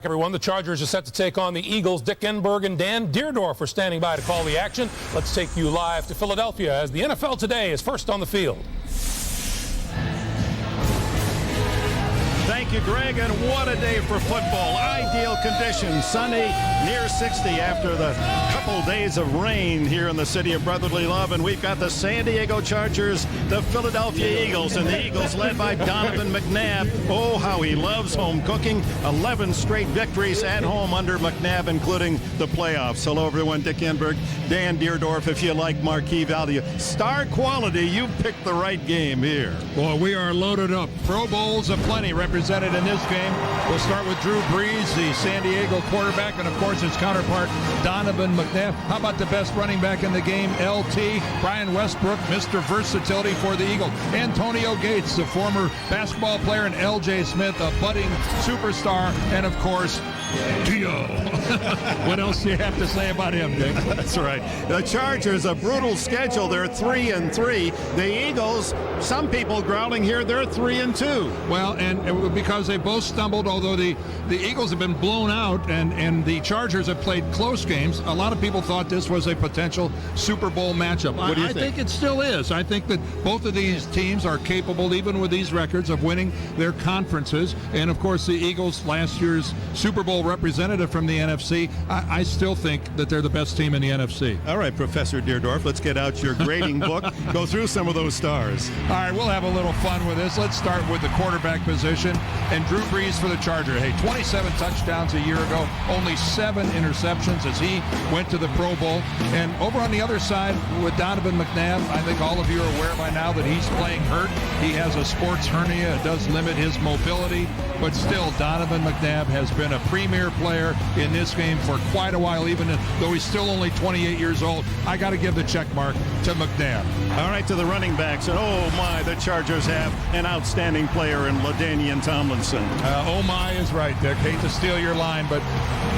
Everyone, the Chargers are set to take on the Eagles. Dick Enberg and Dan Dierdorf are standing by to call the action. Let's take you live to Philadelphia as the NFL Today is first on the field. Thank you, Greg, and what a day for football. Ideal conditions, sunny, near 60 after the couple days of rain here in the city of brotherly love. And we've got the San Diego Chargers, the Philadelphia Eagles, and the Eagles led by Donovan McNabb. Oh, how he loves home cooking. 11 straight victories at home under McNabb, including the playoffs. Hello, everyone. Dick Enberg, Dan Dierdorf, if you like marquee value. Star quality, you picked the right game here. Well, we are loaded up. Pro Bowls aplenty represented in this game. We'll start with Drew Brees, the San Diego quarterback, and of course his counterpart, Donovan McNabb. How about the best running back in the game, LT, Brian Westbrook, Mr. Versatility for the Eagles. Antonio Gates, the former basketball player, and L.J. Smith, a budding superstar, and of course, T.O. What else do you have to say about him, Dick? That's right. The Chargers, a brutal schedule. They're 3-3. The Eagles, some people growling here, they're 3-2. Well, and because they both stumbled, although the Eagles have been blown out and the Chargers have played close games, a lot of people thought this was a potential Super Bowl matchup. What do you think? I think it still is. I think that both of these teams are capable, even with these records, of winning their conferences. And, of course, the Eagles, last year's Super Bowl representative from the NFC, I still think that they're the best team in the NFC. All right, Professor Dierdorf, let's get out your grading book. Go through some of those stars. All right, we'll have a little fun with this. Let's start with the quarterback position. And Drew Brees for the Charger. Hey, 27 touchdowns a year ago, only 7 interceptions as he went to the Pro Bowl. And over on the other side with Donovan McNabb, I think all of you are aware by now that he's playing hurt. He has a sports hernia. It does limit his mobility. But still, Donovan McNabb has been a premier player in this game for quite a while, even though he's still only 28 years old. I got to give the check mark to McNabb. All right, to the running backs. And oh my, the Chargers have an outstanding player in Tomlinson. Oh my is right, Dick. Hate to steal your line, but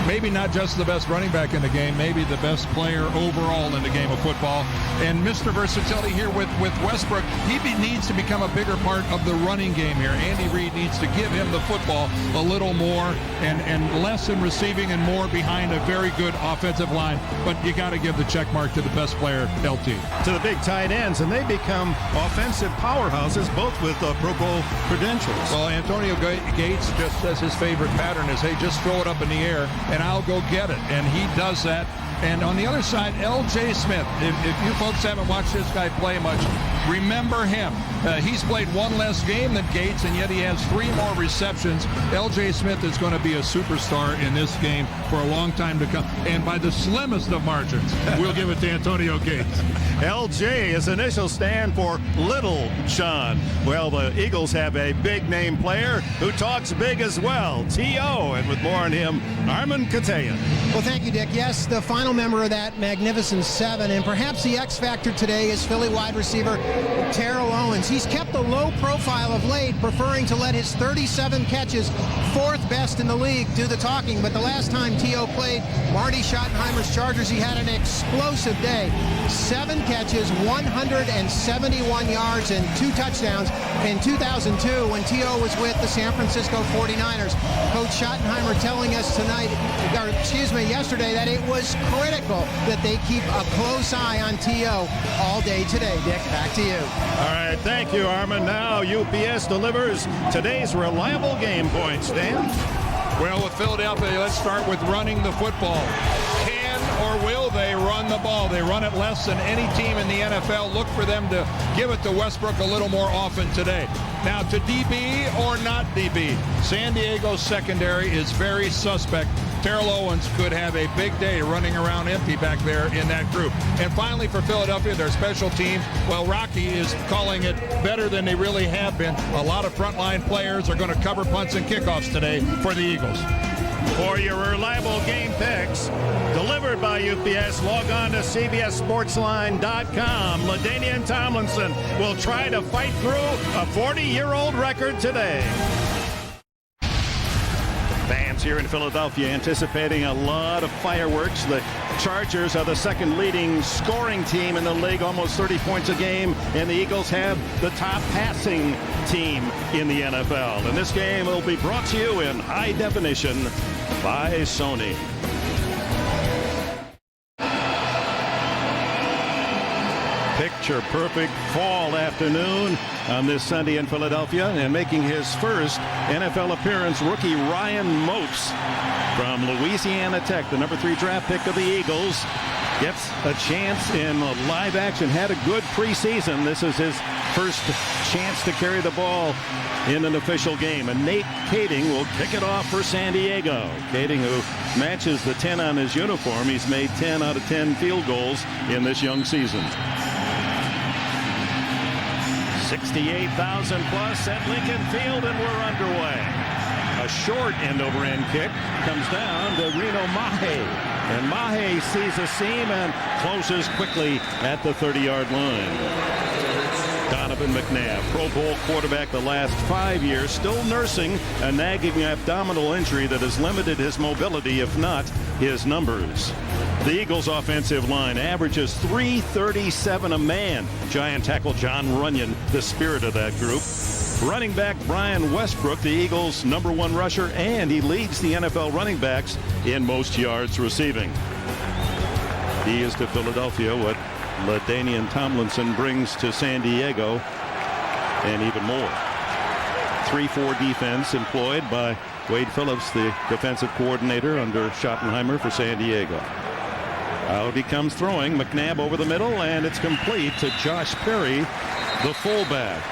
maybe not just the best running back in the game, maybe the best player overall in the game of football. And Mr. Versatility here with Westbrook, he needs to become a bigger part of the running game here. Andy Reid needs to give him the football a little more and less in receiving and more behind a very good offensive line. But you got to give the check mark to the best player, LT. To the big tight ends, and they become offensive powerhouses, both with Pro Bowl credentials. Well, Antonio Gates just says his favorite pattern is, hey, just throw it up in the air and I'll go get it. And he does that. And on the other side, L.J. Smith, if you folks haven't watched this guy play much, remember him. He's played one less game than Gates, and yet he has 3 more receptions. L.J. Smith is going to be a superstar in this game for a long time to come. And by the slimmest of margins, we'll give it to Antonio Gates. L.J., his initials stand for Little John. Well, the Eagles have a big-name player who talks big as well, T.O., and with more on him, Armen Keteyian. Well, thank you, Dick. Yes, the final member of that magnificent 7, and perhaps the X factor today is Philly wide receiver Terrell Owens. He's kept a low profile of late, preferring to let his 37 catches, 4th best in the league, do the talking. But the last time T.O. played Marty Schottenheimer's Chargers, he had an explosive day. 7 catches, 171 yards, and 2 touchdowns in 2002 when T.O. was with the San Francisco 49ers. Coach Schottenheimer telling us yesterday that it was critical that they keep a close eye on T.O. all day today. Dick, back to you. All right, thank you, Armen. Now UPS delivers today's reliable game points. Dan? Well, with Philadelphia, let's start with running the football. Or will they run the ball? They run it less than any team in the NFL. Look for them to give it to Westbrook a little more often today. Now, to DB or not DB, San Diego's secondary is very suspect. Terrell Owens could have a big day running around empty back there in that group. And finally, for Philadelphia, their special teams, well, Rocky is calling it better than they really have been. A lot of frontline players are going to cover punts and kickoffs today for the Eagles. For your reliable game picks, delivered by UPS, log on to CBSSportsline.com. LaDainian Tomlinson will try to fight through a 40-year-old record today. Fans here in Philadelphia anticipating a lot of fireworks. The Chargers are the second leading scoring team in the league, almost 30 points a game, and the Eagles have the top passing team in the NFL. And this game will be brought to you in high definition by Sony. Picture-perfect fall afternoon on this Sunday in Philadelphia, and making his first NFL appearance, rookie Ryan Moats from Louisiana Tech, the number 3 draft pick of the Eagles, gets a chance in live action. Had a good preseason. This is his first chance to carry the ball in an official game. And Nate Keteyian will kick it off for San Diego. Keteyian, who matches the 10 on his uniform. He's made 10 out of 10 field goals in this young season. 68,000 plus at Lincoln Field, and we're underway. A short end-over-end kick comes down to Reno Mahe. And Mahe sees a seam and closes quickly at the 30-yard line. McNabb, Pro Bowl quarterback the last 5 years, still nursing a nagging abdominal injury that has limited his mobility, if not his numbers. The Eagles' offensive line averages .337 a man. Giant tackle John Runyon, the spirit of that group. Running back Brian Westbrook, the Eagles' #1 rusher, and he leads the NFL running backs in most yards receiving. He is to Philadelphia what LaDainian Tomlinson brings to San Diego, and even more. 3-4 defense employed by Wade Phillips, the defensive coordinator under Schottenheimer for San Diego. Out he comes throwing. McNabb over the middle, and it's complete to Josh Perry, the fullback.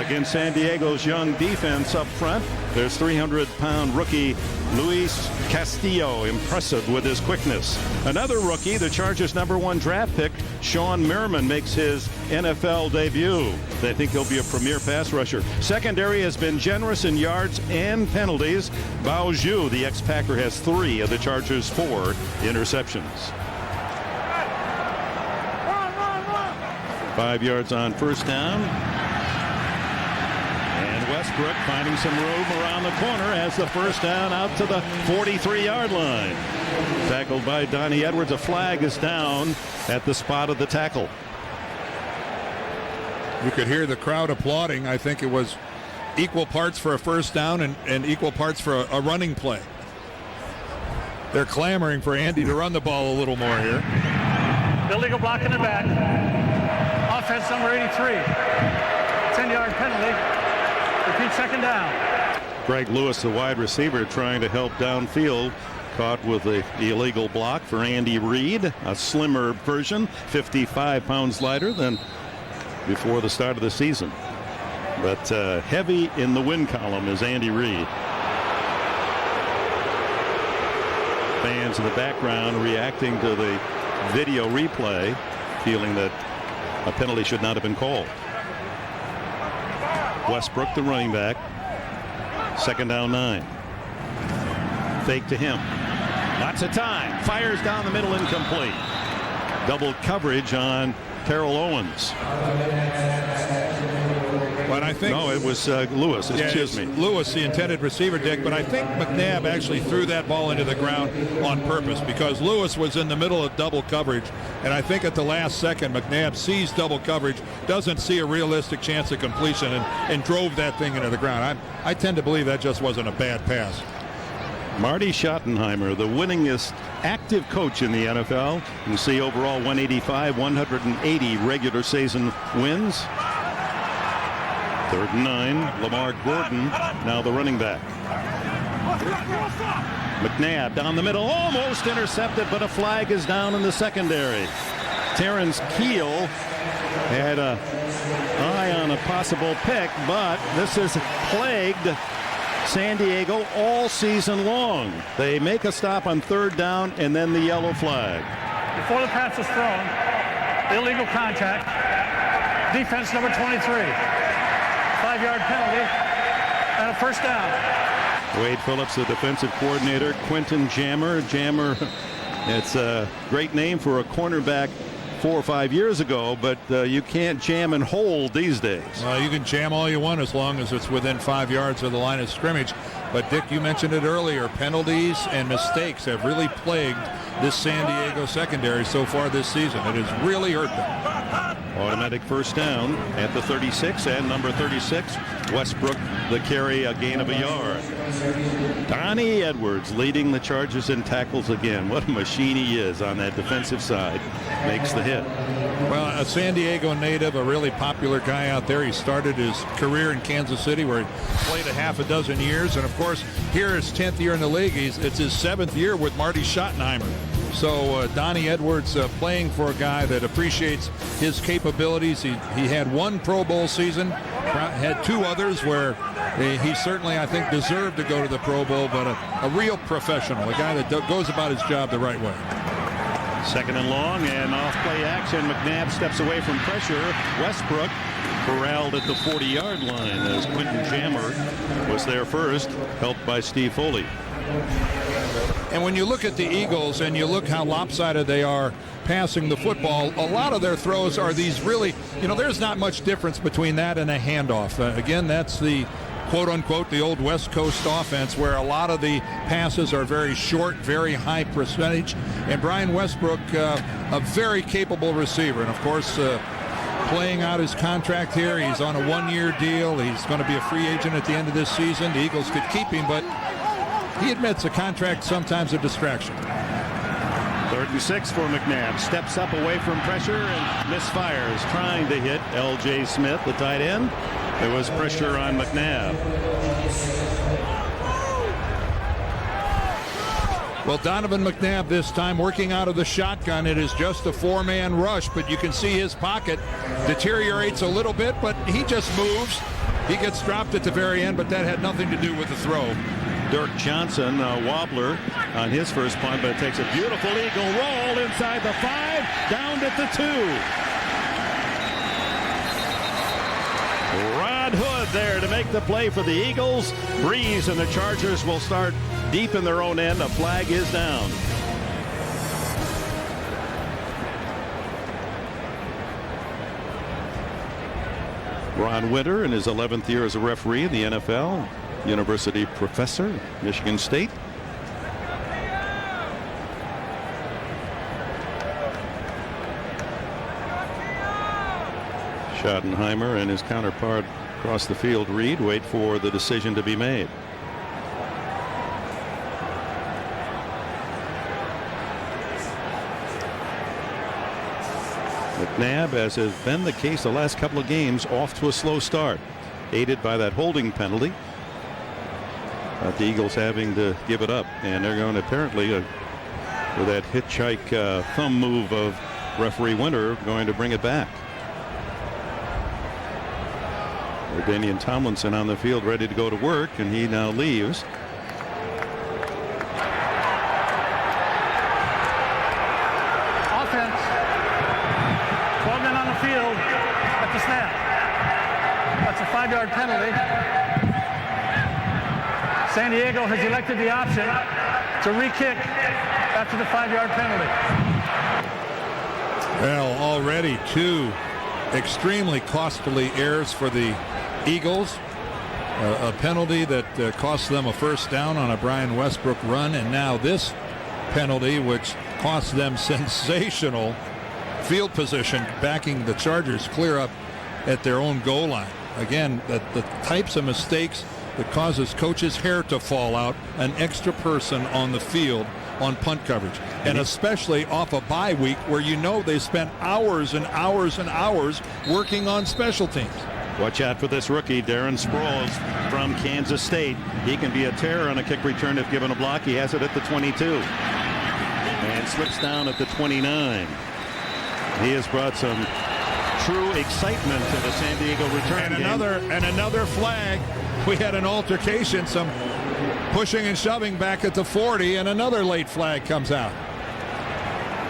Against San Diego's young defense up front, there's 300-pound rookie Luis Castillo, impressive with his quickness. Another rookie, the Chargers' #1 draft pick, Sean Merriman, makes his NFL debut. They think he'll be a premier pass rusher. Secondary has been generous in yards and penalties. Bao Zhu, the ex-Packer, has 3 of the Chargers' 4 interceptions. 5 yards on first down. And Westbrook finding some room around the corner as the first down out to the 43-yard line. Tackled by Donnie Edwards. A flag is down at the spot of the tackle. You could hear the crowd applauding. I think it was equal parts for a first down and equal parts for a running play. They're clamoring for Andy to run the ball a little more here. Illegal block in the back. Offense number 83. 10-yard penalty. Repeat second down. Greg Lewis, the wide receiver, trying to help downfield. Caught with the illegal block for Andy Reid. A slimmer version, 55 pounds lighter than before the start of the season. But heavy in the win column is Andy Reid. Fans in the background reacting to the video replay, feeling that a penalty should not have been called. Westbrook, the running back. Second down 9. Fake to him. Lots of time. Fires down the middle, incomplete. Double coverage on Terrell Owens. But I think no, it was Lewis. Excuse me. Lewis, the intended receiver, Dick. But I think McNabb actually threw that ball into the ground on purpose because Lewis was in the middle of double coverage. And I think at the last second, McNabb sees double coverage, doesn't see a realistic chance of completion, and drove that thing into the ground. I tend to believe that just wasn't a bad pass. Marty Schottenheimer, the winningest active coach in the NFL. You can see overall 185, 180 regular season wins. 3rd and 9. Lamar Gordon, now the running back. McNabb down the middle, almost intercepted, but a flag is down in the secondary. Terrence Keel had an eye on a possible pick, but this has plagued San Diego all season long. They make a stop on 3rd down and then the yellow flag. Before the pass is thrown, illegal contact. Defense number 23. 5-yard penalty and a first down. Wade Phillips, the defensive coordinator. Quentin Jammer. Jammer, it's a great name for a cornerback 4 or 5 years ago, but you can't jam and hold these days. You can jam all you want as long as it's within 5 yards of the line of scrimmage. But Dick, you mentioned it earlier, penalties and mistakes have really plagued this San Diego secondary so far this season. It has really hurt them. Automatic first down at the 36, and number 36, Westbrook, the carry, a gain of a yard. Donnie Edwards leading the Chargers in tackles again. What a machine he is on that defensive side. Makes the hit. Well, a San Diego native, a really popular guy out there. He started his career in Kansas City, where he played a half a dozen years. And, of course, here his 10th year in the league. It's his 7th year with Marty Schottenheimer. So Donnie Edwards playing for a guy that appreciates his capabilities. He had one Pro Bowl season, had 2 others where he certainly, I think, deserved to go to the Pro Bowl, but a real professional, a guy that goes about his job the right way. Second and long, and off play action. McNabb steps away from pressure. Westbrook corralled at the 40-yard line as Quentin Jammer was there first, helped by Steve Foley. And when you look at the Eagles and you look how lopsided they are passing the football, a lot of their throws are these really, there's not much difference between that and a handoff. Again, that's the quote-unquote the old West Coast offense, where a lot of the passes are very short, very high percentage. And Brian Westbrook, a very capable receiver. And, of course, playing out his contract here. He's on a 1-year deal. He's going to be a free agent at the end of this season. The Eagles could keep him, but he admits a contract sometimes a distraction. 3rd and 6 for McNabb. Steps up away from pressure and misfires, trying to hit L.J. Smith, the tight end. There was pressure on McNabb. Well, Donovan McNabb this time working out of the shotgun. It is just a 4-man rush, but you can see his pocket deteriorates a little bit, but he just moves. He gets dropped at the very end, but that had nothing to do with the throw. Dirk Johnson, a wobbler on his first punt, but it takes a beautiful eagle roll inside the 5, down at the 2. Rod Hood there to make the play for the Eagles. Brees and the Chargers will start deep in their own end. A flag is down. Ron Winter in his 11th year as a referee in the NFL. University professor, Michigan State. Schottenheimer and his counterpart across the field, Reed, wait for the decision to be made. McNabb, as has been the case the last couple of games, off to a slow start, aided by that holding penalty. The Eagles having to give it up, and they're going to apparently, with that hitchhike thumb move of referee Winter, going to bring it back. Daniel Tomlinson on the field ready to go to work, and he now leaves. Offense. 12 men on the field at the snap. That's a 5-yard penalty. San Diego has elected the option to re-kick after the 5-yard penalty. Well, already 2 extremely costly errors for the Eagles. A penalty that cost them a first down on a Brian Westbrook run, and now this penalty, which cost them sensational field position, backing the Chargers clear up at their own goal line. Again, the types of mistakes that causes coaches' hair to fall out, an extra person on the field on punt coverage, and especially off a bye week where they spent hours and hours and hours working on special teams. Watch out for this rookie, Darren Sproles from Kansas State. He can be a terror on a kick return if given a block. He has it at the 22 and slips down at the 29. He has brought some true excitement to the San Diego return game. Another flag. We had an altercation, some pushing and shoving back at the 40, and another late flag comes out.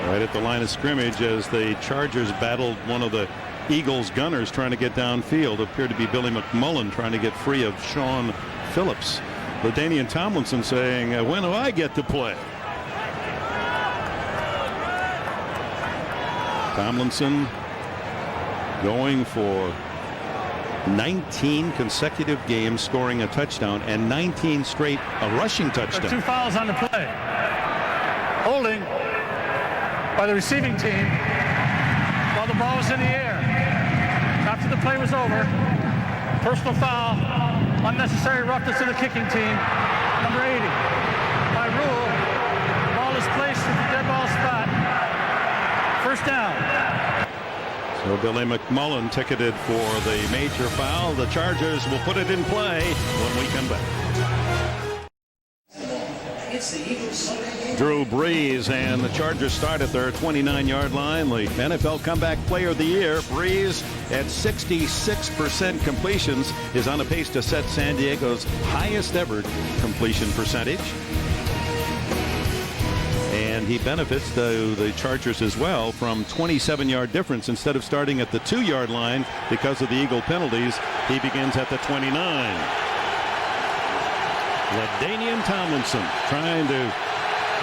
Right at the line of scrimmage as the Chargers battled one of the Eagles gunners trying to get downfield. Appeared to be Billy McMullen trying to get free of Sean Phillips. LaDainian Tomlinson saying, when do I get to play? Tomlinson going for 19 consecutive games, scoring a touchdown, and 19 straight rushing touchdowns. 2 fouls on the play. Holding by the receiving team while the ball was in the air. the play was over. Personal foul, unnecessary roughness to the kicking team. Number 80. By rule, the ball is placed at the dead ball spot. First down. So Billy McMullen ticketed for the major foul. The Chargers will put it in play when we come back. Drew Brees and the Chargers start at their 29-yard line. The NFL Comeback Player of the Year, Brees, at 66% completions, is on a pace to set San Diego's highest ever completion percentage. And he benefits the Chargers as well from 27-yard difference. Instead of starting at the 2-yard line because of the Eagle penalties, he begins at the 29. LaDainian Tomlinson trying to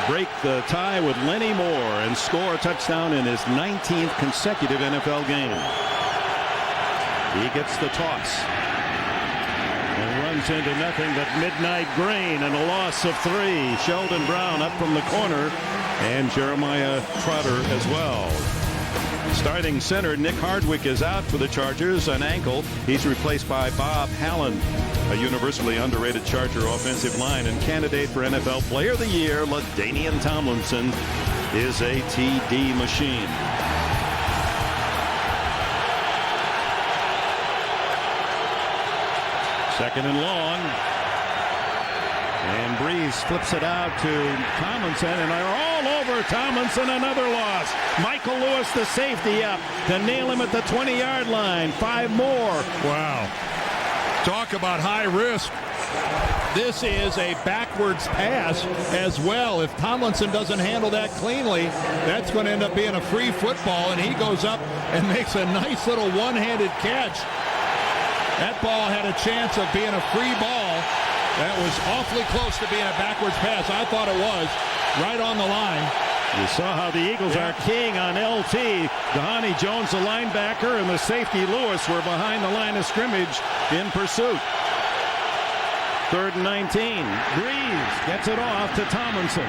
break the tie with Lenny Moore and score a touchdown in his 19th consecutive NFL game. He gets the toss and runs into nothing but midnight grain and a loss of 3. Sheldon Brown up from the corner and Jeremiah Trotter as well. Starting center Nick Hardwick is out for the Chargers, an ankle. He's replaced by Bob Hallen, a universally underrated Charger offensive line, and candidate for NFL Player of the Year, LaDainian Tomlinson, is a TD machine. Second and long. And Brees flips it out to Tomlinson, and they're all over Tomlinson. Another loss. Michael Lewis, the safety, up to nail him at the 20-yard line. 5 more. Wow. Talk about high risk. This is a backwards pass as well. If Tomlinson doesn't handle that cleanly, that's going to end up being a free football, and he goes up and makes a nice little one-handed catch. That ball had a chance of being a free ball. That was awfully close to being a backwards pass. I thought it was right on the line. You saw how the Eagles are keying on LT. Dhani Jones, the linebacker, and the safety Lewis were behind the line of scrimmage in pursuit. 3rd and 19. Brees gets it off to Tomlinson.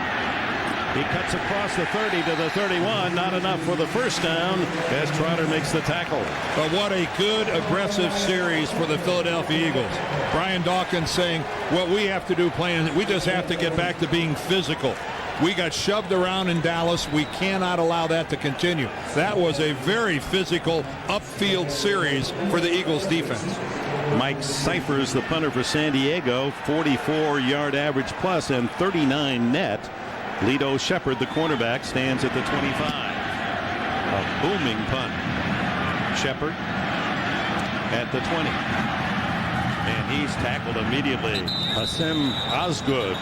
He cuts across the 30 to the 31. Not enough for the first down as Trotter makes the tackle. But what a good aggressive series for the Philadelphia Eagles. Brian Dawkins saying what we have to do playing, we just have to get back to being physical. We got shoved around in Dallas. We cannot allow that to continue. That was a very physical upfield series for the Eagles defense. Mike Cyphers, the punter for San Diego, 44-yard average plus and 39 net. Lito Shepard, the cornerback, stands at the 25. A booming punt. Shepard at the 20. And he's tackled immediately. Hassim Osgood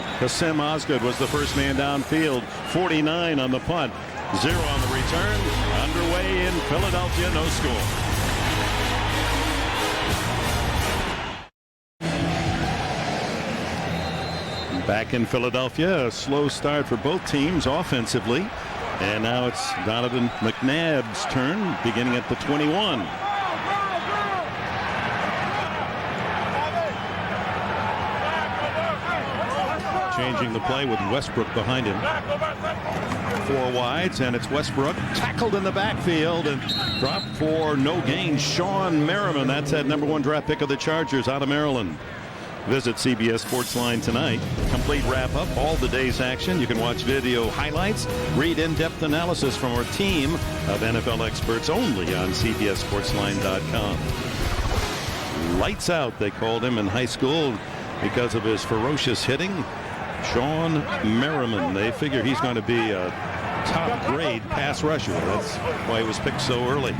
was the first man downfield. 49 on the punt. 0 on the return. Underway in Philadelphia. No score. Back in Philadelphia, a slow start for both teams offensively. And now it's Donovan McNabb's turn, beginning at the 21. Changing the play with Westbrook behind him. 4 wides, and it's Westbrook tackled in the backfield and dropped for no gain. Sean Merriman, that's that #1 draft pick of the Chargers out of Maryland. Visit CBS Sportsline tonight. Complete wrap-up, all the day's action. You can watch video highlights, read in-depth analysis from our team of NFL experts only on CBSSportsline.com. Lights out, they called him in high school because of his ferocious hitting. Sean Merriman, they figure he's going to be a top-grade pass rusher. That's why he was picked so early.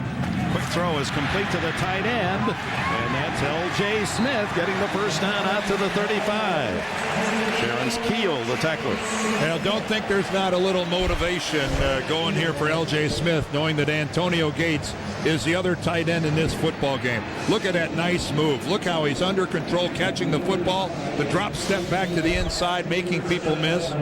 Quick throw is complete to the tight end, and that's L.J. Smith getting the first down out to the 35. Terrence Keel, the tackler. Now, don't think there's not a little motivation going here for L.J. Smith, knowing that Antonio Gates is the other tight end in this football game. Look at that nice move. Look how he's under control, catching the football, the drop step back to the inside, making people miss.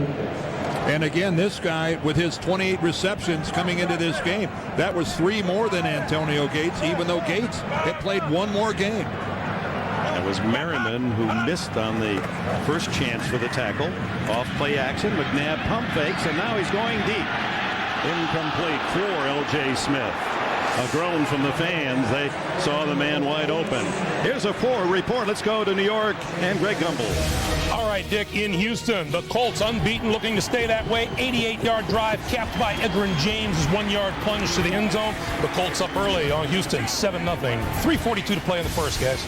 And again, this guy with his 28 receptions coming into this game, that was 3 more than Antonio Gates, even though Gates had played 1 more game. That was Merriman who missed on the first chance for the tackle. Off play action, McNabb pump fakes, and now he's going deep. Incomplete for L.J. Smith. A groan from the fans. They saw the man wide open. Here's a forward report. Let's go to New York and Greg Gumbel. All right, Dick, in Houston, the Colts unbeaten, looking to stay that way. 88-yard drive capped by Edgerrin James' 1-yard plunge to the end zone. The Colts up early on Houston, 7-0. 3:42 to play in the first, guys.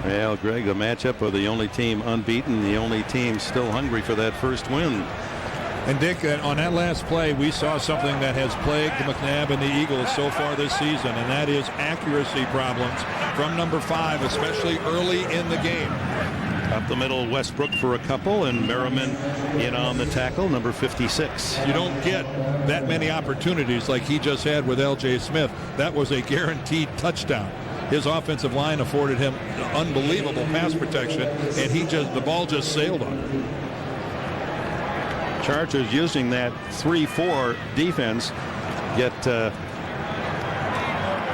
Well, Greg, the matchup of the only team unbeaten, the only team still hungry for that first win. And Dick, on that last play, we saw something that has plagued McNabb and the Eagles so far this season, and that is accuracy problems from number 5, especially early in the game. Up the middle, Westbrook for a couple, and Merriman in on the tackle, number 56. You don't get that many opportunities like he just had with L.J. Smith. That was a guaranteed touchdown. His offensive line afforded him unbelievable pass protection, and the ball just sailed on him. Chargers using that 3-4 defense get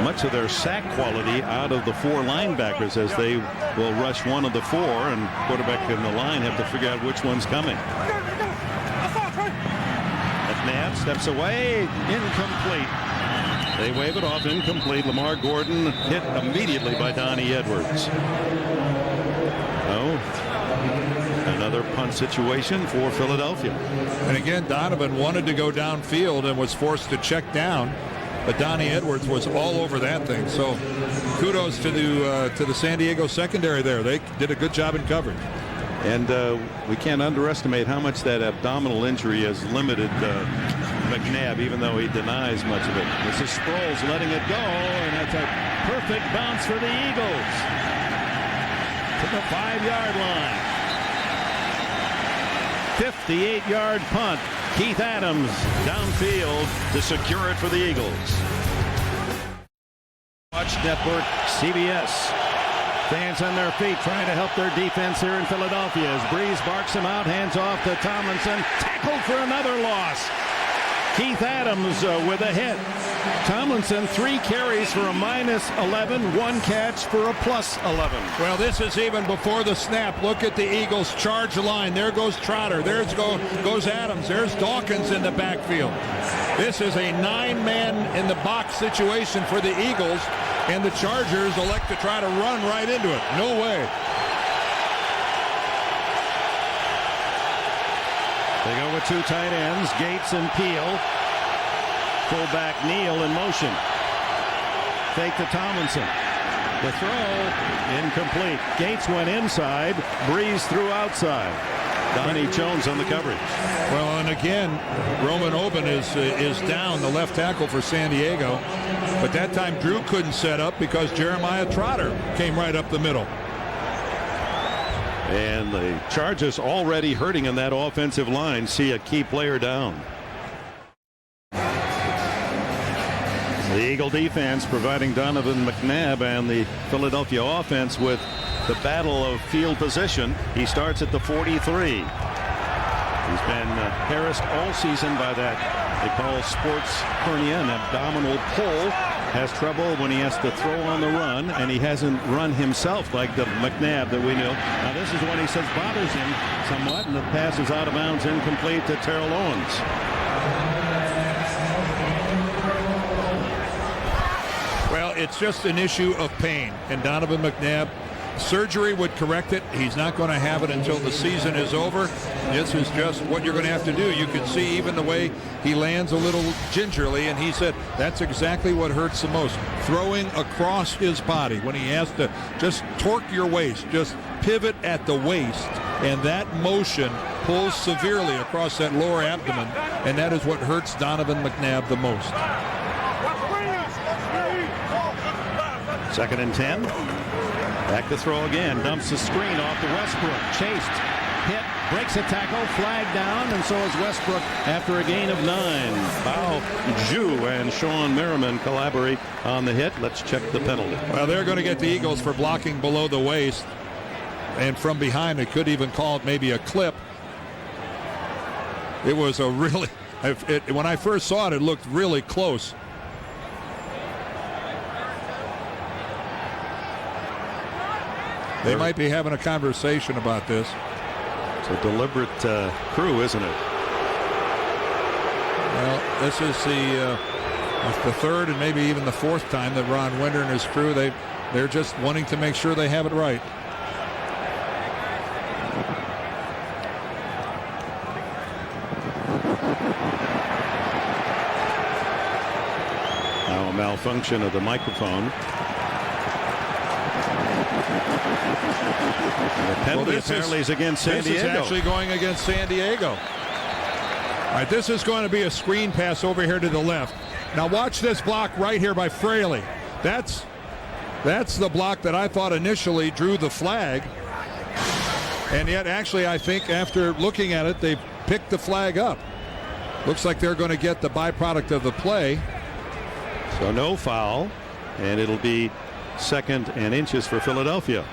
much of their sack quality out of the 4 linebackers as they will rush one of the 4, and quarterback in the line have to figure out which one's coming. McNabb steps away, incomplete. They wave it off, incomplete. Lamar Gordon hit immediately by Donnie Edwards. Another punt situation for Philadelphia. And again, Donovan wanted to go downfield and was forced to check down, but Donnie Edwards was all over that thing. So kudos to the San Diego secondary there. They did a good job in coverage. And we can't underestimate how much that abdominal injury has limited McNabb, even though he denies much of it. This is Sproles letting it go, and that's a perfect bounce for the Eagles to the 5-yard line. 58-yard punt. Keith Adams downfield to secure it for the Eagles. Watch Network CBS. Fans on their feet trying to help their defense here in Philadelphia as Brees barks him out, hands off to Tomlinson, tackled for another loss. Keith Adams with a hit. Tomlinson 3 carries for a -11, 1 catch for a +11. Well, this is even before the snap. Look at the Eagles charge line. There goes Trotter. There goes Adams. There's Dawkins in the backfield. This is a 9-man in the box situation for the Eagles, and the Chargers elect to try to run right into it. No way. They go with 2 tight ends, Gates and Peel. Fullback Neal in motion. Fake to Tomlinson. The throw incomplete. Gates went inside. Brees threw outside. Donnie Jones on the coverage. Well, and again, Roman Oben is down, the left tackle for San Diego. But that time Drew couldn't set up because Jeremiah Trotter came right up the middle. And the Chargers already hurting in that offensive line. See a key player down. The Eagle defense providing Donovan McNabb and the Philadelphia offense with the battle of field position. He starts at the 43. He's been harassed all season by that they call sports hernia, an abdominal pull. Has trouble when he has to throw on the run, and he hasn't run himself like the McNabb that we knew. Now this is what he says bothers him somewhat, and the pass is out of bounds, incomplete to Terrell Owens. Well, it's just an issue of pain, and Donovan McNabb, surgery would correct it. He's not going to have it until the season is over. This is just what you're going to have to do. You can see even the way he lands a little gingerly, and he said that's exactly what hurts the most. Throwing across his body when he has to just torque your waist, just pivot at the waist, and that motion pulls severely across that lower abdomen, and that is what hurts Donovan McNabb the most. 2nd and 10. Back to throw again. Dumps the screen off to Westbrook. Chased. Hit. Breaks a tackle. Flag down. And so is Westbrook after a gain of 9. Bao Zhu and Sean Merriman collaborate on the hit. Let's check the penalty. Well, they're going to get the Eagles for blocking below the waist. And from behind, they could even call it maybe a clip. It was a really, when I first saw it, it looked really close. They might be having a conversation about this. It's a deliberate crew, isn't it? Well, this is the It's the third and maybe even the fourth time that Ron Winter and his crew, they're just wanting to make sure they have it right. Now a malfunction of the microphone. The penalty apparently is against San Diego. This is actually going against San Diego. All right, this is going to be a screen pass over here to the left. Now watch this block right here by Fraley. That's the block that I thought initially drew the flag. And yet actually I think after looking at it, they picked the flag up. Looks like they're going to get the byproduct of the play. So no foul, and it'll be 2nd and inches for Philadelphia.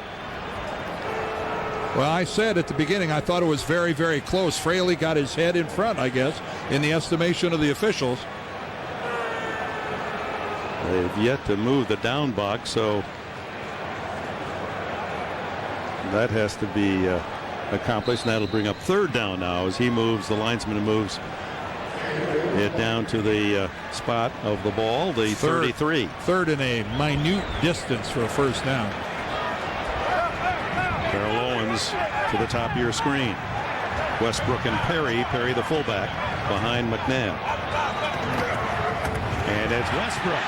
Well, I said at the beginning I thought it was very, very close. Fraley got his head in front, I guess, in the estimation of the officials. They've yet to move the down box, so that has to be accomplished. And that'll bring up 3rd down now as he moves. The linesman moves it down to the spot of the ball, the 33. Third and a minute distance for a first down. Carroll Owens to the top of your screen. Westbrook and Perry. Perry the fullback behind McNabb. And it's Westbrook.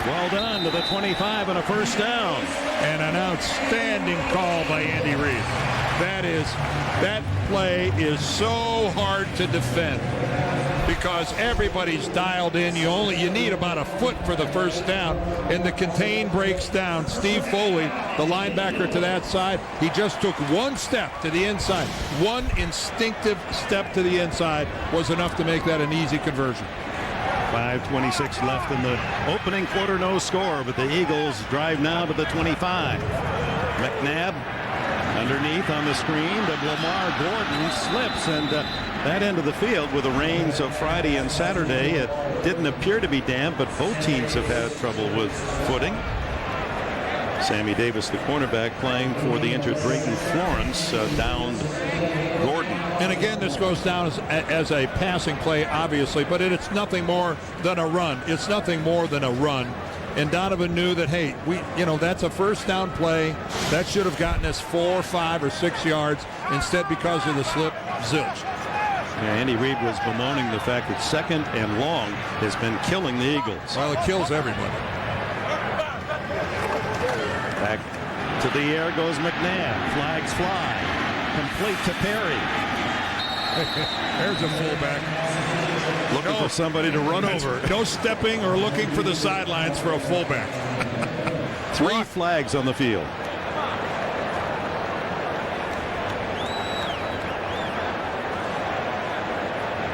Well done to the 25 and a first down. And an outstanding call by Andy Reid. That play is so hard to defend because everybody's dialed in. You need about a foot for the first down, and the contain breaks down. Steve Foley, the linebacker to that side, he just took one step to the inside. One instinctive step to the inside was enough to make that an easy conversion. 5:26 left in the opening quarter, no score, but the Eagles drive now to the 25. McNabb underneath on the screen, but Lamar Gordon slips, and that end of the field with the rains of Friday and Saturday, it didn't appear to be damp, but both teams have had trouble with footing. Sammy Davis, the cornerback, playing for the injured Drayton Florence, downed Gordon. And again, this goes down as a passing play, obviously, but it's nothing more than a run. It's nothing more than a run. And Donovan knew that, hey, that's a first down play. That should have gotten us 4, 5, or 6 yards. Instead, because of the slip, zilch. Yeah, Andy Reid was bemoaning the fact that 2nd and long has been killing the Eagles. Well, it kills everybody. Back to the air goes McNabb. Flags fly. Complete to Perry. There's a fullback. Looking for somebody to run over. No stepping or looking for the sidelines for a fullback. 3 flags on the field.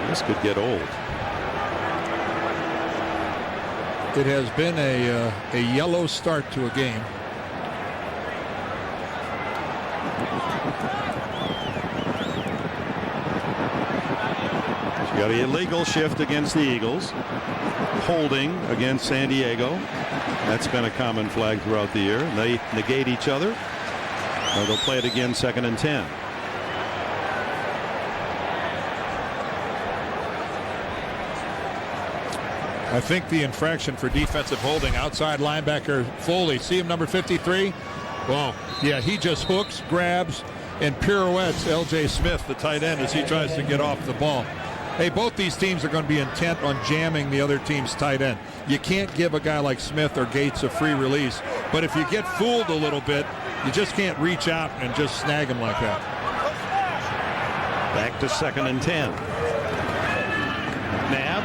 This could get old. It has been a yellow start to a game. You got an illegal shift against the Eagles. Holding against San Diego. That's been a common flag throughout the year. They negate each other. They'll play it again 2nd and 10. I think the infraction for defensive holding, outside linebacker Foley, see him, number 53? Well, yeah, he just hooks, grabs, and pirouettes L.J. Smith, the tight end, as he tries to get off the ball. Hey, both these teams are going to be intent on jamming the other team's tight end. You can't give a guy like Smith or Gates a free release, but if you get fooled a little bit, you just can't reach out and just snag him like that. Back to 2nd and 10. McNabb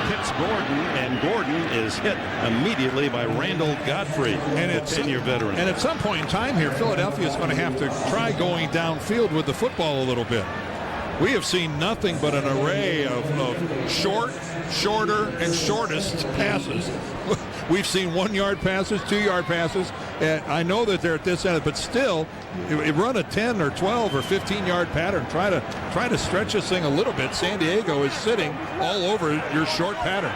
hits Gordon, and Gordon is hit immediately by Randall Godfrey, and it's a 10-year veteran. And at some point in time here, Philadelphia is going to have to try going downfield with the football a little bit. We have seen nothing but an array of short, shorter, and shortest passes. We've seen 1-yard passes, 2-yard passes, and I know that they're at this end, but still, run a 10 or 12 or 15-yard pattern. Try to stretch this thing a little bit. San Diego is sitting all over your short pattern.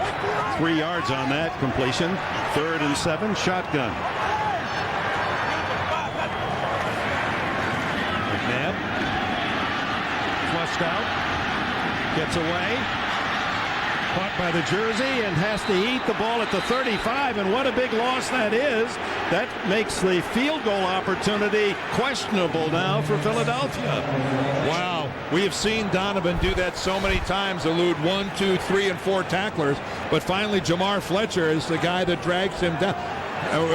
3 yards on that completion. 3rd and 7, shotgun. McNabb flushed out, gets away, Caught by the jersey and has to eat the ball at the 35, and what a big loss that is. That makes the field goal opportunity questionable now for Philadelphia. Wow, we have seen Donovan do that so many times, elude 1, 2, 3, and 4 tacklers, but finally Jamar Fletcher is the guy that drags him down.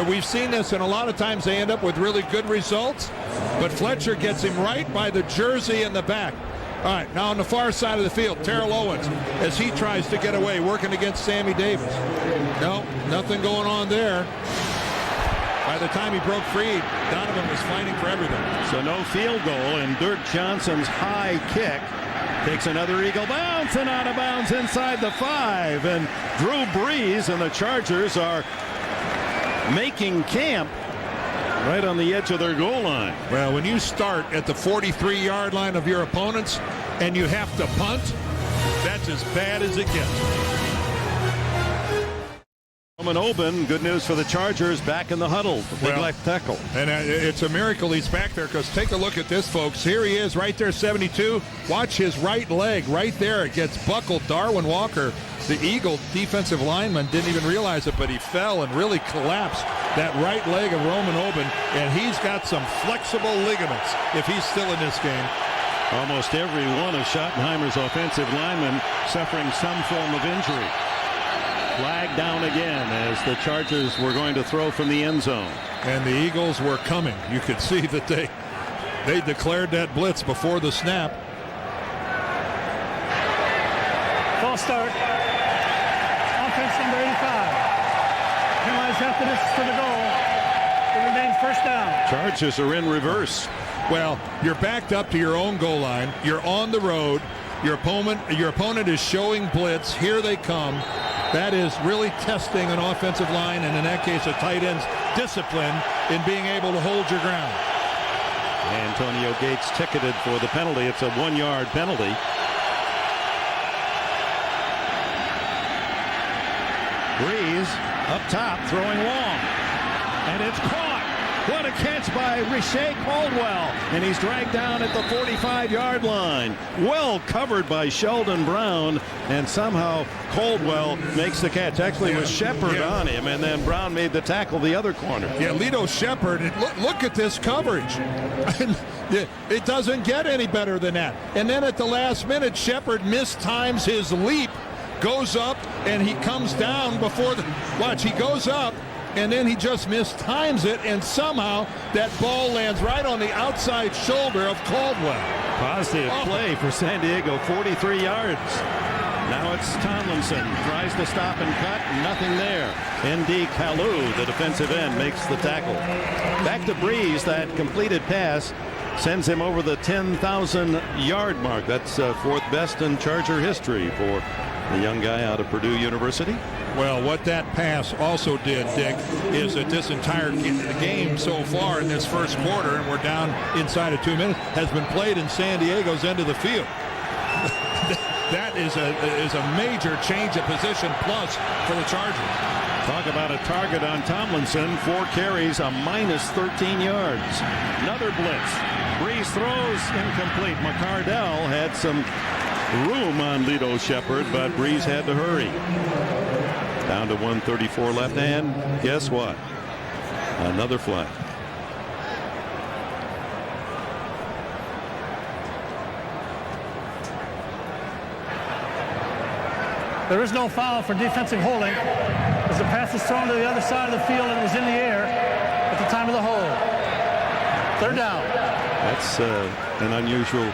We've seen this, and a lot of times they end up with really good results, but Fletcher gets him right by the jersey in the back. All right, now on the far side of the field, Terrell Owens, as he tries to get away, working against Sammy Davis. No, nothing going on there. By the time he broke free, Donovan was fighting for everything. So no field goal, and Dirk Johnson's high kick takes another eagle bounce and out of bounds inside the 5. And Drew Brees and the Chargers are making camp right on the edge of their goal line. Well, when you start at the 43-yard line of your opponents and you have to punt, that's as bad as it gets. Oben, good news for the Chargers, back in the huddle. Big left tackle. And it's a miracle he's back there, because take a look at this, folks. Here he is right there, 72. Watch his right leg right there. It gets buckled. Darwin Walker, the Eagle defensive lineman, didn't even realize it, but he fell and really collapsed that right leg of Roman Oben, and he's got some flexible ligaments if he's still in this game. Almost every one of Schottenheimer's offensive linemen suffering some form of injury. Flag down again as the Chargers were going to throw from the end zone. And the Eagles were coming. You could see that they declared that blitz before the snap. False start. Offense number 85. Penalties after this to the goal. It remains first down. Chargers are in reverse. Well, you're backed up to your own goal line. You're on the road. Your opponent is showing blitz. Here they come. That is really testing an offensive line, and in that case a tight end's discipline in being able to hold your ground. Antonio Gates ticketed for the penalty. It's a 1-yard penalty. Brees up top throwing long, and it's caught. What a catch by Richey Caldwell, and he's dragged down at the 45-yard line. Well covered by Sheldon Brown, and somehow Caldwell makes the catch. Actually, it was Shepard on him, and then Brown made the tackle the other corner. Yeah, Lito Shepard, look at this coverage. It doesn't get any better than that. And then at the last minute, Shepard mistimes his leap, goes up, and he comes down before the... Watch, he goes up, and then he just mistimes it, and somehow that ball lands right on the outside shoulder of Caldwell. Positive play for San Diego, 43 yards. Now it's Tomlinson, tries to stop and cut, nothing there. N.D. Kalu, the defensive end, makes the tackle. Back to Brees, that completed pass sends him over the 10,000-yard mark. That's fourth best in Charger history for the young guy out of Purdue University. Well, what that pass also did, Dick, is that this entire game so far in this first quarter, and we're down inside of 2 minutes, has been played in San Diego's end of the field. That is a major change of position plus for the Chargers. Talk about a target on Tomlinson. 4 carries, a minus 13 yards. Another blitz. Brees throws incomplete. McCardell had some room on Lito Shepard, but Brees had to hurry. Down to 1:34 left, and guess what? Another flag. There is no foul for defensive holding as the pass is thrown to the other side of the field and was in the air at the time of the hold. Third down. That's an unusual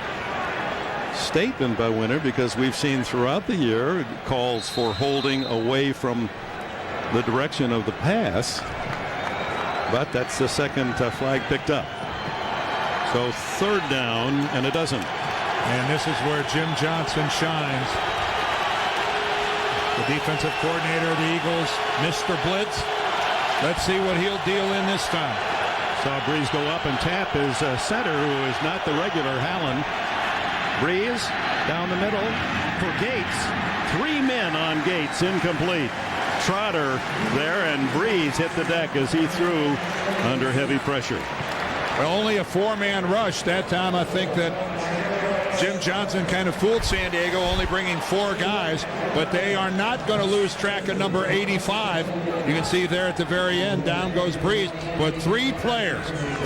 statement by Winter, because we've seen throughout the year calls for holding away from the direction of the pass, but that's the second flag picked up. So third down, and it doesn't. And this is where Jim Johnson shines. The defensive coordinator of the Eagles, Mr. Blitz. Let's see what he'll deal in this time. Saw Brees go up and tap his center, who is not the regular Hallen. Brees down the middle for Gates. 3 men on Gates, incomplete. Trotter there, and Brees hit the deck as he threw under heavy pressure. Well, only a 4-man rush that time. I think that Jim Johnson kind of fooled San Diego, only bringing 4 guys, but they are not going to lose track of number 85. You can see there at the very end, down goes Brees, but 3 players,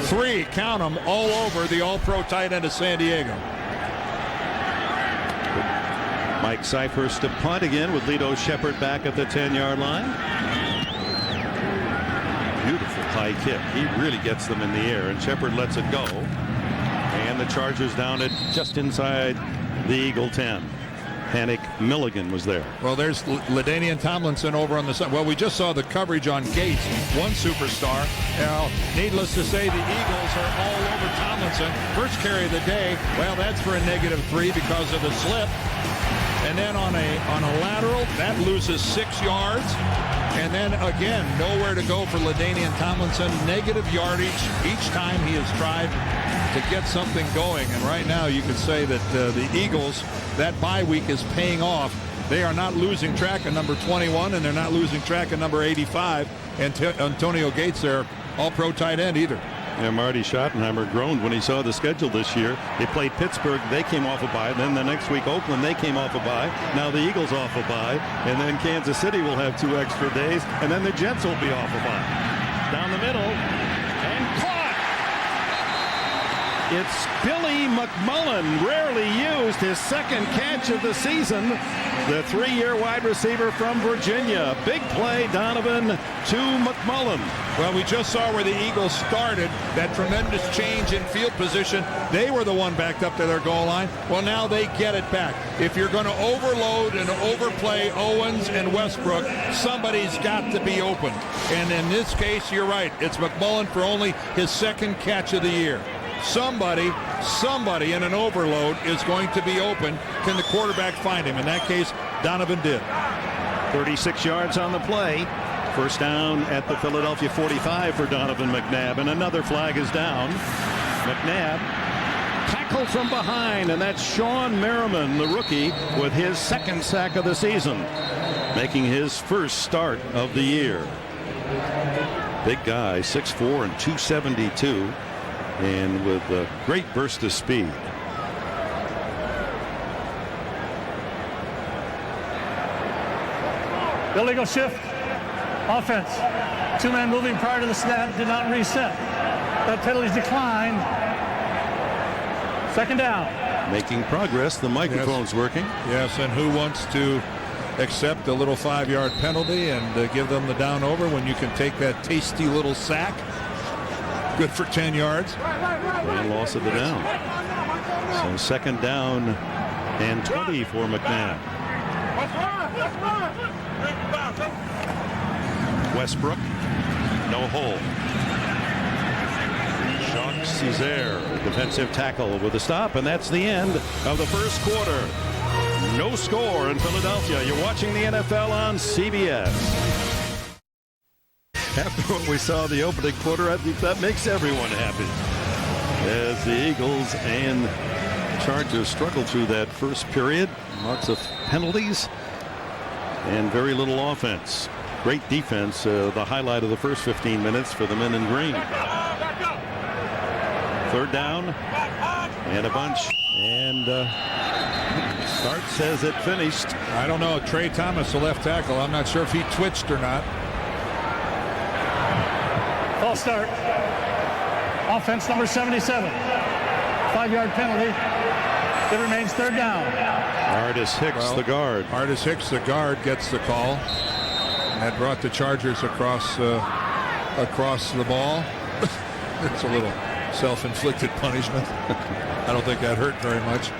3, count them, all over the all-pro tight end of San Diego. Mike Seifers to punt again with Lito Shepherd back at the 10-yard line. Beautiful high kick. He really gets them in the air, and Shepherd lets it go. And the Chargers down at just inside the Eagle 10. Panic Milligan was there. Well, there's LaDainian Tomlinson over on the side. Well, we just saw the coverage on Gates, one superstar. Now, needless to say, the Eagles are all over Tomlinson. First carry of the day. Well, that's for a -3 because of the slip. And then on a lateral, that loses 6 yards. And then again, nowhere to go for LaDainian Tomlinson. Negative yardage each time he has tried to get something going. And right now you could say that the Eagles, that bye week is paying off. They are not losing track of number 21, and they're not losing track of number 85. And Antonio Gates, their all-pro tight end, either. And Marty Schottenheimer groaned when he saw the schedule this year. They played Pittsburgh, they came off a bye. Then the next week, Oakland, they came off a bye. Now the Eagles off a bye. And then Kansas City will have 2 extra days. And then the Jets will be off a bye. Down the middle. And caught! It's Billy McMullen, rarely used, his 2nd catch of the season. The 3-year wide receiver from Virginia. Big play, Donovan, to McMullen. Well, we just saw where the Eagles started, that tremendous change in field position. They were the one backed up to their goal line. Well, now they get it back. If you're going to overload and overplay Owens and Westbrook, somebody's got to be open. And in this case, you're right. It's McMullen for only his 2nd catch of the year. Somebody in an overload is going to be open. Can the quarterback find him? In that case, Donovan did. 36 yards on the play. First down at the Philadelphia 45 for Donovan McNabb, and another flag is down. McNabb tackled from behind, and that's Sean Merriman, the rookie, with his 2nd sack of the season, making his first start of the year. Big guy, 6'4" and 272. And with a great burst of speed. Illegal shift. Offense. 2-man moving prior to the snap. Did not reset. That penalty's declined. 2nd down. Making progress. The microphone's working. Yes, and who wants to accept a little 5-yard penalty and give them the down over when you can take that tasty little sack? Good for 10 yards. And loss of the down. So 2nd down and 20 for McNabb. Westbrook, no hole. Jacques Césaire, defensive tackle with a stop, and that's the end of the first quarter. No score in Philadelphia. You're watching the NFL on CBS. After what we saw the opening quarter, I think that makes everyone happy. As the Eagles and Chargers struggled through that first period. Lots of penalties and very little offense. Great defense, the highlight of the first 15 minutes for the men in green. 3rd down and a bunch. And Start says it finished. I don't know. Trey Thomas, the left tackle. I'm not sure if he twitched or not. False start. Offense number 77. 5-yard penalty. It remains 3rd down. Artis Hicks, the guard. Artis Hicks, the guard, gets the call. And that brought the Chargers across the ball. It's a little self-inflicted punishment. I don't think that hurt very much.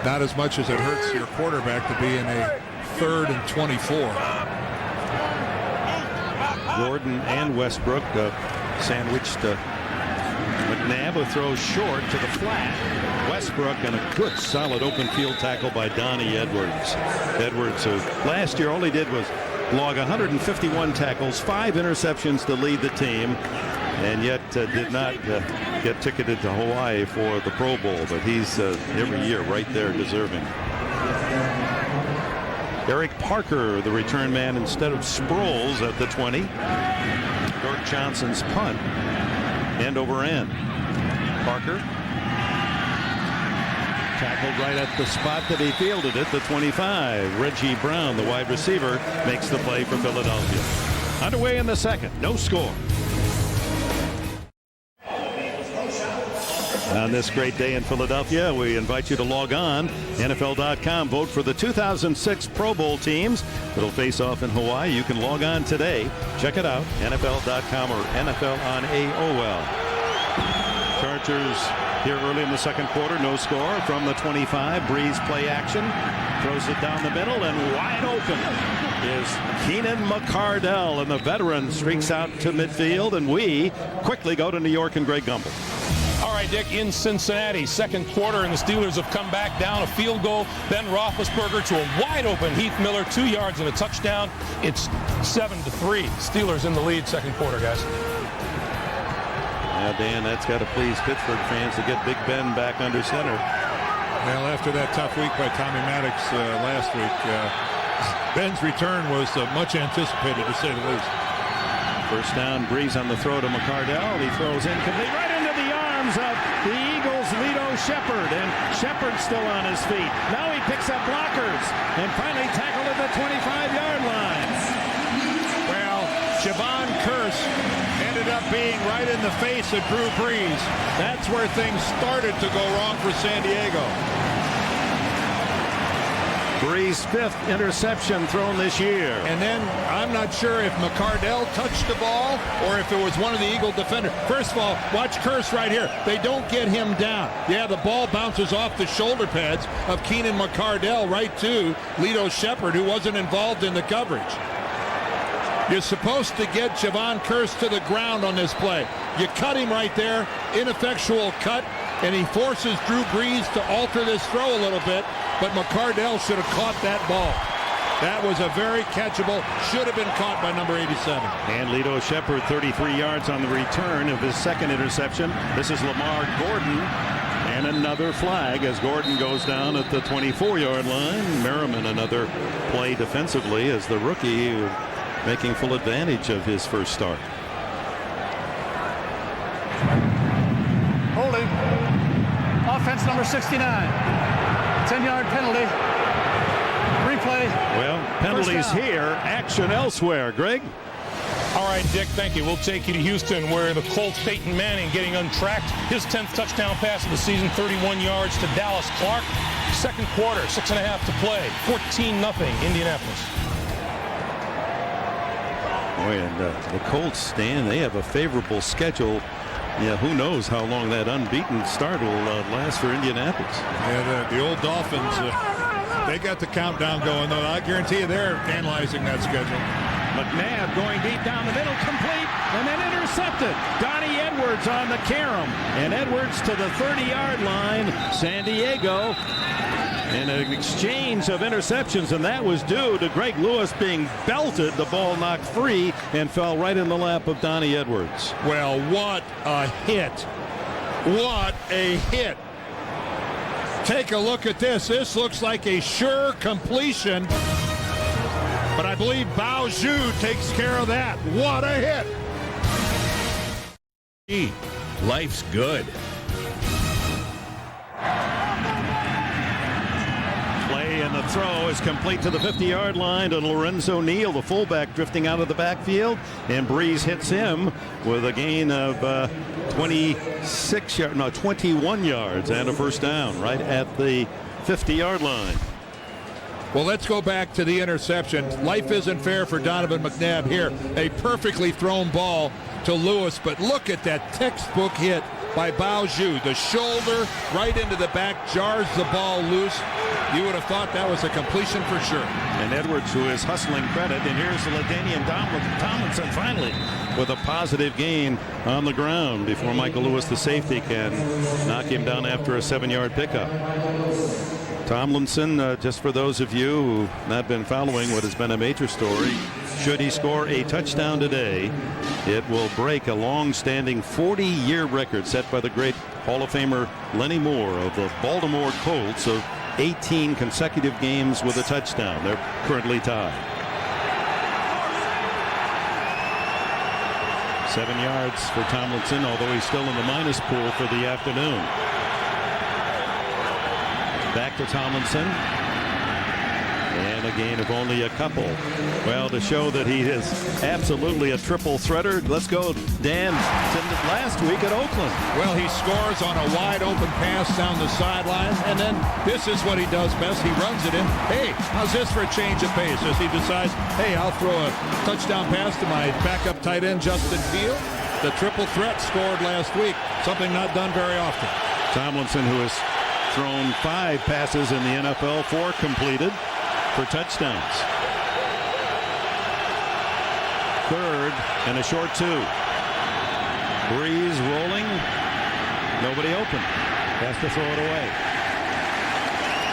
Not as much as it hurts your quarterback to be in a 3rd and 24. Gordon and Westbrook sandwiched McNabb, who throws short to the flat. Westbrook, and a good solid open field tackle by Donnie Edwards. Edwards, who last year all he did was log 151 tackles, 5 interceptions to lead the team, and yet did not get ticketed to Hawaii for the Pro Bowl, but he's every year right there deserving. Eric Parker, the return man, instead of Sproles at the 20. Dirk Johnson's punt, end over end. Parker tackled right at the spot that he fielded it, the 25. Reggie Brown, the wide receiver, makes the play for Philadelphia. Underway in the second, no score. On this great day in Philadelphia, we invite you to log on, NFL.com. Vote for the 2006 Pro Bowl teams that'll face off in Hawaii. You can log on today. Check it out, NFL.com or NFL on AOL. Chargers here early in the second quarter, no score from the 25. Brees play action, throws it down the middle, and wide open is Keenan McCardell, and the veteran streaks out to midfield, and we quickly go to New York and Greg Gumbel. All right, Dick, in Cincinnati, second quarter, and the Steelers have come back down a field goal. Ben Roethlisberger to a wide open Heath Miller, 2 yards and a touchdown. It's 7-3. Steelers in the lead, second quarter, guys. Now, Dan, that's got to please Pittsburgh fans to get Big Ben back under center. Well, after that tough week by Tommy Maddox last week, Ben's return was much anticipated, to say the least. First down, Brees on the throw to McCardell. He throws incomplete right into the arms of the Eagles' Lito Shepherd, and Shepherd's still on his feet. Now he picks up blockers and finally tackled at the 25-yard line. Well, Javon Kearse ended up being right in the face of Drew Brees. That's where things started to go wrong for San Diego. Brees' fifth interception thrown this year. And then I'm not sure if McCardell touched the ball or if it was one of the Eagle defenders. First of all, watch Kearse right here. They don't get him down. Yeah, the ball bounces off the shoulder pads of Keenan McCardell right to Lito Shepherd, who wasn't involved in the coverage. You're supposed to get Javon Kearse to the ground on this play. You cut him right there, ineffectual cut, and he forces Drew Brees to alter this throw a little bit, but McCardell should have caught that ball. That was a very catchable, should have been caught by number 87. And Lito Shepherd, 33 yards on the return of his second interception. This is Lamar Gordon, and another flag as Gordon goes down at the 24-yard line. Merriman, another play defensively as the rookie making full advantage of his first start. Holding. Offense number 69. 10-yard penalty. Replay. Well, penalties here, action elsewhere. Greg? All right, Dick, thank you. We'll take you to Houston, where the Colts' Peyton Manning getting untracked. His 10th touchdown pass of the season, 31 yards to Dallas Clark. Second quarter, 6.5 to play. 14-0 Indianapolis. Boy, and the Colts, Stan, they have a favorable schedule. Yeah, who knows how long that unbeaten start will last for Indianapolis. Yeah, the old Dolphins, they got the countdown going, though. I guarantee you they're analyzing that schedule. McNabb going deep down the middle, complete, and then intercepted. Donnie Edwards on the carom, and Edwards to the 30-yard line. San Diego in an exchange of interceptions, and that was due to Greg Lewis being belted. The ball knocked free and fell right in the lap of Donnie Edwards. Well, what a hit. What a hit. Take a look at this. This looks like a sure completion, but I believe Bao Zhu takes care of that. What a hit. Life's good. And the throw is complete to the 50-yard line to Lorenzo Neal, the fullback, drifting out of the backfield, and Brees hits him with a gain of 21 yards and a first down right at the 50-yard line. Well, let's go back to the interception. Life isn't fair for Donovan McNabb here. A perfectly thrown ball to Lewis, but look at that textbook hit by Bao Zhu. The shoulder right into the back, jars the ball loose. You would have thought that was a completion for sure. And Edwards, who is hustling credit, and here's the LaDainian Tomlinson finally with a positive gain on the ground before Michael Lewis, the safety, can knock him down after a 7-yard pickup. Tomlinson, just for those of you who've not been following what has been a major story, should he score a touchdown today, it will break a long-standing 40-year record set by the great Hall of Famer Lenny Moore of the Baltimore Colts of 18 consecutive games with a touchdown. They're currently tied. 7 yards for Tomlinson, although he's still in the minus pool for the afternoon. Back to Tomlinson. And a gain of only a couple. Well, to show that he is absolutely a triple threater, let's go, Dan, to last week at Oakland. Well, he scores on a wide open pass down the sideline, and then this is what he does best. He runs it in. Hey, how's this for a change of pace? As he decides, hey, I'll throw a touchdown pass to my backup tight end, Justin Field. The triple threat scored last week, something not done very often. Tomlinson, who has thrown 5 passes in the NFL, 4 completed for touchdowns. 3rd and a short 2. Brees rolling. Nobody open. Has to throw it away.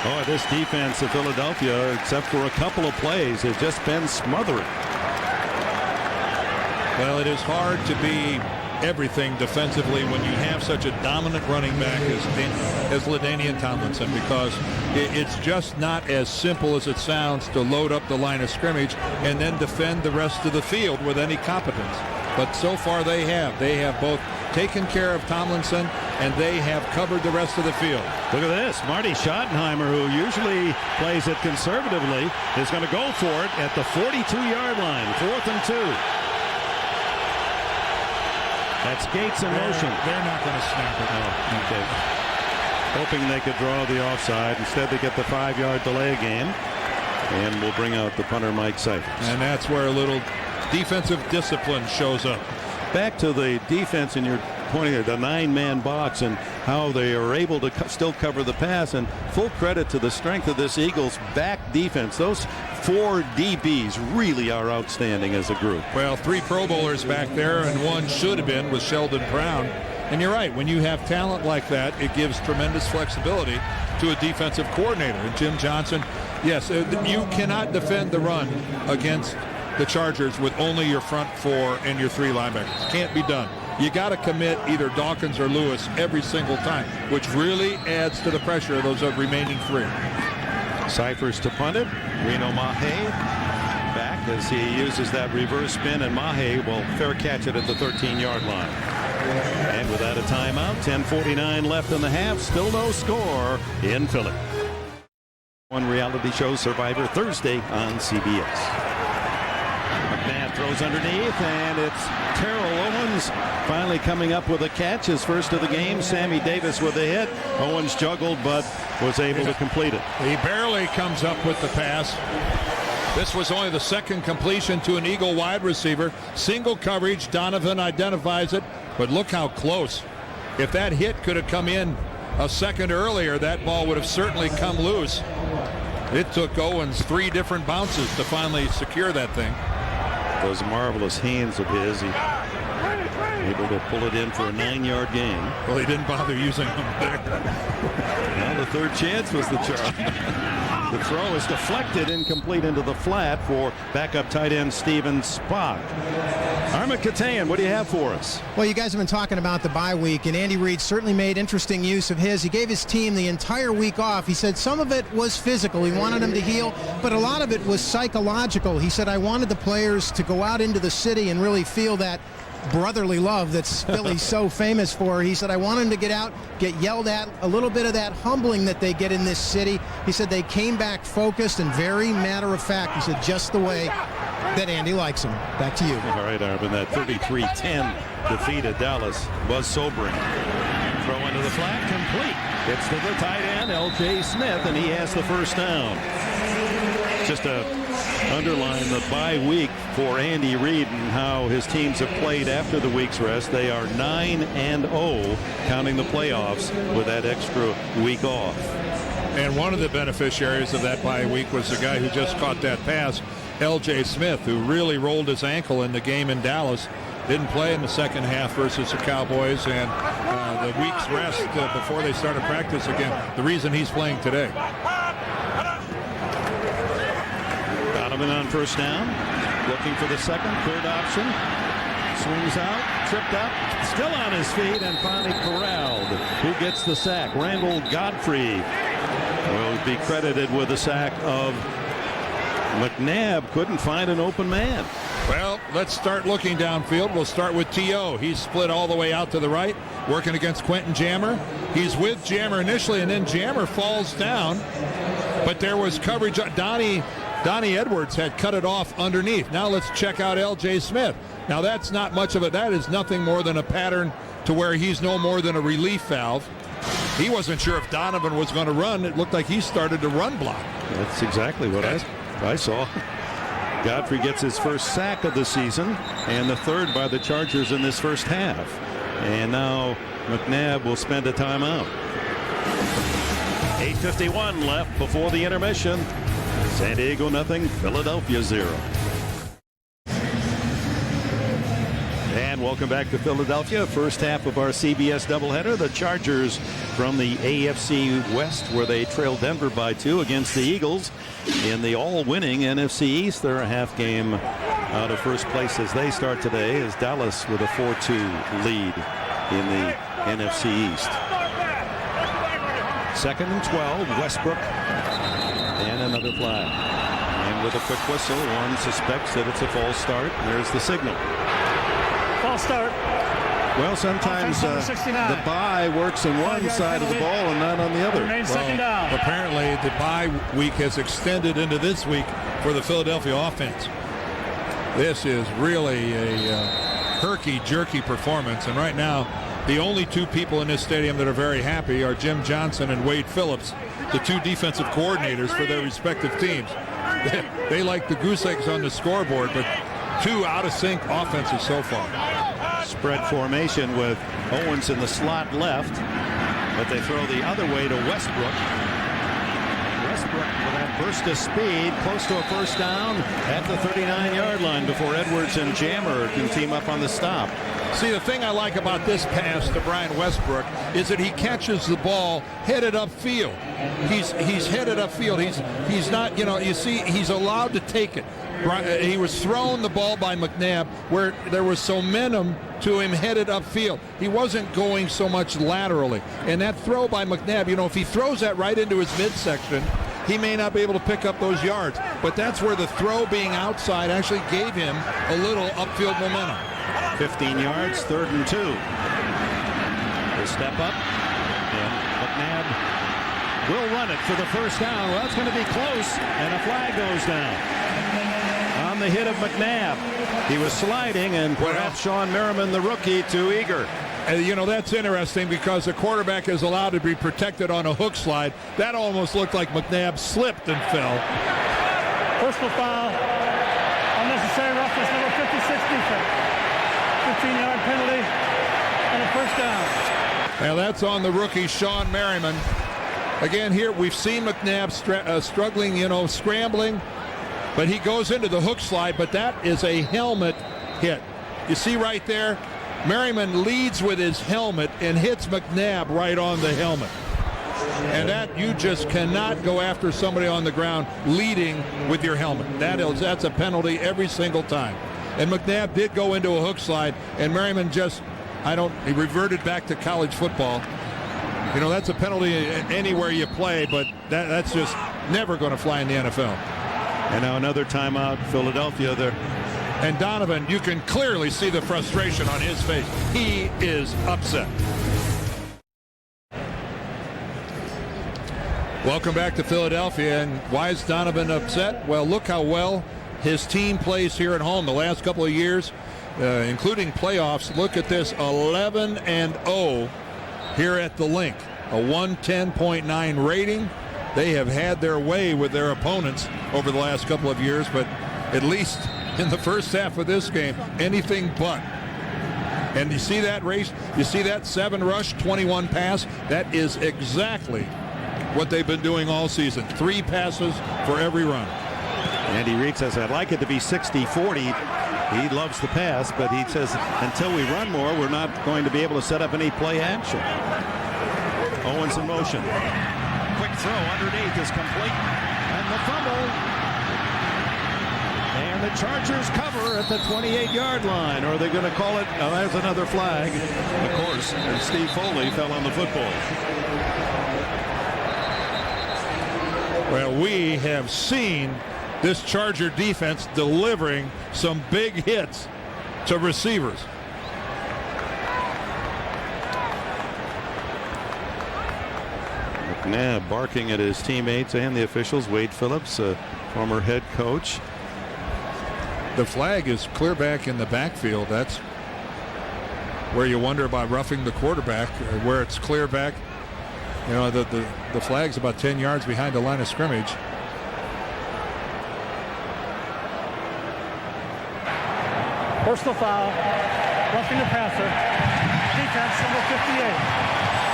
Oh, this defense of Philadelphia, except for a couple of plays, has just been smothering. Well, it is hard to be everything defensively when you have such a dominant running back as LaDainian Tomlinson, because it's just not as simple as it sounds to load up the line of scrimmage and then defend the rest of the field with any competence. But so far they have both taken care of Tomlinson and they have covered the rest of the field. Look at this. Marty Schottenheimer, who usually plays it conservatively, is going to go for it at the 42-yard line. 4th and 2. That's Gates in motion. They're not going to snap it. Oh, okay. Hoping they could draw the offside. Instead, they get the 5-yard delay game. And we'll bring out the punter, Mike Cyphers. And that's where a little defensive discipline shows up. Back to the defense, and you're pointing at the 9-man box and how they are able to still cover the pass. And full credit to the strength of this Eagles back defense. Those 4 DBs really are outstanding as a group. Well, 3 Pro Bowlers back there, and 1 should have been with Sheldon Brown. And you're right, when you have talent like that, it gives tremendous flexibility to a defensive coordinator. And Jim Johnson, yes, you cannot defend the run against the Chargers with only your front 4 and your 3 linebackers. Can't be done. You got to commit either Dawkins or Lewis every single time, which really adds to the pressure of those remaining 3. Cyphers to punt it. Reno Mahe back as he uses that reverse spin, and Mahe will fair catch it at the 13-yard line. And without a timeout, 10:49 left in the half. Still no score in Philly. One reality show, Survivor, Thursday on CBS. McNabb throws underneath, and it's Terrell Owens finally coming up with a catch, his first of the game. Sammy Davis with a hit. Owens juggled but was able to complete it. He barely comes up with the pass. This was only the 2nd completion to an Eagle wide receiver. Single coverage. Donovan identifies it, but look how close. If that hit could have come in a second earlier, that ball would have certainly come loose. It took Owens 3 different bounces to finally secure that thing. Those marvelous hands of his, he able to pull it in for a 9-yard gain. Well, he didn't bother using them there. Well, the 3rd chance was the charge. The throw is deflected, incomplete into the flat for backup tight end Steven Spock. Armen Keteyian, what do you have for us? Well, you guys have been talking about the bye week, and Andy Reid certainly made interesting use of his. He gave his team the entire week off. He said some of it was physical. He wanted them to heal, but a lot of it was psychological. He said, I wanted the players to go out into the city and really feel that brotherly love that's Philly's so famous for. He said, I want them to get out, get yelled at, a little bit of that humbling that they get in this city. He said they came back focused and very matter of fact. He said just the way that Andy likes him. Back to you. All right, Armen, that 33-10 defeat at Dallas was sobering. Throw into the flat, complete. It's to the tight end, L.J. Smith, and he has the first down. Just to underline the bye week for Andy Reid and how his teams have played after the week's rest. They are 9-0, counting the playoffs with that extra week off. And one of the beneficiaries of that bye week was the guy who just caught that pass, L.J. Smith, who really rolled his ankle in the game in Dallas. Didn't play in the second half versus the Cowboys, and the week's rest before they started practice again, the reason he's playing today. Donovan on first down, looking for the second, 3rd option. Swings out, tripped up, still on his feet, and finally corralled. Who gets the sack? Randall Godfrey will be credited with the sack of McNabb. Couldn't find an open man. Well, let's start looking downfield. We'll start with T.O. He's split all the way out to the right, working against Quentin Jammer. He's with Jammer initially, and then Jammer falls down. But there was coverage. Donnie Edwards had cut it off underneath. Now let's check out L.J. Smith. Now that's not much of it. That is nothing more than a pattern to where he's no more than a relief valve. He wasn't sure if Donovan was going to run. It looked like he started to run block. That's exactly what I saw. Godfrey gets his first sack of the season and the third by the Chargers in this first half. And now McNabb will spend a timeout. 8:51 left before the intermission. San Diego nothing, Philadelphia 0. And welcome back to Philadelphia. First half of our CBS doubleheader. The Chargers from the AFC West, where they trailed Denver by 2 against the Eagles. In the all-winning NFC East, they're a half game out of first place as they start today, as Dallas with a 4-2 lead in the NFC East. 2nd and 12, Westbrook, and another flag. And with a quick whistle, one suspects that it's a false start. There's the signal. False start. Well, sometimes the bye works on one side of the ball and not on the other. Second down. Apparently, the bye week has extended into this week for the Philadelphia offense. This is really a herky-jerky performance. And right now, the only two people in this stadium that are very happy are Jim Johnson and Wade Phillips, the two defensive coordinators for their respective teams. They like the goose eggs on the scoreboard, but two out-of-sync offenses so far. Spread formation with Owens in the slot left, but they throw the other way to Westbrook. Westbrook with that burst of speed, close to a first down at the 39-yard line before Edwards and Jammer can team up on the stop. See, the thing I like about this pass to Brian Westbrook is that he catches the ball headed upfield. He's headed upfield. He's not, you see, he's allowed to take it. He was thrown the ball by McNabb where there was so momentum to him headed upfield. He wasn't going so much laterally. And that throw by McNabb, if he throws that right into his midsection, he may not be able to pick up those yards. But that's where the throw being outside actually gave him a little upfield momentum. 15 yards, 3rd and 2. They step up, and McNabb will run it for the first down. Well, it's going to be close, and a flag goes down on the hit of McNabb. He was sliding, and perhaps Sean Merriman, the rookie, too eager. That's interesting because the quarterback is allowed to be protected on a hook slide. That almost looked like McNabb slipped and fell. Personal foul, unnecessary roughness, number 56 defense. 15-yard penalty and a first down. Now that's on the rookie Sean Merriman. Again, here we've seen McNabb struggling, scrambling, but he goes into the hook slide, but that is a helmet hit. You see right there, Merriman leads with his helmet and hits McNabb right on the helmet. And that, you just cannot go after somebody on the ground leading with your helmet. That's a penalty every single time. And McNabb did go into a hook slide, and Merriman he reverted back to college football. That's a penalty anywhere you play, but that's just never going to fly in the NFL. And now another timeout, Philadelphia there. And Donovan, you can clearly see the frustration on his face. He is upset. Welcome back to Philadelphia. And why is Donovan upset? Well, look how well his team plays here at home the last couple of years, including playoffs. Look at this, 11-0 here at the Link. A 110.9 rating. They have had their way with their opponents over the last couple of years, but at least in the first half of this game, anything but. And you see that race? You see that 7 rush, 21 pass? That is exactly what they've been doing all season. 3 passes for every run. Andy Reid says, I'd like it to be 60-40. He loves the pass, but he says, until we run more, we're not going to be able to set up any play action. Owens in motion. Quick throw underneath is complete. And the fumble. And the Chargers cover at the 28-yard line. Or are they going to call it? Oh, there's another flag. Of course, and Steve Foley fell on the football. Well, we have seen this Charger defense delivering some big hits to receivers. McNabb barking at his teammates and the officials. Wade Phillips, former head coach. The flag is clear back in the backfield. That's where you wonder about roughing the quarterback, where it's clear back. You know, the flag's about 10 yards behind the line of scrimmage. Personal foul, roughing the passer, defense number 58.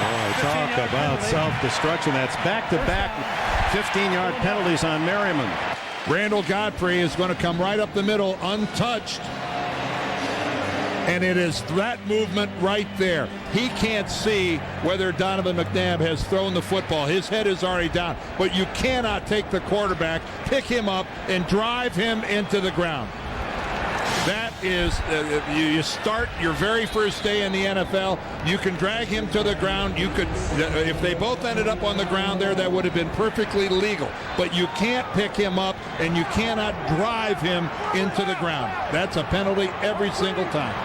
Boy, talk about self-destruction. That's back-to-back 15-yard penalties on Merriman. Randall Godfrey is going to come right up the middle, untouched. And it is that movement right there. He can't see whether Donovan McNabb has thrown the football. His head is already down. But you cannot take the quarterback, pick him up, and drive him into the ground. That is, you start your very first day in the NFL, you can drag him to the ground. You could, if they both ended up on the ground there, that would have been perfectly legal. But you can't pick him up, and you cannot drive him into the ground. That's a penalty every single time.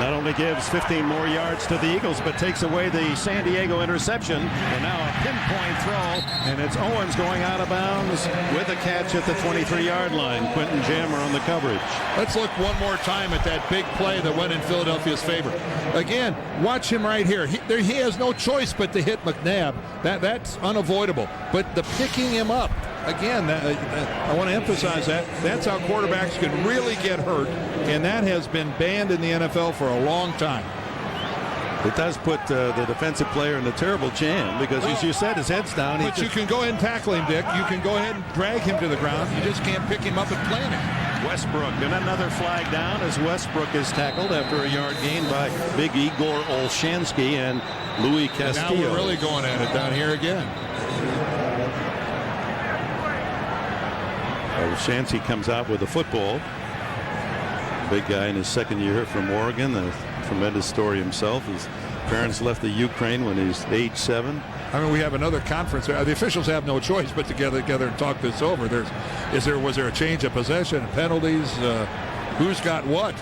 Not only gives 15 more yards to the Eagles, but takes away the San Diego interception. And now a pinpoint throw, and it's Owens going out of bounds with a catch at the 23-yard line. Quentin Jammer on the coverage. Let's look one more time at that big play that went in Philadelphia's favor. Again, watch him right here. He has no choice but to hit McNabb. That's unavoidable. But the picking him up, again, I want to emphasize that. That's how quarterbacks can really get hurt, and that has been banned in the NFL for a long time. It does put the defensive player in a terrible jam because, as you said, his head's down. But you can go ahead and tackle him, Dick. You can go ahead and drag him to the ground. You just can't pick him up and plant him. Westbrook, and another flag down as Westbrook is tackled after a yard gain by big Igor Olshansky and Louis Castillo. And now we're really going at it down here again. Olshansky comes out with the football. Big guy in his second year from Oregon. A tremendous story himself. His parents left the Ukraine when he was age 7. I mean, we have another conference. The officials have no choice but to get together and talk this over. Was there a change of possession, penalties? Who's got what?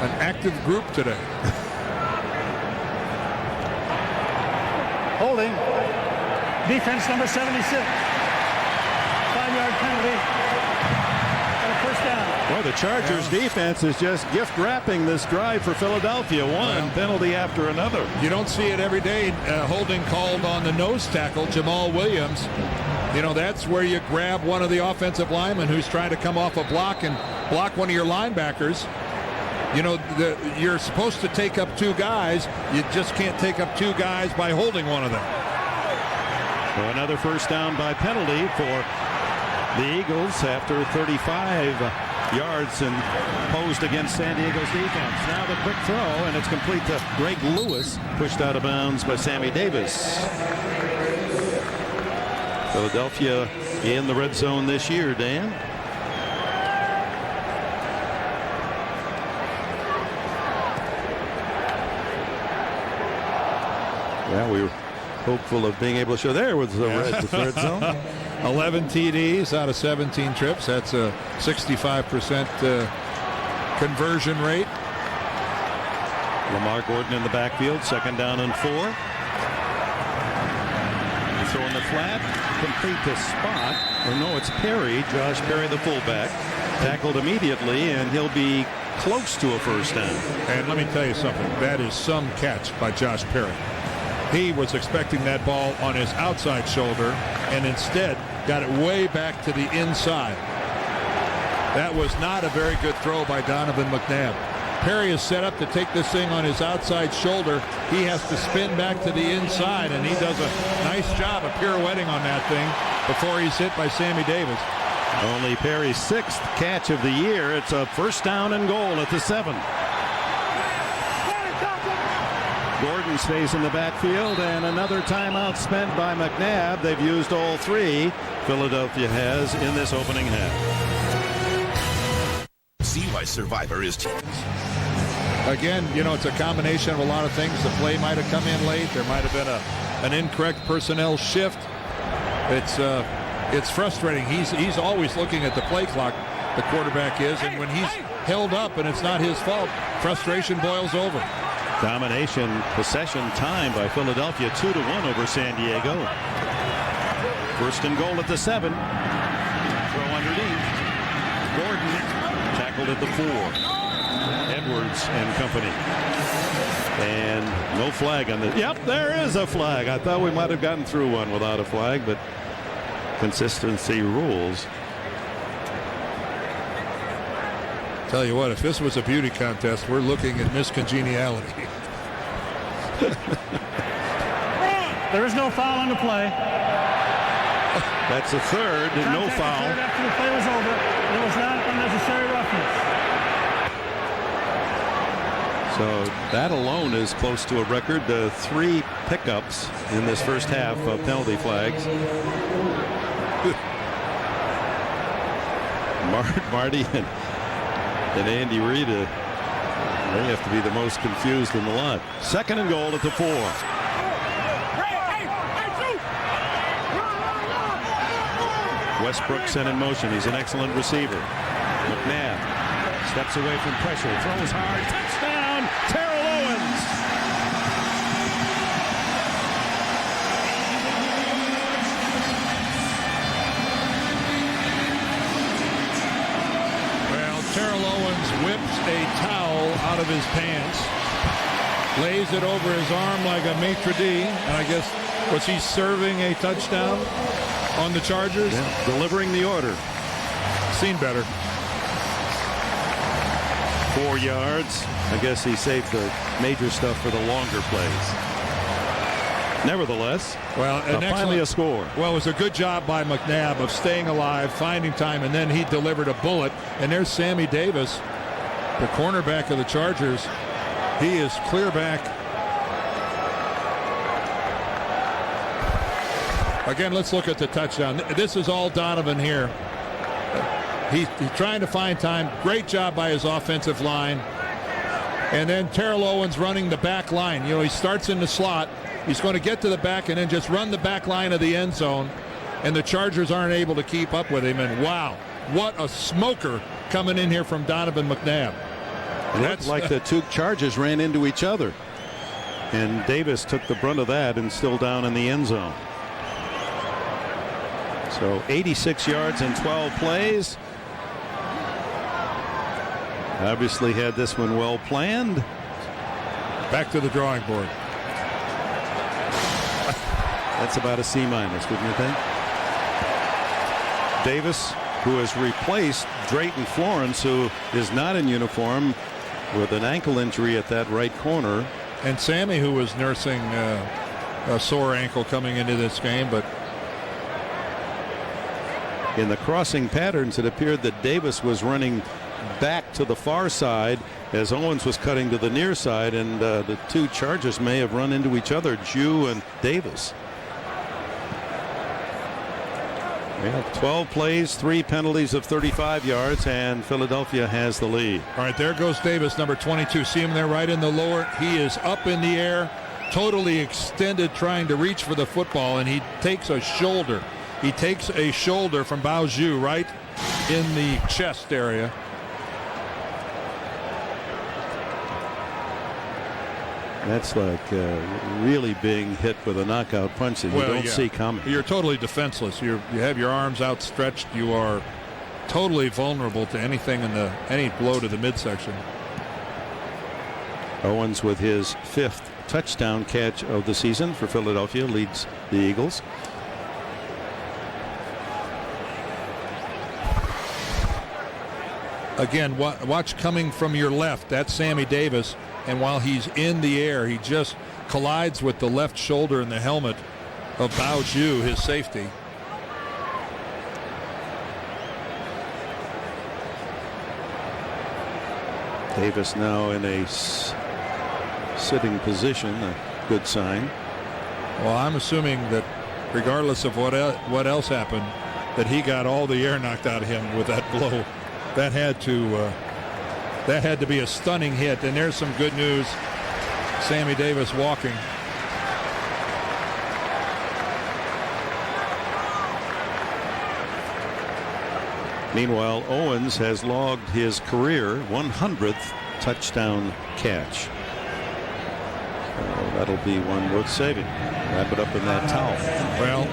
An active group today. Holding, defense number 76. 5-yard penalty. And a first down. Well, the Chargers defense is just gift wrapping this drive for Philadelphia. One penalty after another. You don't see it every day. Holding called on the nose tackle, Jamal Williams. You know, that's where you grab one of the offensive linemen who's trying to come off a block and block one of your linebackers. You know, you're supposed to take up 2 guys. You just can't take up 2 guys by holding one of them. So another first down by penalty for the Eagles after 35 yards imposed against San Diego's defense. Now the quick throw, and it's complete to Greg Lewis, pushed out of bounds by Sammy Davis. Philadelphia in the red zone this year, Dan. Yeah, we were hopeful of being able to show there was the red zone. 11 TDs out of 17 trips. That's a 65% conversion rate. Lamar Gordon in the backfield, second down and 4. Throwing the flat, complete to Spot. Or no, it's Perry, Josh Perry, the fullback. Tackled immediately, and he'll be close to a first down. And let me tell you something. That is some catch by Josh Perry. He was expecting that ball on his outside shoulder and instead got it way back to the inside. That was not a very good throw by Donovan McNabb. Perry is set up to take this thing on his outside shoulder. He has to spin back to the inside, and he does a nice job of pirouetting on that thing before he's hit by Sammy Davis. Only Perry's 6th catch of the year. It's a first down and goal at the 7. Gordon stays in the backfield, and another timeout spent by McNabb. They've used all 3 Philadelphia has in this opening half. See why Survivor is. Again, you know, it's a combination of a lot of things. The play might have come in late. There might have been an incorrect personnel shift. It's It's frustrating. He's always looking at the play clock, the quarterback is, and when he's held up and it's not his fault, frustration boils over. Domination, possession time by Philadelphia, 2-1 over San Diego. First and goal at the 7. Throw underneath. Gordon tackled at the 4. Edwards and company. And no flag on the. Yep, there is a flag. I thought we might have gotten through one without a flag, but consistency rules. Tell you what, if this was a beauty contest, we're looking at miscongeniality. There is no foul on the play. That's a third, and no foul. After the play was over, it was not unnecessary roughness. So that alone is close to a record. 3 pickups in this first half of penalty flags. Marty and Andy Reid, they have to be the most confused in the lot. Second and goal at the 4. Westbrook sent in motion. He's an excellent receiver. McNabb steps away from pressure, throws hard, touchdown, Terrell Owens. Well, Terrell Owens whips a towel out of his pants, lays it over his arm like a maitre d', and I guess, was he serving a touchdown on the Chargers? Yeah, delivering the order. Seen better. 4 yards. I guess he saved the major stuff for the longer plays. Nevertheless, well, finally a score. Well, it was a good job by McNabb of staying alive, finding time, and then he delivered a bullet. And there's Sammy Davis, the cornerback of the Chargers. He is clear back. Again, let's look at the touchdown. This is all Donovan here. He's trying to find time. Great job by his offensive line. And then Terrell Owens running the back line. You know, he starts in the slot. He's going to get to the back and then just run the back line of the end zone. And the Chargers aren't able to keep up with him. And wow, what a smoker coming in here from Donovan McNabb. That's like the 2 Chargers ran into each other. And Davis took the brunt of that and still down in the end zone. So 86 yards and 12 plays. Obviously had this one well planned. Back to the drawing board. That's about a C-, wouldn't you think? Davis, who has replaced Drayton Florence, who is not in uniform with an ankle injury at that right corner. And Sammy, who was nursing a sore ankle coming into this game, but in the crossing patterns, it appeared that Davis was running back to the far side as Owens was cutting to the near side, and the 2 Chargers may have run into each other, Jew and Davis. Yeah, 12 plays, 3 penalties of 35 yards, and Philadelphia has the lead. All right, there goes Davis, number 22. See him there right in the lower. He is up in the air, totally extended, trying to reach for the football, and he takes a shoulder. He takes a shoulder from Baoju right in the chest area. That's like really being hit with a knockout punch that you don't see coming. You're totally defenseless. You have your arms outstretched. You are totally vulnerable to anything in any blow to the midsection. Owens with his 5th touchdown catch of the season for Philadelphia leads the Eagles. Again, watch coming from your left. That's Sammy Davis. And while he's in the air, he just collides with the left shoulder and the helmet of Baoju, his safety. Davis now in a sitting position, a good sign. Well, I'm assuming that regardless of what else happened, that he got all the air knocked out of him with that blow. That had to be a stunning hit. And there's some good news. Sammy Davis walking. Meanwhile, Owens has logged his career 100th touchdown catch. That'll be one worth saving. Wrap it up in that towel. Well,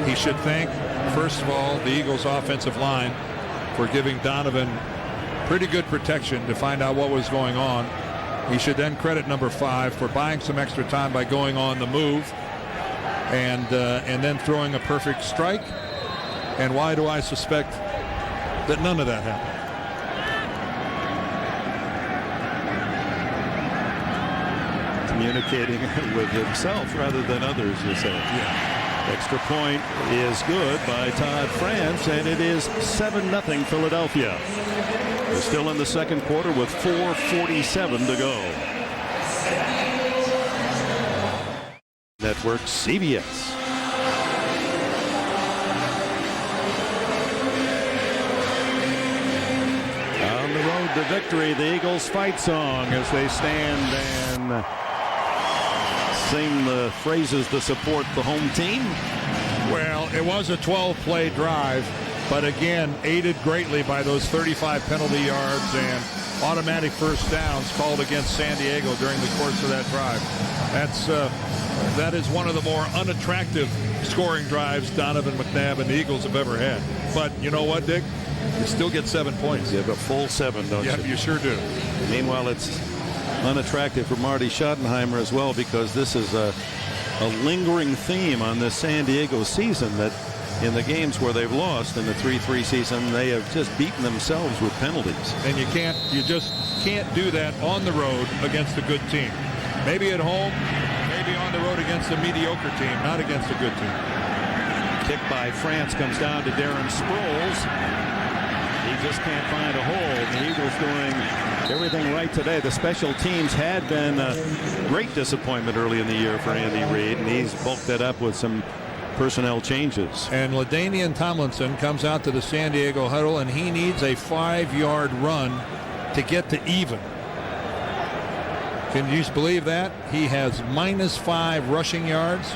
he should thank, first of all, the Eagles offensive line for giving Donovan pretty good protection to find out what was going on. He should then credit number 5 for buying some extra time by going on the move and then throwing a perfect strike. And why do I suspect that none of that happened? Communicating with himself rather than others, you say. Yeah. Extra point is good by Todd France, and it is 7-0 Philadelphia. We're still in the second quarter with 4:47 to go. Network CBS. On the road to victory, the Eagles fight song as they stand and sing the phrases to support the home team. Well, it was a 12-play drive, but again, aided greatly by those 35 penalty yards and automatic first downs called against San Diego during the course of that drive. That is one of the more unattractive scoring drives Donovan, McNabb, and the Eagles have ever had. But you know what, Dick? You still get 7 points. You have a full 7, don't you? Yeah, you sure do. Meanwhile, it's unattractive for Marty Schottenheimer as well, because this is a lingering theme on this San Diego season, that in the games where they've lost in the 3-3 season, they have just beaten themselves with penalties. And you just can't do that on the road against a good team. Maybe at home, maybe on the road against a mediocre team, not against a good team. Kick by France comes down to Darren Sproles. He just can't find a hole. The Eagles doing everything right today. The special teams had been a great disappointment early in the year for Andy Reid, and he's bulked that up with some personnel changes. And LaDainian Tomlinson comes out to the San Diego huddle, and he needs a 5-yard run to get to even. Can you believe that? He has -5 rushing yards.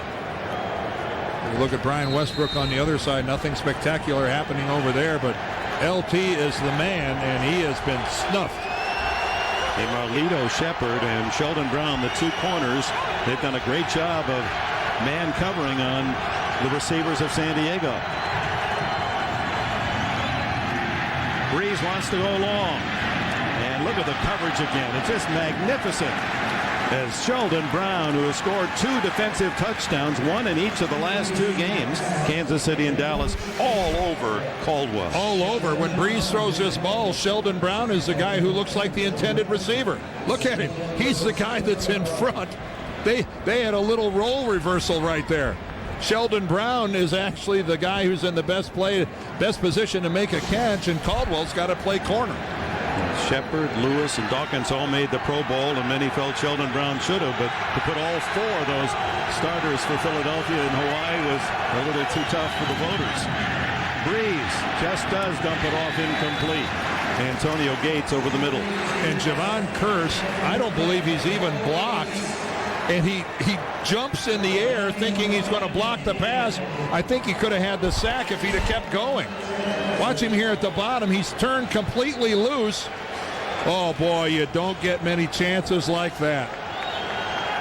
You look at Brian Westbrook on the other side. Nothing spectacular happening over there, but LT is the man, and he has been snuffed. And Marlito Shepard and Sheldon Brown, the two corners, they've done a great job of man covering on the receivers of San Diego. Brees wants to go long. And look at the coverage again. It's just magnificent. As Sheldon Brown, who has scored 2 defensive touchdowns, 1 in each of the last 2 games, Kansas City and Dallas, all over Caldwell. All over. When Brees throws this ball, Sheldon Brown is the guy who looks like the intended receiver. Look at him. He's the guy that's in front. They had a little role reversal right there. Sheldon Brown is actually the guy who's in the best position to make a catch, and Caldwell's got to play corner. Shepard, Lewis, and Dawkins all made the Pro Bowl, and many felt Sheldon Brown should have, but to put all 4 of those starters for Philadelphia and Hawaii was a little too tough for the voters. Brees just does dump it off incomplete. Antonio Gates over the middle. And Javon Curse, I don't believe he's even blocked. And he jumps in the air thinking he's going to block the pass. I think he could have had the sack if he'd have kept going. Watch him here at the bottom. He's turned completely loose. Oh, boy, you don't get many chances like that.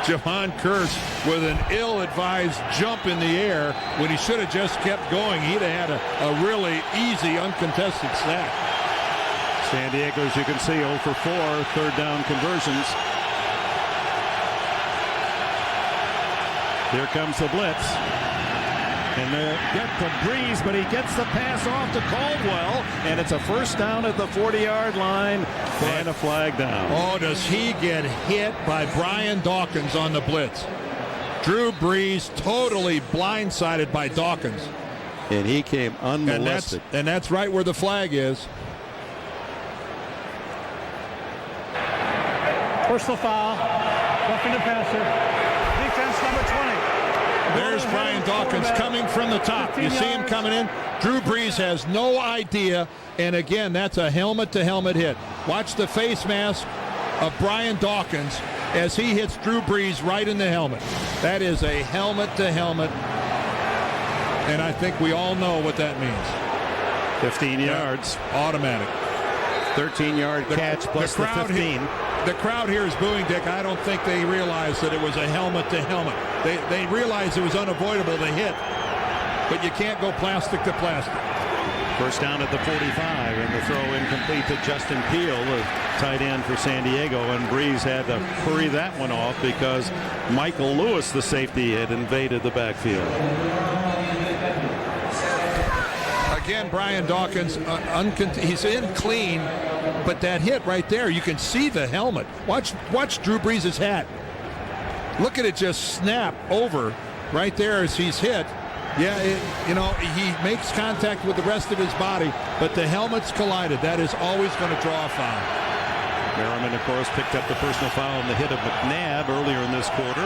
Javon Curse with an ill-advised jump in the air when he should have just kept going. He'd have had a really easy, uncontested sack. San Diego, as you can see, 0 for 4, third down conversions. Here comes the blitz. And they get to Brees, but he gets the pass off to Caldwell, and it's a first down at the 40-yard line and a flag down. Oh, does he get hit by Brian Dawkins on the blitz? Drew Brees totally blindsided by Dawkins. And he came unmolested. And that's right where the flag is. Personal foul, roughing the passer. Defense number 20. There's Brian Dawkins coming from the top. You see him coming in. Drew Brees has no idea. And again, that's a helmet-to-helmet hit. Watch the face mask of Brian Dawkins as he hits Drew Brees right in the helmet. That is a helmet-to-helmet. And I think we all know what that means. 15 yards. Automatic. 13-yard catch plus the 15. The crowd here is booing, Dick. I don't think they realized that it was a helmet to helmet. They realized it was unavoidable to hit, but you can't go plastic to plastic. First down at the 45, and the throw incomplete to Justin Peel, the tight end for San Diego, and Brees had to hurry that one off because Michael Lewis, the safety, had invaded the backfield. Again, Brian Dawkins, he's in clean, but that hit right there, you can see the helmet. Watch Drew Brees' hat. Look at it just snap over right there as he's hit. Yeah, he makes contact with the rest of his body, but the helmets collided. That is always going to draw a foul. Merriman, of course, picked up the personal foul on the hit of McNabb earlier in this quarter.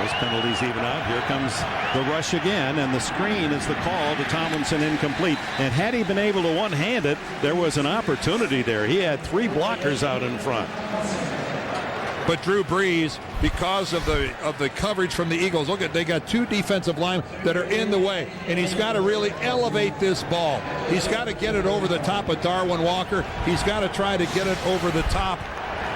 Those penalties even out. Here comes the rush again, and the screen is the call to Tomlinson, incomplete. And had he been able to one-hand it, there was an opportunity there. He had 3 blockers out in front. But Drew Brees, because of the coverage from the Eagles, look at, they got 2 defensive linemen that are in the way, and he's got to really elevate this ball. He's got to get it over the top of Darwin Walker. He's got to try to get it over the top,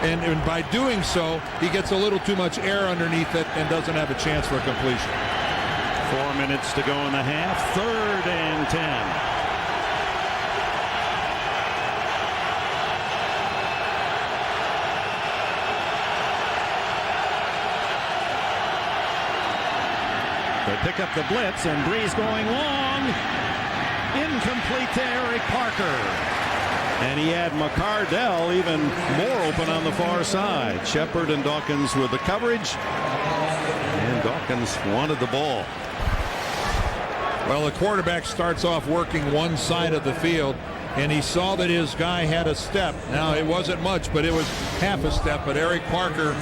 and by doing so, he gets a little too much air underneath it and doesn't have a chance for a completion. 4 minutes to go in the half. 3rd and 10. They pick up the blitz, and Brees going long. Incomplete to Eric Parker. And he had McCardell even more open on the far side. Shepard and Dawkins with the coverage. And Dawkins wanted the ball. Well, the quarterback starts off working one side of the field, and he saw that his guy had a step. Now, it wasn't much, but it was half a step. But Eric Parker,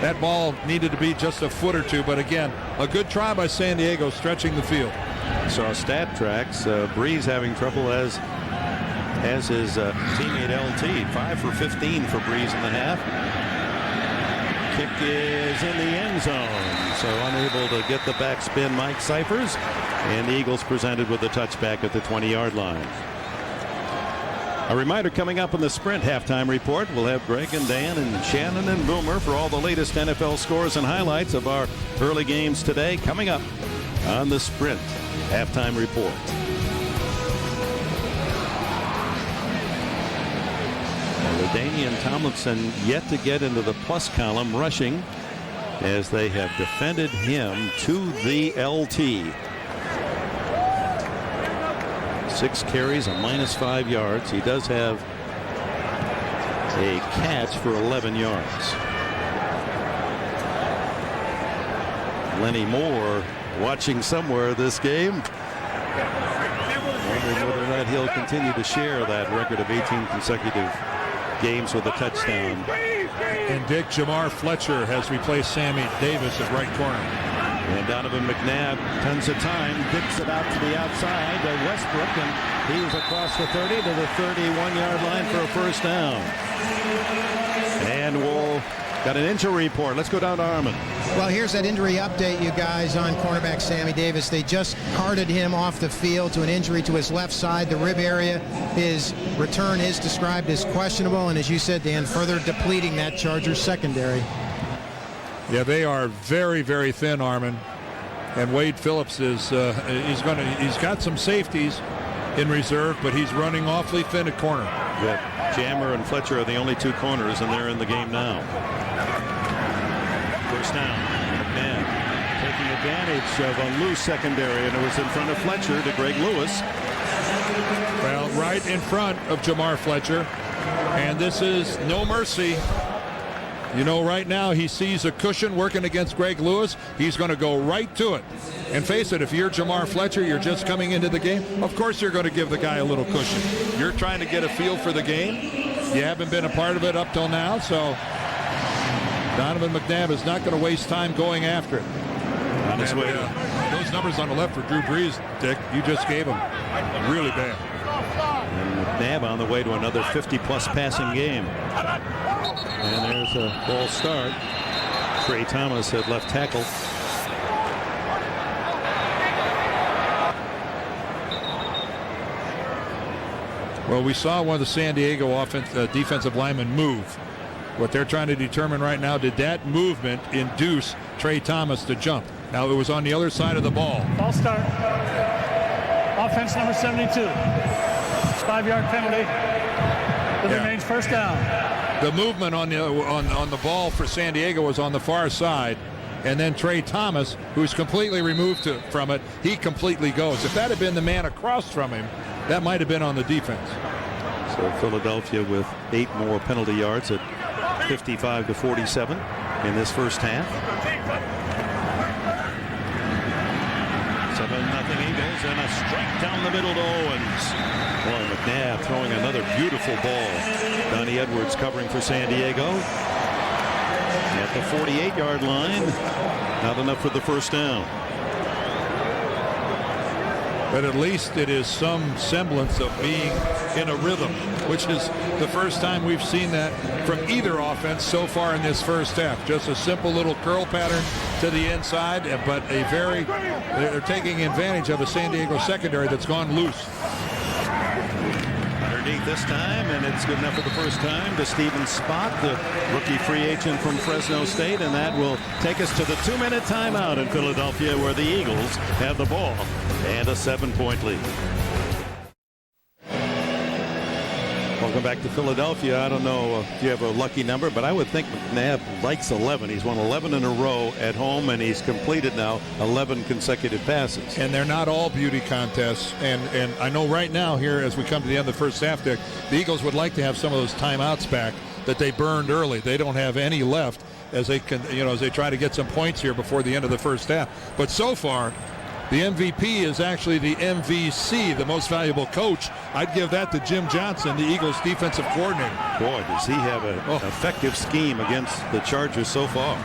that ball needed to be just a foot or two. But again, a good try by San Diego stretching the field. Saw stat tracks. Brees having trouble as his teammate LT. 5 for 15 for Brees in the half. Kick is in the end zone. So unable to get the backspin Mike Cyphers. And the Eagles presented with a touchback at the 20-yard line. A reminder coming up in the Sprint halftime report. We'll have Greg and Dan and Shannon and Boomer for all the latest NFL scores and highlights of our early games today. Coming up on the Sprint halftime report. LaDainian Tomlinson yet to get into the plus column rushing as they have defended him to the LT. 6 carries, a -5 yards. He does have a catch for 11 yards. Lenny Moore watching somewhere this game. Wondering whether or not he'll continue to share that record of 18 consecutive games with a touchdown. And Dick, Jamar Fletcher has replaced Sammy Davis at right corner. And Donovan McNabb, tons of time, dips it out to the outside to Westbrook, and he's across the 30 to the 31-yard line for a first down. And we'll got an injury report. Let's go down to Armen. Well, here's that injury update, you guys, on cornerback Sammy Davis. They just carted him off the field to an injury to his left side, the rib area. His return is described as questionable, and as you said, Dan, further depleting that Chargers secondary. Yeah, they are very, very thin, Armen. And Wade Phillips is he's got some safeties in reserve, but he's running awfully thin at corner. Yeah, Jammer and Fletcher are the only 2 corners, and they're in the game now. First down. McNabb taking advantage of a loose secondary, and it was in front of Fletcher to Greg Lewis. Well, right in front of Jamar Fletcher, and this is no mercy. You know, right now he sees a cushion working against Greg Lewis. He's going to go right to it. And face it, if you're Jamar Fletcher, you're just coming into the game, of course you're going to give the guy a little cushion. You're trying to get a feel for the game. You haven't been a part of it up till now, so Donovan McNabb is not going to waste time going after it. On his way. Those numbers on the left for Drew Brees, Dick, you just gave him. Really bad. And McNabb on the way to another 50-plus passing game. And there's a ball start. Trey Thomas at left tackle. Well, we saw one of the San Diego defensive linemen move. What they're trying to determine right now, did that movement induce Trey Thomas to jump? Now, it was on the other side of the ball. False start. Offense number 72. 5-yard penalty. It remains first down. The movement on the ball for San Diego was on the far side, and then Trey Thomas, who's completely removed from it, he completely goes. If that had been the man across from him, that might have been on the defense. So Philadelphia with 8 more penalty yards at 55-47 in this first half. 7-0 Eagles, and a strike down the middle to Owens. Boy, McNabb throwing another beautiful ball. Donnie Edwards covering for San Diego. At the 48-yard line, not enough for the first down. But at least it is some semblance of being in a rhythm, which is the first time we've seen that from either offense so far in this first half. Just a simple little curl pattern to the inside, but they're taking advantage of a San Diego secondary that's gone loose. Underneath this time, and it's good enough for the first time to Steven Spott, the rookie free agent from Fresno State, and that will take us to the 2-minute timeout in Philadelphia, where the Eagles have the ball and a 7-point lead. Welcome back to Philadelphia. I don't know if you have a lucky number, but I would think McNabb likes 11. He's won 11 in a row at home, and he's completed now 11 consecutive passes. And they're not all beauty contests. And I know right now here, as we come to the end of the first half, the Eagles would like to have some of those timeouts back that they burned early. They don't have any left as they try to get some points here before the end of the first half. But so far, the MVP is actually the MVC, the most valuable coach. I'd give that to Jim Johnson, the Eagles defensive coordinator. Boy, does he have an effective scheme against the Chargers so far.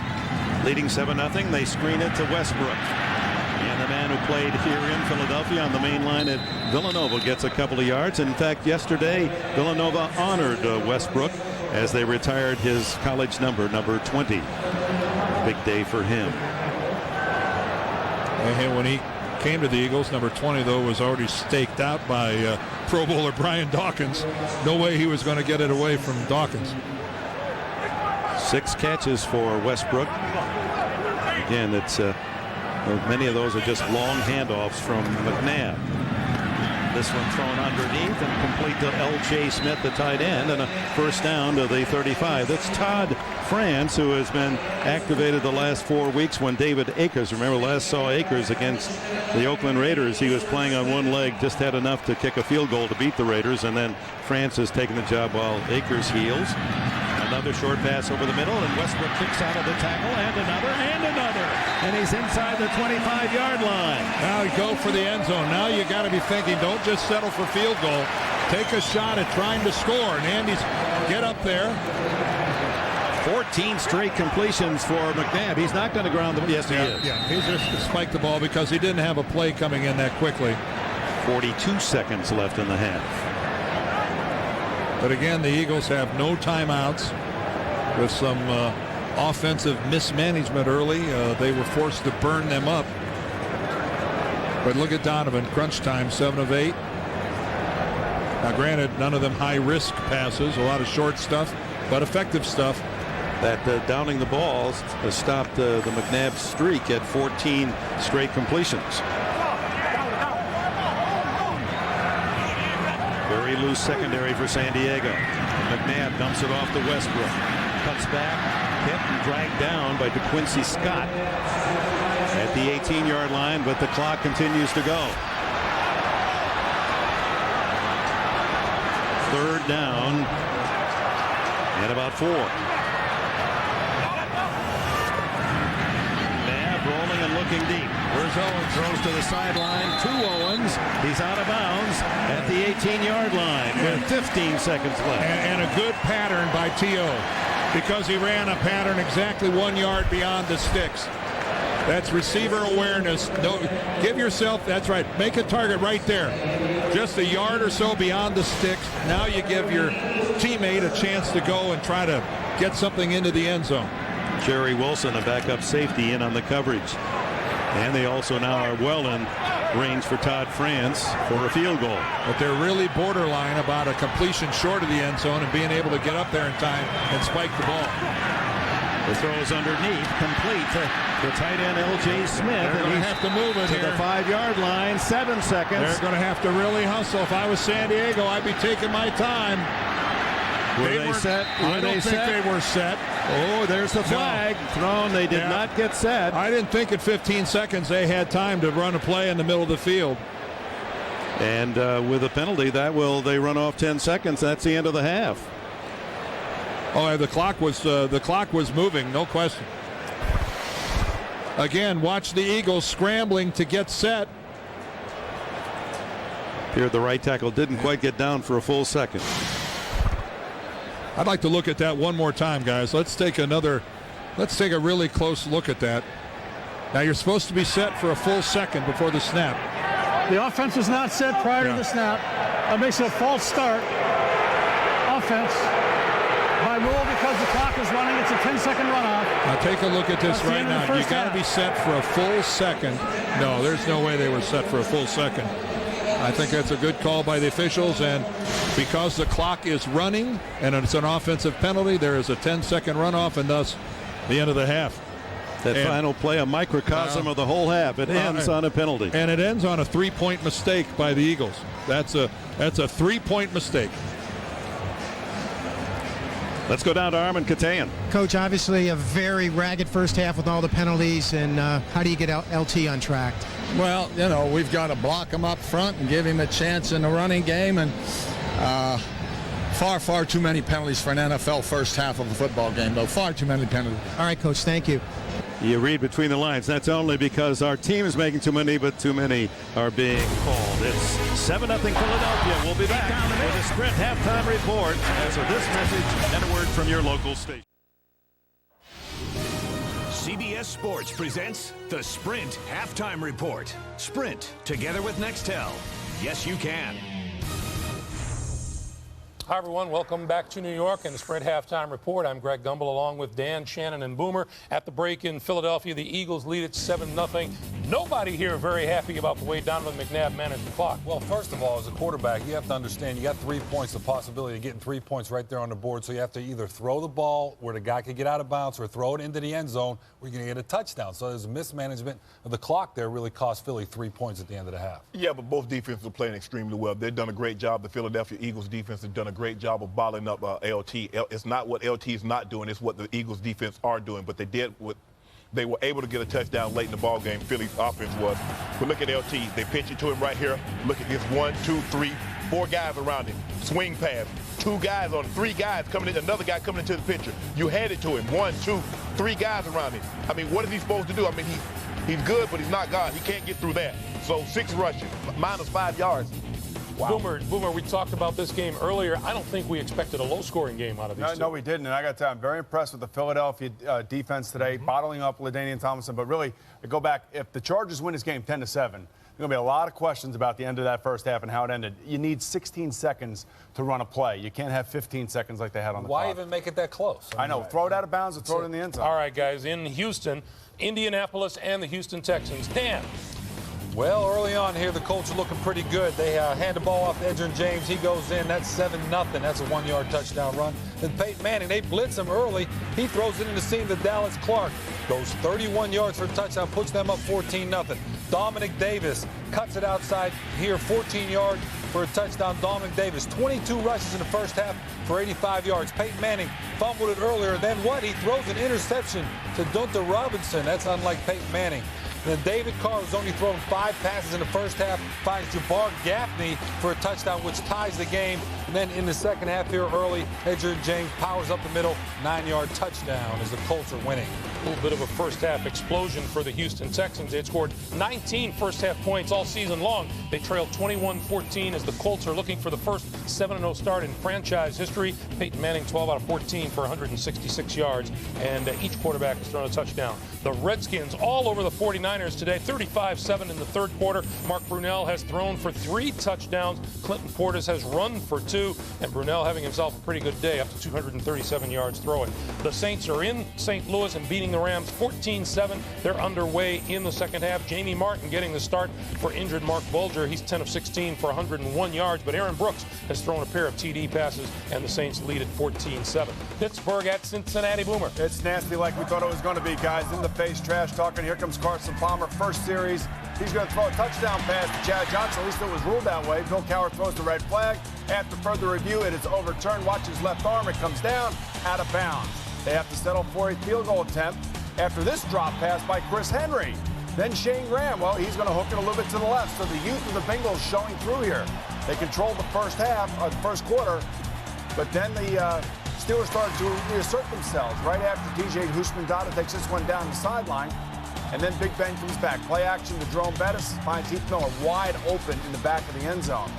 Leading 7-0, they screen it to Westbrook. And the man who played here in Philadelphia on the main line at Villanova gets a couple of yards. In fact, yesterday, Villanova honored Westbrook as they retired his college number 20. Big day for him. And when he came to the Eagles, number 20, though, was already staked out by Pro Bowler Brian Dawkins. No way he was going to get it away from Dawkins. 6 catches for Westbrook. Again, it's many of those are just long handoffs from McNabb. This one thrown underneath and complete to L.J. Smith, the tight end, and a first down to the 35. That's Todd France, who has been activated the last 4 weeks when David Akers, remember last saw Akers against the Oakland Raiders. He was playing on one leg, just had enough to kick a field goal to beat the Raiders, and then France has taken the job while Akers heals. Another short pass over the middle, and Westbrook kicks out of the tackle, and another, and he's inside the 25-yard line. Now you go for the end zone. Now you got to be thinking, don't just settle for field goal. Take a shot at trying to score, and Andy's get up there. 14 straight completions for McNabb. He's not going to ground the ball. Yes, he is. Yeah, he's just spiked the ball because he didn't have a play coming in that quickly. 42 seconds left in the half. But again, the Eagles have no timeouts with some offensive mismanagement early. They were forced to burn them up. But look at Donovan, crunch time, 7 of 8. Now granted, none of them high-risk passes, a lot of short stuff, but effective stuff. That downing the balls has stopped the McNabb streak at 14 straight completions. Very loose secondary for San Diego. McNabb dumps it off to Westbrook. Cuts back, hit and dragged down by DeQuincy Scott at the 18-yard line, but the clock continues to go. Third down and about 4. McNabb rolling and looking deep. Where's Owens? Throws to the sideline to Owens. He's out of bounds at the 18-yard line with 15 seconds left. And a good pattern by T.O. because he ran a pattern exactly 1 yard beyond the sticks. That's receiver awareness. Give yourself, that's right, make a target right there. Just a yard or so beyond the sticks. Now you give your teammate a chance to go and try to get something into the end zone. Jerry Wilson, a backup safety, in on the coverage. And they also now are well in range for Todd France for a field goal. But they're really borderline about a completion short of the end zone and being able to get up there in time and spike the ball. The throw is underneath, complete to the tight end L.J. Smith. They're going to have to move it to here. the 5-yard line, 7 seconds. They're going to have to really hustle. If I was San Diego, I'd be taking my time. Were they set? I don't think they were set. Oh, there's the flag thrown. They did not get set. I didn't think at 15 seconds they had time to run a play in the middle of the field. And with a penalty, they run off 10 seconds. That's the end of the half. Oh, the clock was moving, no question. Again, watch the Eagles scrambling to get set. Here, the right tackle didn't quite get down for a full second. I'd like to look at that one more time, guys. Let's take a really close look at that. Now you're supposed to be set for a full second before the snap. The offense was not set prior to the snap. That makes it a false start. Offense. By rule, because the clock is running, it's a 10-second runoff. Now take a look at this right now. You got to be set for a full second. No, there's no way they were set for a full second. I think that's a good call by the officials, and because the clock is running and it's an offensive penalty, there is a 10-second runoff, and thus the end of the half. That final play, a microcosm of the whole half. It ends on a penalty. And it ends on a 3-point mistake by the Eagles. That's a 3-point mistake. Let's go down to Armen Keteyian. Coach, obviously a very ragged first half with all the penalties, and how do you get LT on track? Well, we've got to block him up front and give him a chance in the running game, and far too many penalties for an NFL first half of a football game, though. Far too many penalties. All right, Coach, thank you. You read between the lines. That's only because our team is making too many, but too many are being called. It's 7-0 Philadelphia. We'll be back with a Sprint halftime report after this message and a word from your local station. CBS Sports presents the Sprint halftime report. Sprint, together with Nextel. Yes, you can. Hi, everyone. Welcome back to New York and the Sprint Halftime Report. I'm Greg Gumbel along with Dan, Shannon, and Boomer. At the break in Philadelphia, the Eagles lead it 7-0. Nobody here very happy about the way Donovan McNabb managed the clock. Well, first of all, as a quarterback, you have to understand you got 3 points, the possibility of getting 3 points right there on the board. So you have to either throw the ball where the guy could get out of bounds or throw it into the end zone where you're going to get a touchdown. So there's a mismanagement of the clock there really cost Philly 3 points at the end of the half. Yeah, but both defenses are playing extremely well. They've done a great job. The Philadelphia Eagles defense has done a great job of bottling up LT. It's not what LT is not doing. It's what the Eagles defense are doing. But they were able to get a touchdown late in the ball game. Philly's offense was. But look at LT. They pitch it to him right here. Look at this 1, 2, 3, 4 guys around him. Swing pass. 2 guys on 3 guys coming in. Another guy coming into the picture. You hand it to him. 1, 2, 3 guys around him. I mean, what is he supposed to do? I mean, he's good, but he's not God. He can't get through that. So 6 rushes, minus 5 yards. Wow. Boomer, we talked about this game earlier. I don't think we expected a low-scoring game out of these two. No, we didn't. And I got to tell you, I'm very impressed with the Philadelphia defense today, bottling up LaDainian Tomlinson. But really, to go back, if the Chargers win this game 10-7, there's going to be a lot of questions about the end of that first half and how it ended. You need 16 seconds to run a play. You can't have 15 seconds like they had on the clock. Why even make it that close? I know. Throw it out of bounds or throw it in the end zone. All right, guys. In Houston, Indianapolis, and the Houston Texans. Dan. Well, early on here, the Colts are looking pretty good. They hand the ball off to Edgerrin James. He goes in. That's 7-0. That's a 1-yard touchdown run. Then Peyton Manning, they blitz him early. He throws it in the seam to Dallas Clark. Goes 31 yards for a touchdown, puts them up 14-0. Dominic Davis cuts it outside here, 14 yards for a touchdown. Dominic Davis, 22 rushes in the first half for 85 yards. Peyton Manning fumbled it earlier. Then what? He throws an interception to Dunta Robinson. That's unlike Peyton Manning. Then David Carr, who's only thrown 5 passes in the first half, finds Jabbar Gaffney for a touchdown, which ties the game. And then in the second half here early, Edgerrin James powers up the middle, 9-yard touchdown as the Colts are winning. A little bit of a first-half explosion for the Houston Texans. They had scored 19 first-half points all season long. They trailed 21-14 as the Colts are looking for the first 7-0 start in franchise history. Peyton Manning, 12 out of 14 for 166 yards, and each quarterback has thrown a touchdown. The Redskins all over the 49ers today, 35-7 in the third quarter. Mark Brunell has thrown for 3 touchdowns. Clinton Portis has run for 2, and Brunell having himself a pretty good day, up to 237 yards throwing. The Saints are in St. Louis and beating the the Rams 14-7. They're underway in the second half. Jamie Martin getting the start for injured Mark Bulger. He's 10 of 16 for 101 yards, but Aaron Brooks has thrown a pair of TD passes, and the Saints lead at 14-7. Pittsburgh at Cincinnati. Boomer. It's nasty like we thought it was going to be, guys. In the face, trash talking. Here comes Carson Palmer. First series. He's going to throw a touchdown pass to Chad Johnson. At least it was ruled that way. Bill Cowher throws the red flag. After further review, it is overturned. Watch his left arm. It comes down, out of bounds. They have to settle for a field goal attempt after this drop pass by Chris Henry. Then Shane Graham, well, he's going to hook it a little bit to the left. So the youth of the Bengals showing through here. They controlled the first half, the first quarter, but then the Steelers started to reassert themselves right after DJ Houshmandzadeh takes this one down the sideline. And then Big Ben comes back. Play action to Jerome Bettis finds Heath Miller wide open in the back of the end zone.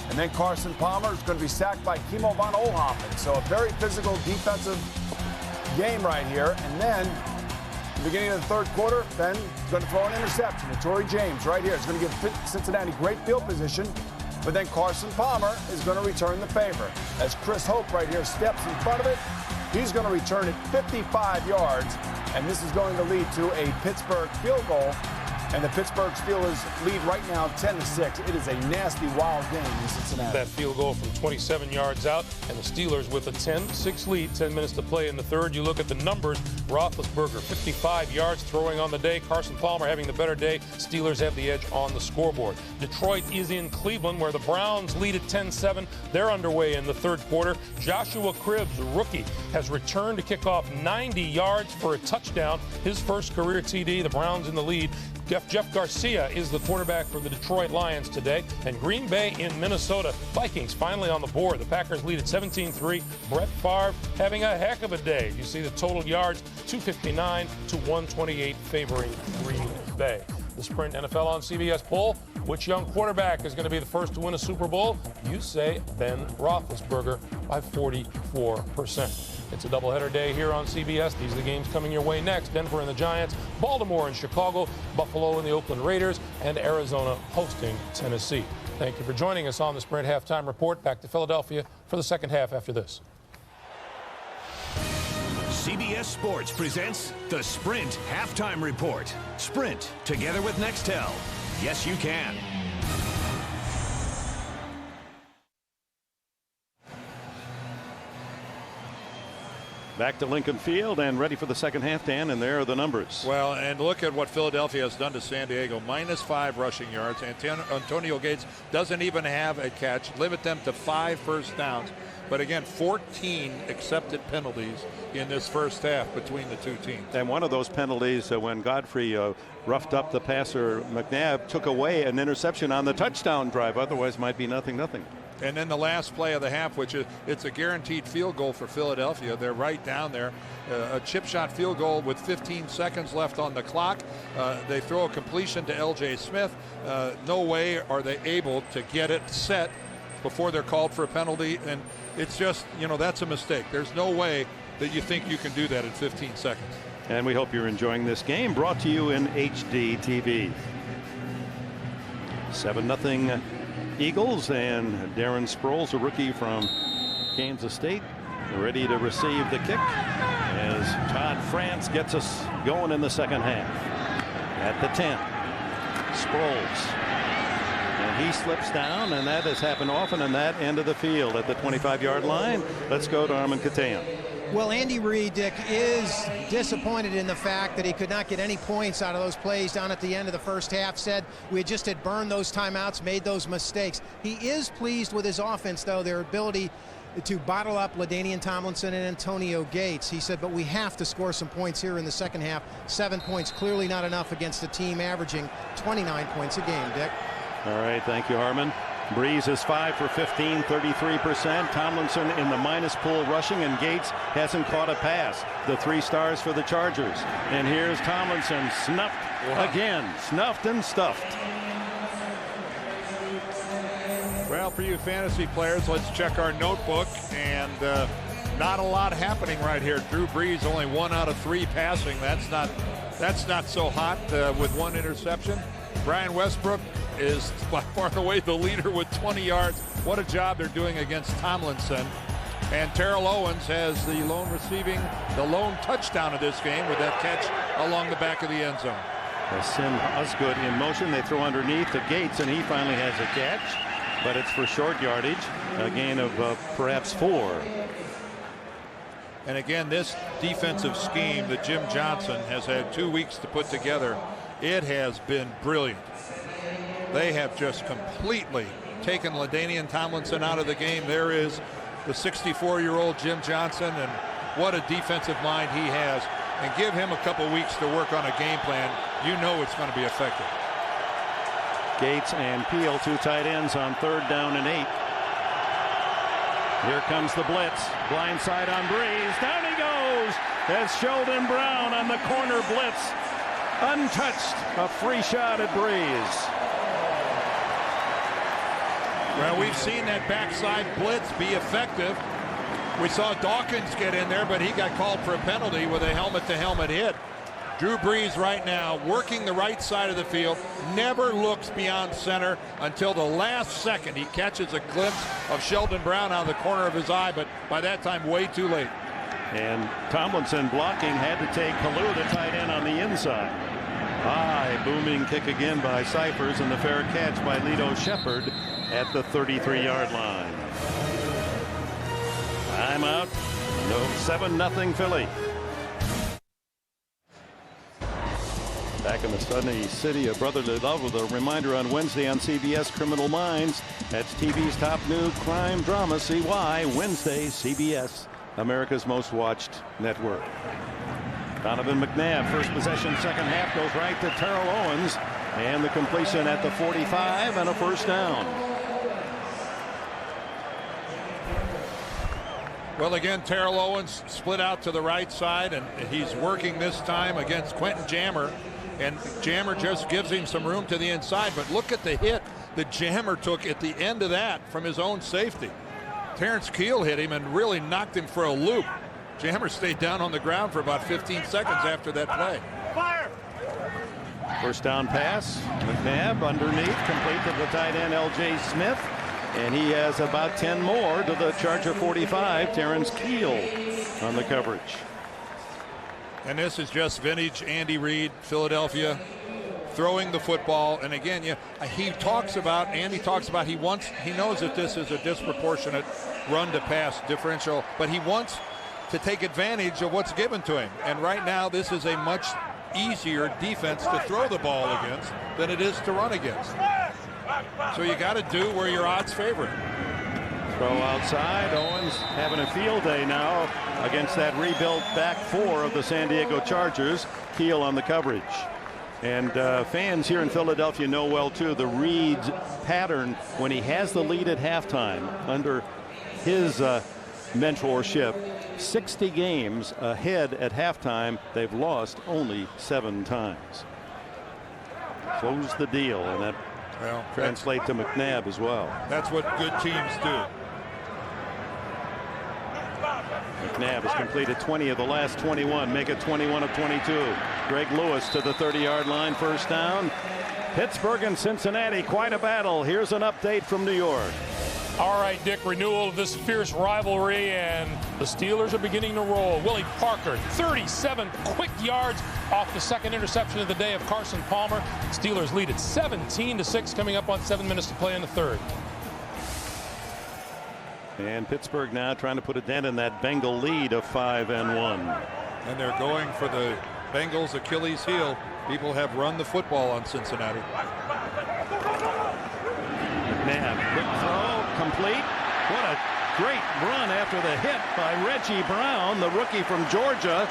And then Carson Palmer is going to be sacked by Kimo von Oelhoffen. So a very physical defensive game right here. And then, in the beginning of the third quarter, Ben is going to throw an interception to Torrey James right here. It's going to give Cincinnati great field position. But then Carson Palmer is going to return the favor. As Chris Hope right here steps in front of it, he's going to return it 55 yards. And this is going to lead to a Pittsburgh field goal. And the Pittsburgh Steelers lead right now 10-6. It is a nasty, wild game in Cincinnati. That field goal from 27 yards out, and the Steelers with a 10-6 lead, 10 minutes to play in the third. You look at the numbers, Roethlisberger, 55 yards throwing on the day. Carson Palmer having the better day. Steelers have the edge on the scoreboard. Detroit is in Cleveland, where the Browns lead at 10-7. They're underway in the third quarter. Joshua Cribbs, rookie, has returned to kick off 90 yards for a touchdown. His first career TD. The Browns in the lead. Jeff Garcia is the quarterback for the Detroit Lions today. And Green Bay in Minnesota. Vikings finally on the board. The Packers lead at 17-3. Brett Favre having a heck of a day. You see the total yards, 259 to 128, favoring Green Bay. The Sprint NFL on CBS poll. Which young quarterback is going to be the first to win a Super Bowl? You say Ben Roethlisberger by 44%. It's a doubleheader day here on CBS. These are the games coming your way next. Denver and the Giants, Baltimore and Chicago, Buffalo and the Oakland Raiders, and Arizona hosting Tennessee. Thank you for joining us on the Sprint Halftime Report. Back to Philadelphia for the second half after this. CBS Sports presents the Sprint Halftime Report. Sprint, together with Nextel. Yes, you can. Back to Lincoln Field and ready for the second half, Dan, and there are the numbers. Well, and look at what Philadelphia has done to San Diego. -5 rushing yards. Antonio Gates doesn't even have a catch. Limit them to 5 first downs. But again, 14 accepted penalties in this first half between the two teams. And one of those penalties, when Godfrey roughed up the passer, McNabb took away an interception on the touchdown drive. Otherwise, might be 0-0. And then the last play of the half, which is it's a guaranteed field goal for Philadelphia. They're right down there. A chip shot field goal with 15 seconds left on the clock. They throw a completion to L.J. Smith. No way are they able to get it set before they're called for a penalty. And it's just, that's a mistake. There's no way that you think you can do that in 15 seconds. And we hope you're enjoying this game, brought to you in HD TV. 7-0 Eagles, and Darren Sproles, a rookie from Kansas State, ready to receive the kick as Todd France gets us going in the second half. At the 10, Sproles. And he slips down, and that has happened often in that end of the field at the 25-yard line. Let's go to Armen Keteyian. Well, Andy Reid, Dick, is disappointed in the fact that he could not get any points out of those plays down at the end of the first half. Said we just had burned those timeouts, made those mistakes. He is pleased with his offense, though, their ability to bottle up LaDainian Tomlinson and Antonio Gates. He said, but we have to score some points here in the second half. 7 points, clearly not enough against a team averaging 29 points a game, Dick. All right, thank you, Harmon. Brees is 5 for 15, 33%. Tomlinson in the minus pool rushing, and Gates hasn't caught a pass. The 3 stars for the Chargers. And here's Tomlinson, snuffed again, snuffed and stuffed. Well, for you fantasy players, let's check our notebook, and not a lot happening right here. Drew Brees only 1 out of 3 passing. That's not so hot with 1 interception. Brian Westbrook is by far and away the leader with 20 yards. What a job they're doing against Tomlinson. And Terrell Owens has the lone touchdown of this game with that catch along the back of the end zone. Sim Osgood in motion. They throw underneath to Gates, and he finally has a catch, but it's for short yardage, a gain of perhaps 4. And again, this defensive scheme that Jim Johnson has had 2 weeks to put together, it has been brilliant. They have just completely taken LaDainian Tomlinson out of the game. There is the 64-year-old Jim Johnson, and what a defensive mind he has. And give him a couple weeks to work on a game plan. You know it's going to be effective. Gates and Peel, 2 tight ends on 3rd down and 8. Here comes the blitz. Blind side on Brees. Down he goes. As Sheldon Brown on the corner blitz. Untouched. A free shot at Brees. Well, we've seen that backside blitz be effective. We saw Dawkins get in there, but he got called for a penalty with a helmet-to-helmet hit. Drew Brees right now working the right side of the field, never looks beyond center until the last second. He catches a glimpse of Sheldon Brown out of the corner of his eye, but by that time way too late. And Tomlinson blocking, had to take Kalu, the tight end, on the inside. High booming kick again by Cyphers, and the fair catch by Lito Shepard at the 33-yard line. Timeout. No, 7-0 Philly. Back in the sunny city of brotherly love with a reminder on Wednesday on CBS Criminal Minds. That's TV's top new crime drama. See why Wednesday, CBS, America's most watched network. Donovan McNabb, first possession, second half, goes right to Terrell Owens, and the completion at the 45 and a first down. Well, again, Terrell Owens split out to the right side, and he's working this time against Quentin Jammer, and Jammer just gives him some room to the inside. But look at the hit that Jammer took at the end of that from his own safety. Terrence Keel hit him and really knocked him for a loop. Jammer stayed down on the ground for about 15 seconds after that play. Fire! First down pass. McNabb underneath, complete to the tight end L.J. Smith. And he has about 10 more to the Charger 45. Terrence Keel on the coverage. And this is just vintage Andy Reid, Philadelphia, throwing the football. And again, Andy talks about he knows that this is a disproportionate run to pass differential, but he wants to take advantage of what's given to him. And right now, this is a much easier defense to throw the ball against than it is to run against. So you got to do where your odds favor it. Throw outside. Owens having a field day now against that rebuilt back 4 of the San Diego Chargers. Keel on the coverage. And fans here in Philadelphia know well, too, the Reid pattern when he has the lead at halftime under his mentorship. 60 games ahead at halftime. They've lost only 7 times. Close the deal, and that translate to McNabb as well. That's what good teams do. McNabb has completed 20 of the last 21, make it 21 of 22. Greg Lewis to the 30-yard line, first down. Pittsburgh and Cincinnati, quite a battle. Here's an update from New York. All right, Dick, renewal of this fierce rivalry, and the Steelers are beginning to roll. Willie Parker, 37 quick yards off the second interception of the day of Carson Palmer. Steelers lead at 17-6, coming up on 7 minutes to play in the third. And Pittsburgh now trying to put a dent in that Bengal lead of 5-1. And they're going for the Bengals' Achilles heel. People have run the football on Cincinnati. McNabb, quick throw, complete. What a great run after the hit by Reggie Brown, the rookie from Georgia.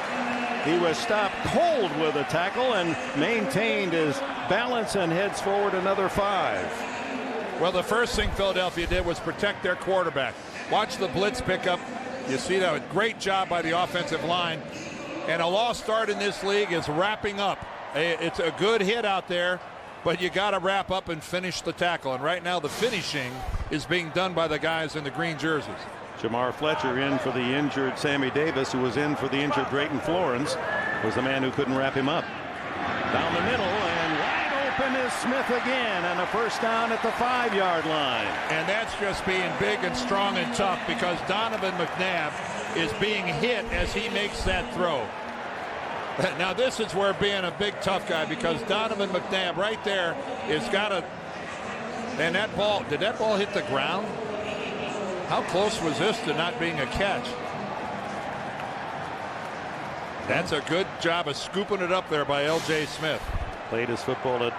He was stopped cold with a tackle and maintained his balance and heads forward another 5. Well, the first thing Philadelphia did was protect their quarterback. Watch the blitz pickup. You see that great job by the offensive line. And a lost start in this league is wrapping up. It's a good hit out there, but you got to wrap up and finish the tackle. And right now the finishing is being done by the guys in the green jerseys. Jamar Fletcher in for the injured Sammy Davis, who was in for the injured Drayton Florence, was the man who couldn't wrap him up. Down the middle and wide open open is Smith again, and a first down at the 5-yard line. And that's just being big and strong and tough, because Donovan McNabb is being hit as he makes that throw. Now this is where being a big tough guy, because Donovan McNabb right there is got a, and that ball, did that ball hit the ground? How close was this to not being a catch? That's a good job of scooping it up there by L.J. Smith. Played his football at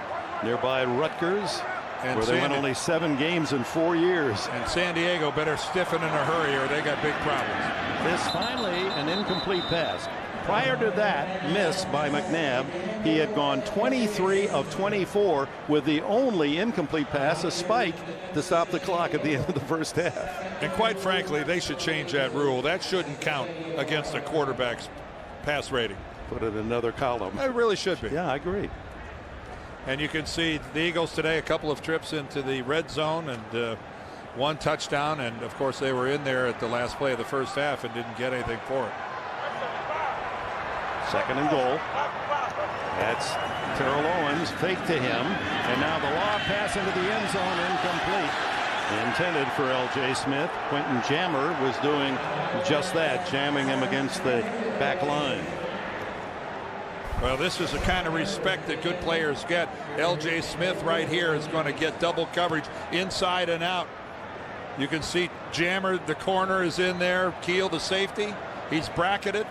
nearby Rutgers, and where they won only 7 games in 4 years. And San Diego better stiffen in a hurry, or they got big problems. This finally an incomplete pass. Prior to that miss by McNabb, he had gone 23 of 24 with the only incomplete pass, a spike to stop the clock at the end of the first half. And quite frankly, they should change that rule. That shouldn't count against a quarterback's pass rating. Put it in another column. It really should be. Yeah, I agree. And you can see the Eagles today, a couple of trips into the red zone and 1 touchdown. And of course, they were in there at the last play of the first half and didn't get anything for it. 2nd and goal. That's Terrell Owens, fake to him, and now the lob pass into the end zone, incomplete. Intended for L.J. Smith. Quentin Jammer was doing just that, jamming him against the back line. Well, this is the kind of respect that good players get. L.J. Smith right here is going to get double coverage inside and out. You can see Jammer, the corner, is in there. Keel, the safety, he's bracketed.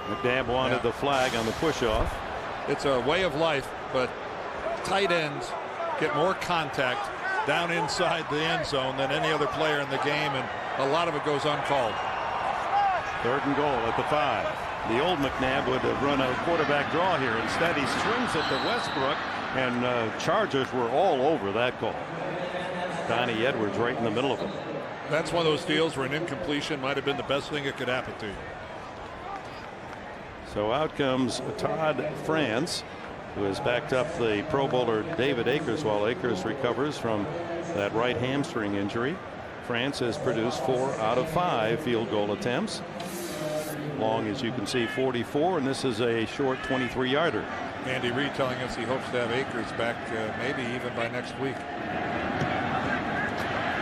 McNabb wanted the flag on the push-off. It's a way of life, but tight ends get more contact down inside the end zone than any other player in the game, and a lot of it goes uncalled. 3rd and goal at the 5. The old McNabb would have run a quarterback draw here. Instead, he swings it to Westbrook, and Chargers were all over that call. Donnie Edwards right in the middle of it. That's one of those deals where an incompletion might have been the best thing that could happen to you. So out comes Todd France, who has backed up the Pro Bowler David Akers while Akers recovers from that right hamstring injury. France has produced 4 out of 5 field goal attempts. Long, as you can see, 44, and this is a short 23-yarder. Andy Reid telling us he hopes to have Akers back maybe even by next week.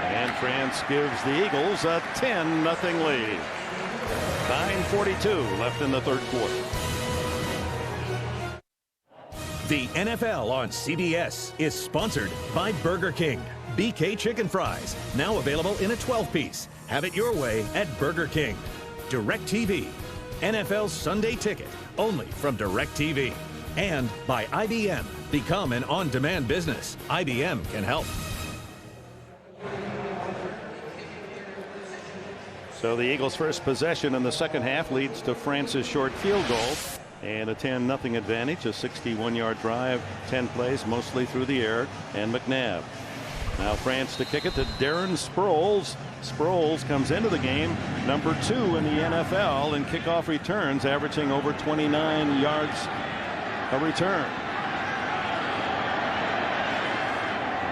And France gives the Eagles a 10-0 lead. 9:42 left in the 3rd quarter. The NFL on CBS is sponsored by Burger King. BK Chicken Fries, now available in a 12-piece. Have it your way at Burger King. DirecTV, NFL Sunday Ticket, only from DirecTV. And by IBM, become an on-demand business. IBM can help. So the Eagles' first possession in the second half leads to France's short field goal and a 10-0 advantage. A 61-yard drive, 10 plays, mostly through the air, and McNabb. Now France to kick it to Darren Sproles. Sproles comes into the game number 2 in the NFL in kickoff returns, averaging over 29 yards a return.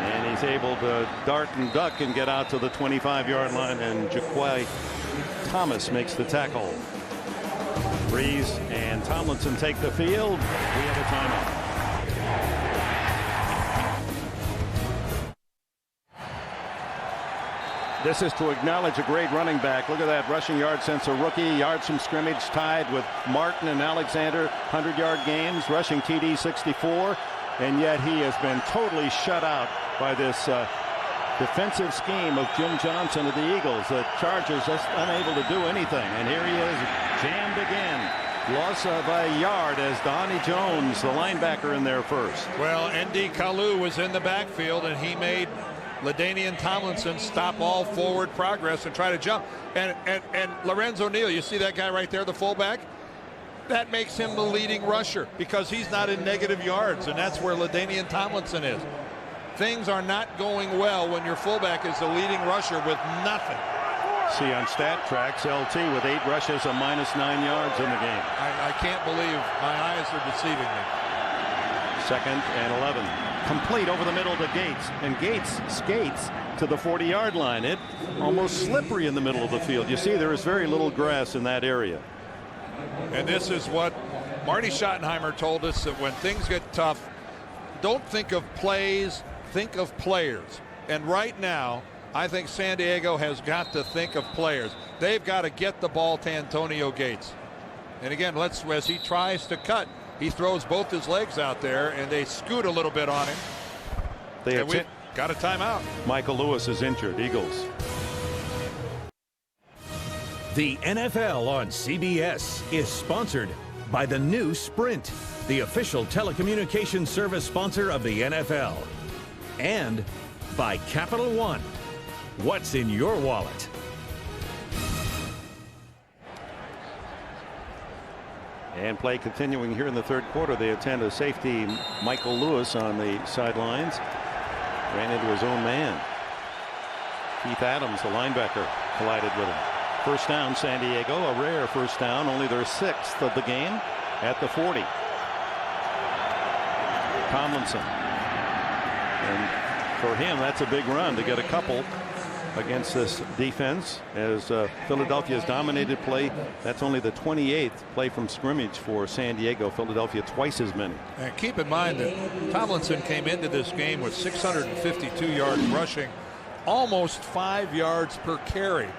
And he's able to dart and duck and get out to the 25-yard line, and Jaquai Thomas makes the tackle. Brees and Tomlinson take the field. We have a timeout. This is to acknowledge a great running back. Look at that rushing yard since a rookie. Yards from scrimmage tied with Martin and Alexander. 100-yard games, rushing TD 64. And yet he has been totally shut out by this defensive scheme of Jim Johnson of the Eagles. The Chargers just unable to do anything. And here he is, jammed again. Loss of a yard as Donnie Jones, the linebacker, in there first. Well, N.D. Kalu was in the backfield, and he made LaDainian Tomlinson stop all forward progress and try to jump. And Lorenzo Neal, you see that guy right there, the fullback? That makes him the leading rusher because he's not in negative yards, and that's where LaDainian Tomlinson is. Things are not going well when your fullback is the leading rusher with nothing. See on Stat Tracks, LT with 8 rushes and -9 yards in the game. I can't believe my eyes are deceiving me. 2nd and 11. Complete over the middle to Gates, and Gates skates to the 40-yard line. It almost slippery in the middle of the field. You see there is very little grass in that area. And this is what Marty Schottenheimer told us, that when things get tough, don't think of plays, think of players. And right now, I think San Diego has got to think of players. They've got to get the ball to Antonio Gates. And again, as he tries to cut, he throws both his legs out there, and they scoot a little bit on him. We've got a timeout. Michael Lewis is injured. Eagles. The NFL on CBS is sponsored by the new Sprint, the official telecommunications service sponsor of the NFL. And by Capital One. What's in your wallet? And play continuing here in the third quarter. They attend a safety, Michael Lewis, on the sidelines. Ran into his own man. Keith Adams, the linebacker, collided with him. First down, San Diego, a rare first down, only their 6th of the game at the 40. Tomlinson. And for him, that's a big run to get a couple against this defense, as Philadelphia has dominated play. That's only the 28th play from scrimmage for San Diego. Philadelphia twice as many. And keep in mind that Tomlinson came into this game with 652 yards rushing, almost 5 yards per carry,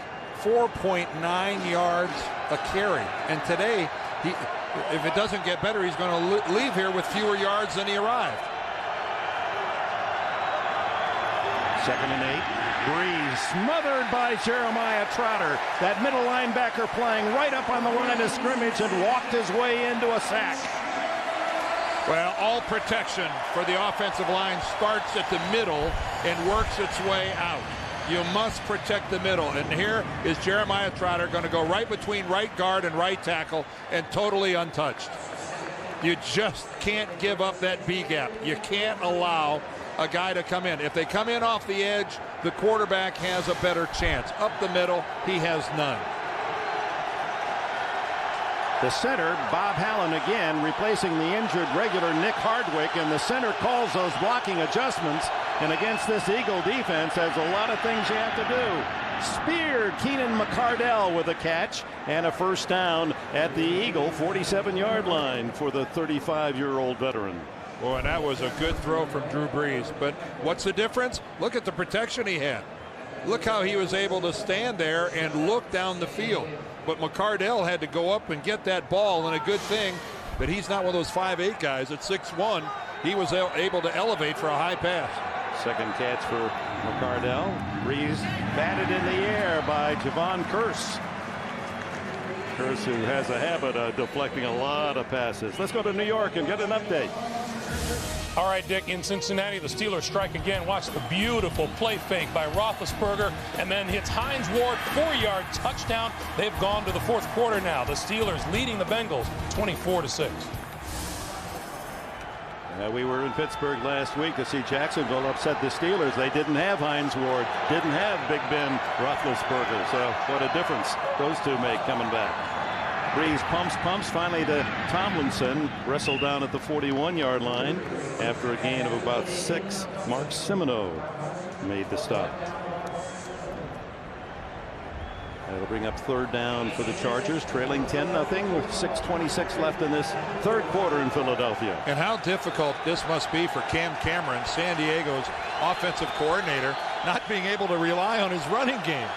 4.9 yards a carry. And today, if it doesn't get better, he's going to leave here with fewer yards than he arrived. 2nd and 8. Brees smothered by Jeremiah Trotter. That middle linebacker playing right up on the line of scrimmage and walked his way into a sack. Well, all protection for the offensive line starts at the middle and works its way out. You must protect the middle. And here is Jeremiah Trotter going to go right between right guard and right tackle and totally untouched. You just can't give up that B gap. You can't allow a guy to come in. If they come in off the edge, the quarterback has a better chance. Up the middle, he has none. The center, Bob Hallen again, replacing the injured regular Nick Hardwick, and the center calls those blocking adjustments. And against this Eagle defense, there's a lot of things you have to do. Speared Keenan McCardell with a catch and a first down at the Eagle 47-yard line for the 35-year-old veteran. Boy, and that was a good throw from Drew Brees. But what's the difference? Look at the protection he had. Look how he was able to stand there and look down the field. But McCardell had to go up and get that ball, and a good thing that he's not one of those 5'8 guys. At 6'1", he was able to elevate for a high pass. Second catch for McCardell. Brees batted in the air by Javon Curse. Curse, who has a habit of deflecting a lot of passes. Let's go to New York and get an update. All right, Dick, in Cincinnati, the Steelers strike again. Watch the beautiful play fake by Roethlisberger, and then hits Hines Ward, 4-yard touchdown. They've gone to the fourth quarter now. The Steelers leading the Bengals 24-6. We were in Pittsburgh last week to see Jacksonville upset the Steelers. They didn't have Hines Ward, didn't have Big Ben Roethlisberger. So what a difference those two make coming back. Brees pumps finally to Tomlinson, wrestled down at the 41-yard line after a gain of about 6. Mark Semino made the stop. That'll bring up third down for the Chargers, trailing 10-0 with 6:26 left in this third quarter in Philadelphia. And how difficult this must be for Cam Cameron, San Diego's offensive coordinator, not being able to rely on his running game.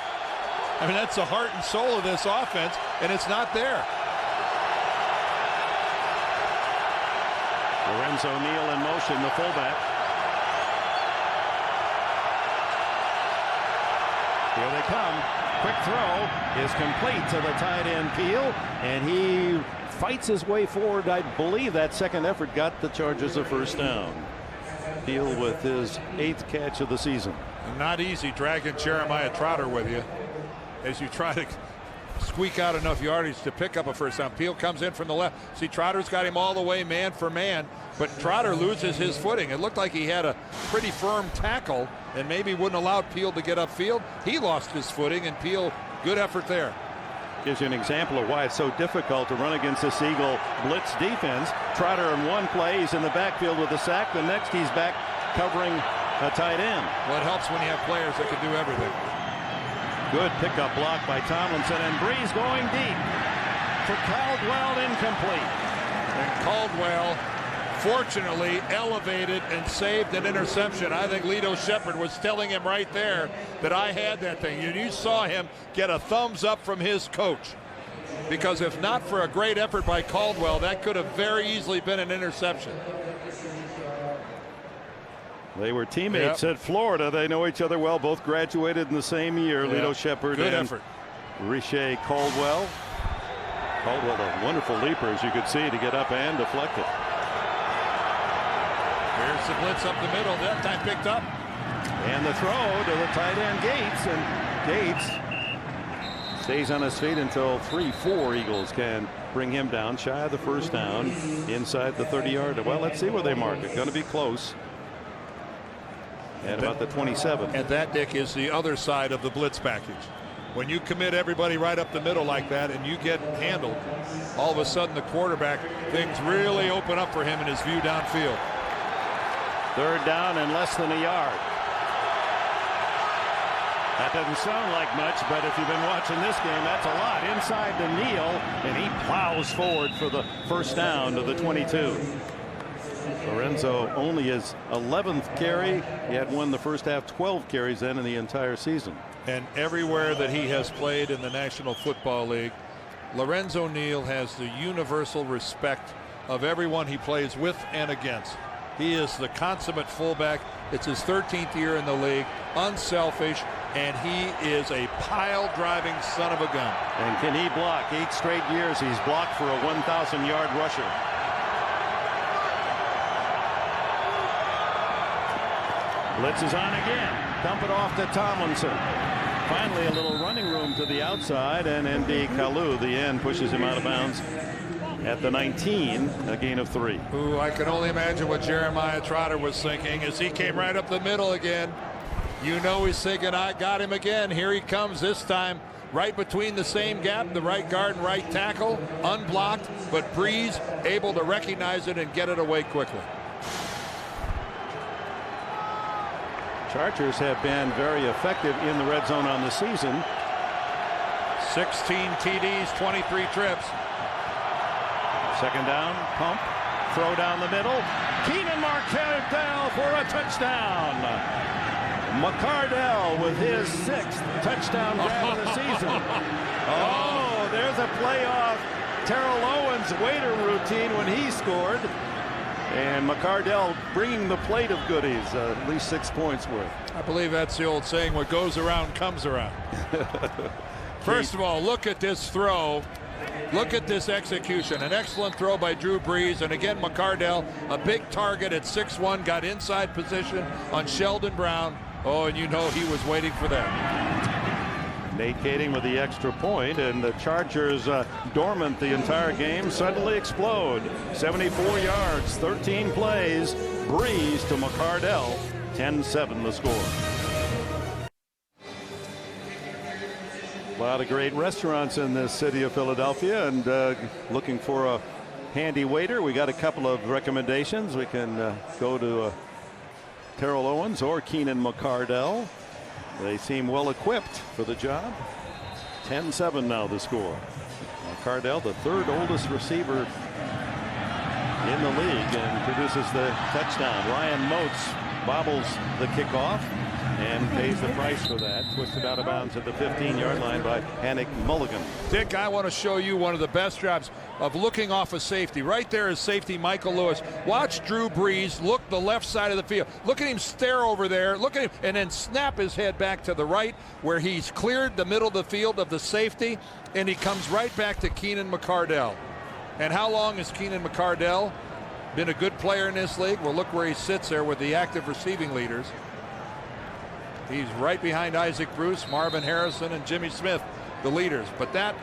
I mean, that's the heart and soul of this offense, and it's not there. Lorenzo Neal in motion, the fullback. Here they come. Quick throw is complete to the tight end Peel, and he fights his way forward. I believe that second effort got the Chargers a first down. Peel with his 8th catch of the season. Not easy dragging Jeremiah Trotter with you as you try to squeak out enough yardage to pick up a first down. Peel comes in from the left. See, Trotter's got him all the way man for man, but Trotter loses his footing. It looked like he had a pretty firm tackle and maybe wouldn't allow Peel to get upfield. He lost his footing, and Peel, good effort there. Gives you an example of why it's so difficult to run against this Eagle blitz defense. Trotter in one play, he's in the backfield with a sack. The next, he's back covering a tight end. Well, it helps when you have players that can do everything. Good pickup block by Tomlinson, and Brees going deep for Caldwell, incomplete. And Caldwell fortunately elevated and saved an interception. I think Lito Shepherd was telling him right there that I had that thing. You saw him get a thumbs up from his coach, because if not for a great effort by Caldwell, that could have very easily been an interception. They were teammates at Florida. They know each other well. Both graduated in the same year. Lito Shepherd Good and effort. Riche Caldwell. Caldwell, a wonderful leaper, as you could see, to get up and deflect it. Here's the blitz up the middle. That time picked up. And the throw to the tight end Gates. And Gates stays on his feet until 3-4 Eagles can bring him down. Shy of the first down inside the 30-yard. Well, let's see where they mark it. Going to be close. At about the 27. And that, Dick, is the other side of the blitz package. When you commit everybody right up the middle like that and you get handled, all of a sudden the quarterback, things really open up for him in his view downfield. Third down and less than a yard. That doesn't sound like much, but if you've been watching this game, that's a lot. Inside to Neal, and he plows forward for the first down to the 22. Lorenzo only his 11th carry. He had won the first half, 12 carries then in the entire season. And everywhere that he has played in the National Football League, Lorenzo Neal has the universal respect of everyone he plays with and against. He is the consummate fullback. It's his 13th year in the league, unselfish, and he is a pile-driving son of a gun. And can he block? 8 straight years he's blocked for a 1,000-yard rusher. Blitz is on again. Dump it off to Tomlinson. Finally a little running room to the outside, and N.D. Kalu, the end, pushes him out of bounds at the 19, a gain of 3. Ooh, I can only imagine what Jeremiah Trotter was thinking as he came right up the middle again. You know he's thinking, I got him again. Here he comes this time, right between the same gap, the right guard and right tackle, unblocked, but Brees able to recognize it and get it away quickly. Chargers have been very effective in the red zone on the season. 16 TDs, 23 trips. Second down, pump, throw down the middle. Keenan McCardell for a touchdown. McCardell with his 6th touchdown grab of the season. Oh, there's a playoff Terrell Owens waiter routine when he scored. And McCardell bringing the plate of goodies, at least 6 points worth. I believe that's the old saying, what goes around comes around. First of all, look at this throw. Look at this execution. An excellent throw by Drew Brees. And again, McCardell, a big target at 6'1", got inside position on Sheldon Brown. Oh, and you know he was waiting for that. Nate Kading with the extra point, and the Chargers dormant the entire game suddenly explode. 74 yards, 13 plays. Brees to McCardell, 10-7 the score. A lot of great restaurants in this city of Philadelphia, and looking for a handy waiter. We got a couple of recommendations. We can go to Terrell Owens or Keenan McCardell. They seem well equipped for the job. 10-7 now the score. McCardell, the 3rd oldest receiver in the league, and produces the touchdown. Ryan Moats bobbles the kickoff and pays the price for that. Twisted out of bounds at the 15-yard line by Hannick Mulligan. Dick, I want to show you one of the best jobs of looking off a safety. Right there is safety Michael Lewis. Watch Drew Brees look the left side of the field. Look at him stare over there. Look at him, and then snap his head back to the right where he's cleared the middle of the field of the safety, and he comes right back to Keenan McCardell. And how long has Keenan McCardell been a good player in this league? Well, look where he sits there with the active receiving leaders. He's right behind Isaac Bruce, Marvin Harrison, and Jimmy Smith, the leaders. But that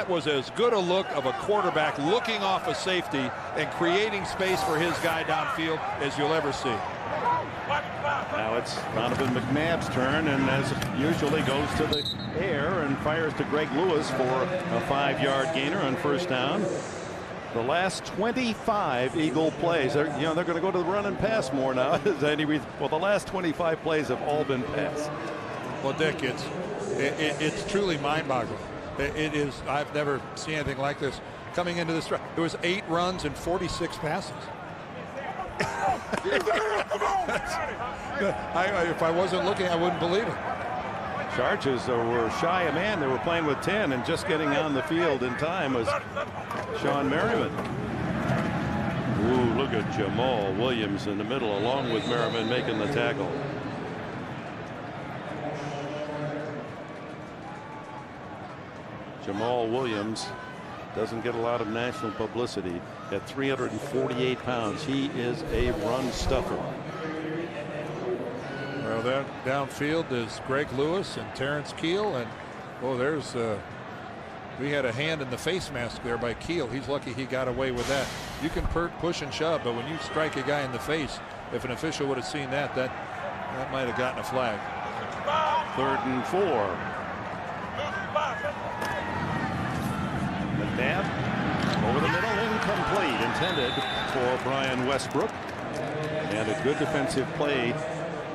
was as good a look of a quarterback looking off a safety and creating space for his guy downfield as you'll ever see. Now it's Donovan McNabb's turn, and as usually goes to the air and fires to Greg Lewis for a 5-yard gainer on first down. The last 25 Eagle plays, they're going to go to the run and pass more now. Well, the last 25 plays have all been pass. Well, Dick, it's truly mind-boggling. It is. I've never seen anything like this coming into this. It was 8 runs and 46 passes. If I wasn't looking, I wouldn't believe it. Chargers were shy a man. They were playing with 10, and just getting on the field in time was Sean Merriman. Ooh, look at Jamal Williams in the middle, along with Merriman making the tackle. Jamal Williams doesn't get a lot of national publicity. At 348 pounds, he is a run stuffer. Well, that downfield is Greg Lewis and Terrence Keel, and there's we had a hand in the face mask there by Keel. He's lucky he got away with that. You can push and shove, but when you strike a guy in the face, if an official would have seen that might have gotten a flag. 3rd and 4. McNabb over the middle, incomplete, intended for Brian Westbrook, and a good defensive play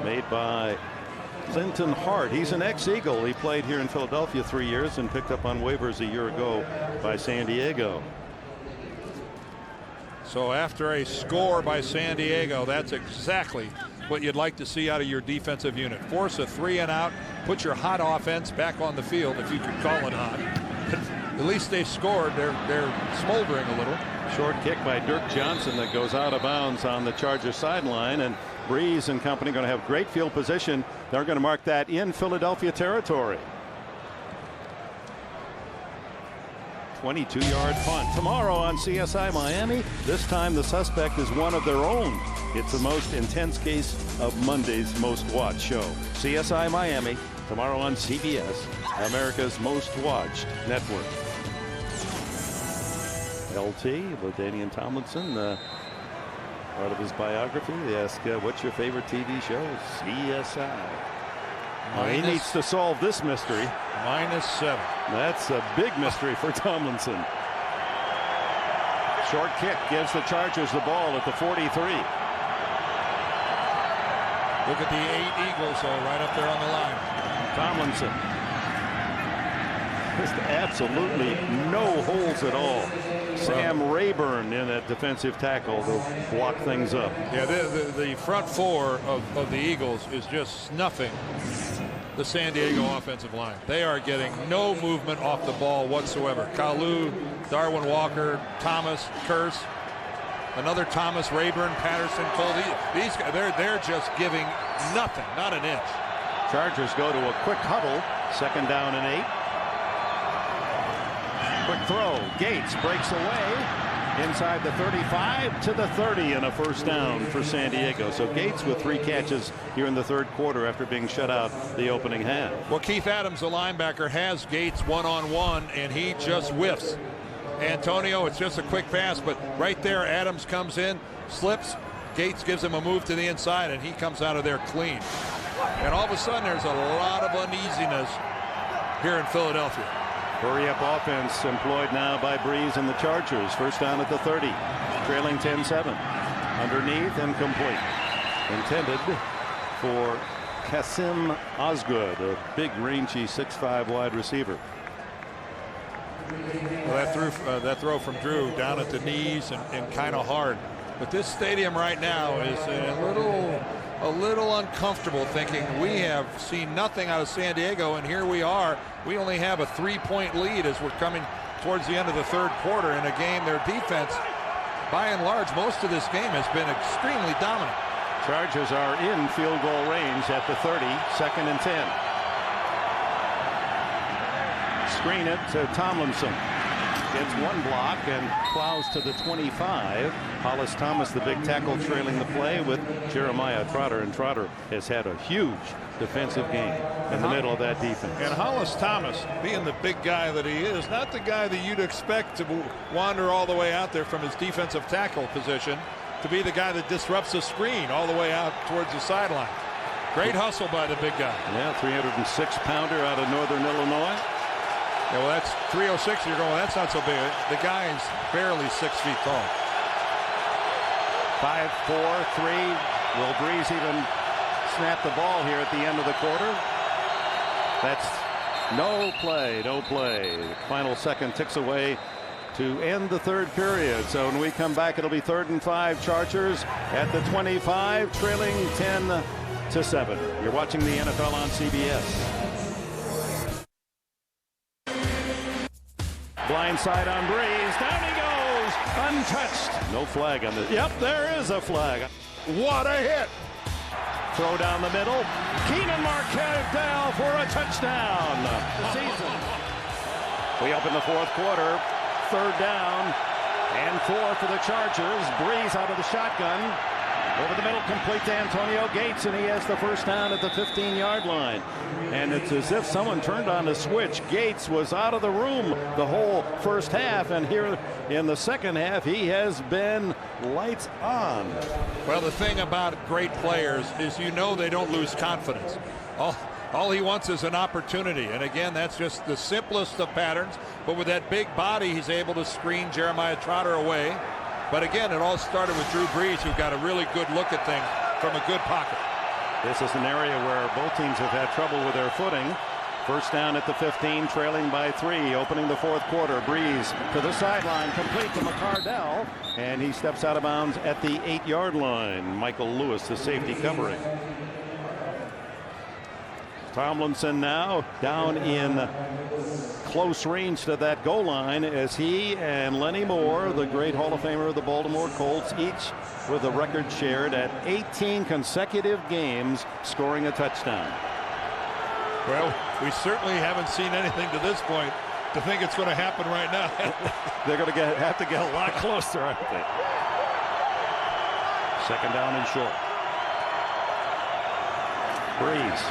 made by Clinton Hart. He's an ex-Eagle. He played here in Philadelphia 3 years and picked up on waivers a year ago by San Diego. So after a score by San Diego, that's exactly what you'd like to see out of your defensive unit. Force a 3 and out, put your hot offense back on the field, if you could call it hot. At least they scored. They're smoldering a little. Short kick by Dirk Johnson that goes out of bounds on the Chargers sideline, and Brees and company going to have great field position. They're going to mark that in Philadelphia territory. 22-yard punt tomorrow on CSI Miami. This time the suspect is one of their own. It's the most intense case of Monday's most watched show. CSI Miami tomorrow on CBS, America's most watched network. LT, LaDainian Tomlinson, part of his biography. They ask, what's your favorite TV show? CSI. He needs to solve this mystery. -7. That's a big mystery for Tomlinson. Short kick gives the Chargers the ball at the 43. Look at the 8 Eagles right up there on the line. Tomlinson. Just absolutely no holes at all. Sam Rayburn in that defensive tackle to block things up. Yeah, the front 4 of the Eagles is just snuffing the San Diego offensive line. They are getting no movement off the ball whatsoever. Kalu, Darwin Walker, Thomas, Curse, another Thomas, Rayburn, Patterson, Cole. These guys, they're just giving nothing, not an inch. Chargers go to a quick huddle. 2nd down and 8. Quick throw. Gates breaks away inside the 35 to the 30, and a 1st down for San Diego. So Gates with 3 catches here in the 3rd quarter after being shut out the opening half. Well, Keith Adams, the linebacker, has Gates one-on-one, and he just whiffs. Antonio, it's just a quick pass, but right there, Adams comes in, slips. Gates gives him a move to the inside, and he comes out of there clean. And all of a sudden, there's a lot of uneasiness here in Philadelphia. Hurry-up offense employed now by Brees and the Chargers. 1st down at the 30. Trailing 10-7. Underneath and complete. Intended for Kasim Osgood, a big, rangy 6'5" wide receiver. Well, that throw from Drew down at the knees and kind of hard. But this stadium right now is a little uncomfortable, thinking we have seen nothing out of San Diego, and here we are. We only have a 3-point lead as we're coming towards the end of the 3rd quarter in a game. Their defense, by and large, most of this game has been extremely dominant. Chargers are in field goal range at the 30, 2nd and 10. Screen it to Tomlinson. Gets 1 block and plows to the 25. Hollis Thomas, the big tackle, trailing the play with Jeremiah Trotter. And Trotter has had a huge defensive game in the middle of that defense. And Hollis Thomas, being the big guy that he is, not the guy that you'd expect to wander all the way out there from his defensive tackle position to be the guy that disrupts the screen all the way out towards the sideline. Great hustle by the big guy. Yeah, 306-pounder out of Northern Illinois. Yeah, well, that's 306. You're going, that's not so big. The guy's barely 6 feet tall. 5-4-3. Will Brees even snap the ball here at the end of the quarter? That's no play, no play. The final second ticks away to end the third period. So when we come back, it'll be 3rd and 5 Chargers at the 25, trailing 10-7. You're watching the NFL on CBS. Blindside on Brees. Down he goes. Untouched. No flag on this. Yep, there is a flag. What a hit. Throw down the middle. Keenan Marquette for a touchdown. The season. We open the fourth quarter. 3rd down and 4 for the Chargers. Brees out of the shotgun. Over the middle, complete to Antonio Gates, and he has the first down at the 15-yard line. And it's as if someone turned on the switch. Gates was out of the room the whole first half, and here in the second half, he has been lights on. Well, the thing about great players is they don't lose confidence. All he wants is an opportunity. And again, that's just the simplest of patterns. But with that big body, he's able to screen Jeremiah Trotter away. But again, it all started with Drew Brees, who got a really good look at things from a good pocket. This is an area where both teams have had trouble with their footing. First down at the 15, trailing by 3, opening the fourth quarter. Brees to the sideline, complete to McCardell, and he steps out of bounds at the 8-yard line. Michael Lewis, the safety, covering. Tomlinson now down in close range to that goal line as he and Lenny Moore, the great Hall of Famer of the Baltimore Colts, each with a record shared at 18 consecutive games scoring a touchdown. Well, we certainly haven't seen anything to this point to think it's going to happen right now. They're going to have to get a lot closer, aren't they? 2nd down and short. Brees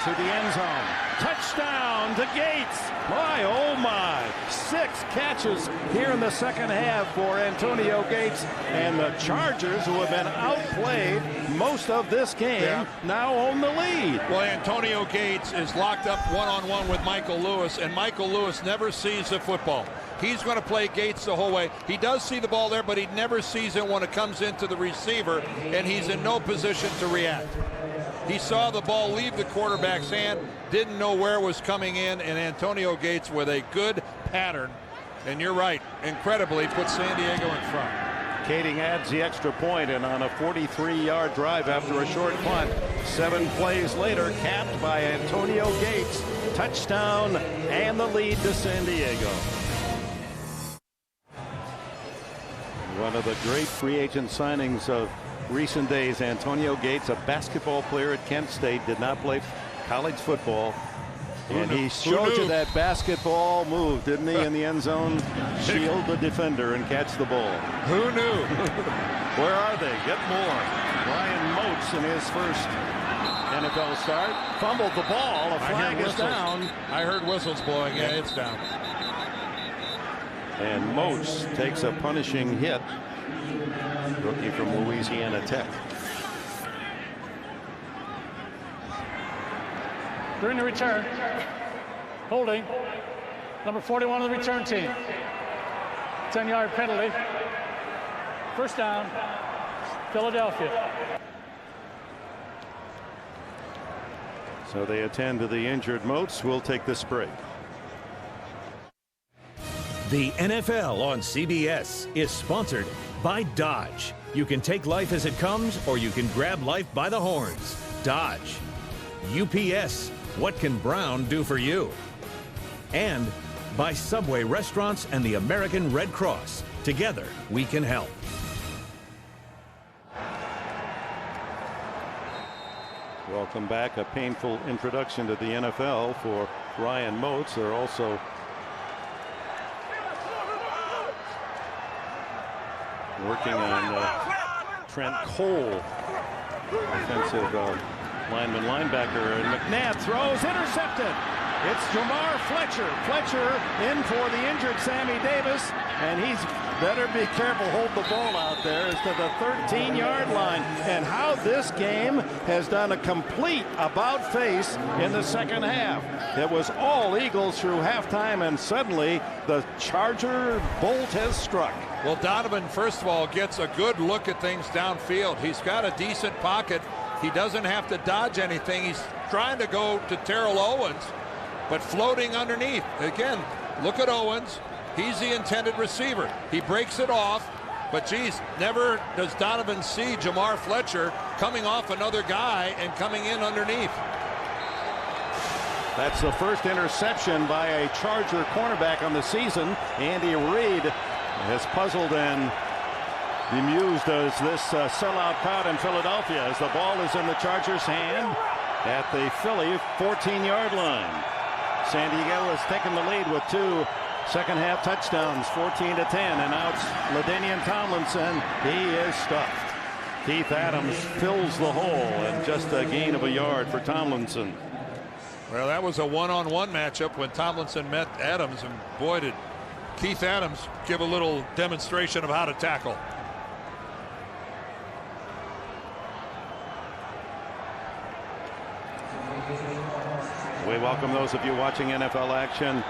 to the end zone. Touchdown to Gates. My, oh my. 6 catches here in the second half for Antonio Gates. And the Chargers, who have been outplayed most of this game, now own the lead. Well, Antonio Gates is locked up one-on-one with Michael Lewis, and Michael Lewis never sees the football. He's going to play Gates the whole way. He does see the ball there, but he never sees it when it comes into the receiver, and he's in no position to react. He saw the ball leave the quarterback's hand, didn't know where it was coming in, and Antonio Gates with a good pattern. And you're right, incredibly, put San Diego in front. Keteyian adds the extra point, and on a 43-yard drive after a short punt, 7 plays later, capped by Antonio Gates. Touchdown and the lead to San Diego. One of the great free agent signings of recent days, Antonio Gates, a basketball player at Kent State, did not play college football. And he showed you that basketball move, didn't he, in the end zone? Shield the defender and catch the ball. Who knew? Where are they? Get more. Ryan Moats in his first NFL start. Fumbled the ball. A flag is down. I heard whistles blowing. Yeah, it's down. And Moats takes a punishing hit. Rookie from Louisiana Tech. During the return, holding, number 41 of the return team. 10-yard penalty. First down, Philadelphia. So they attend to the injured Moats. We'll take this break. The NFL on CBS is sponsored by Dodge. You can take life as it comes, or you can grab life by the horns. Dodge. UPS. What can Brown do for you? And by Subway Restaurants and the American Red Cross. Together, we can help. Welcome back. A painful introduction to the NFL for Ryan Moats. They're also working on Trent Cole, offensive linebacker, and McNabb throws, intercepted. It's Jamar Fletcher. Fletcher in for the injured Sammy Davis, and he's better be careful, hold the ball out there, is to the 13-yard line. And how this game has done a complete about-face in the second half. It was all Eagles through halftime, and suddenly the Charger bolt has struck. Well, Donovan, first of all, gets a good look at things downfield. He's got a decent pocket. He doesn't have to dodge anything. He's trying to go to Terrell Owens, but floating underneath. Again, look at Owens. He's the intended receiver. He breaks it off, but geez, never does Donovan see Jamar Fletcher coming off another guy and coming in underneath. That's the first interception by a Charger cornerback on the season. Andy Reid has puzzled and bemused as this sellout crowd in Philadelphia as the ball is in the Chargers' hand at the Philly 14-yard line. San Diego has taken the lead with 2 second-half touchdowns, 14-10, and now it's LaDainian Tomlinson. He is stuffed. Keith Adams fills the hole, and just a gain of a yard for Tomlinson. Well, that was a one-on-one matchup when Tomlinson met Adams, and boy, did Keith Adams give a little demonstration of how to tackle. We welcome those of you watching NFL action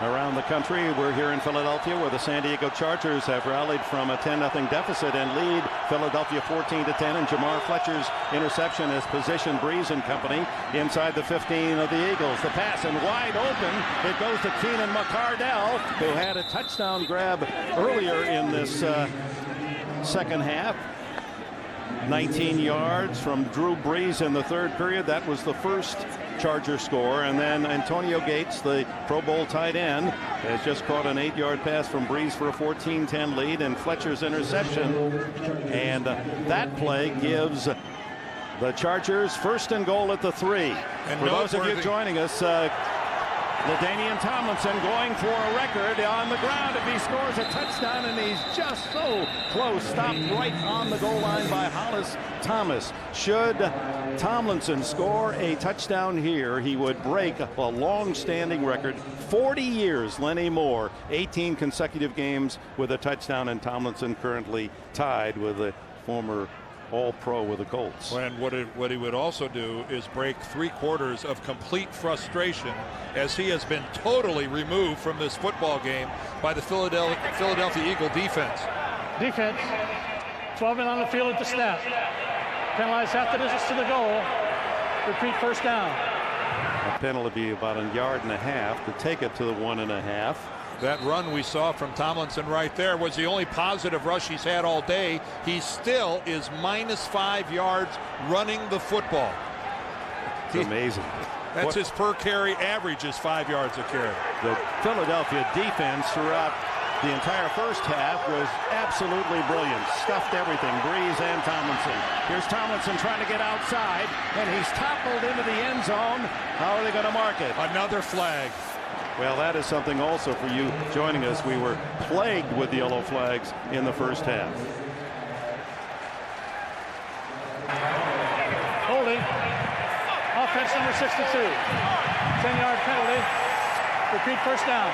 around the country. We're here in Philadelphia where the San Diego Chargers have rallied from a 10-0 deficit and lead Philadelphia 14-10, and Jamar Fletcher's interception has positioned Brees and company inside the 15 of the Eagles. The pass and wide open. It goes to Keenan McCardell, who had a touchdown grab earlier in this second half. 19 yards from Drew Brees in the third period. That was the first Charger score, and then Antonio Gates, the Pro Bowl tight end, has just caught an 8-yard pass from Brees for a 14-10 lead, and Fletcher's interception, and that play gives the Chargers first and goal at the 3. And for those of you joining us, LaDainian Tomlinson going for a record on the ground if he scores a touchdown, and he's just so close. Stopped right on the goal line by Hollis Thomas. Should Tomlinson score a touchdown here, he would break a long-standing record. 40 years, Lenny Moore, 18 consecutive games with a touchdown, and Tomlinson currently tied with a former All-Pro with the Colts. And what he would also do is break 3/4 of complete frustration, as he has been totally removed from this football game by the Philadelphia Eagle defense. Defense, 12 men on the field at the snap. Penalized half the distance to the goal. Repeat first down. A penalty about a yard and a half to take it to the 1.5. That run we saw from Tomlinson right there was the only positive rush he's had all day. He still is -5 yards running the football. It's amazing. That's his per carry average, is 5 yards a carry. The Philadelphia defense throughout the entire first half was absolutely brilliant. Stuffed everything, Brees and Tomlinson. Here's Tomlinson trying to get outside, and he's toppled into the end zone. How are they going to mark it? Another flag. Well, that is something also for you joining us. We were plagued with yellow flags in the first half. Holding. Offense number 62. 10-yard penalty. Repeat first down.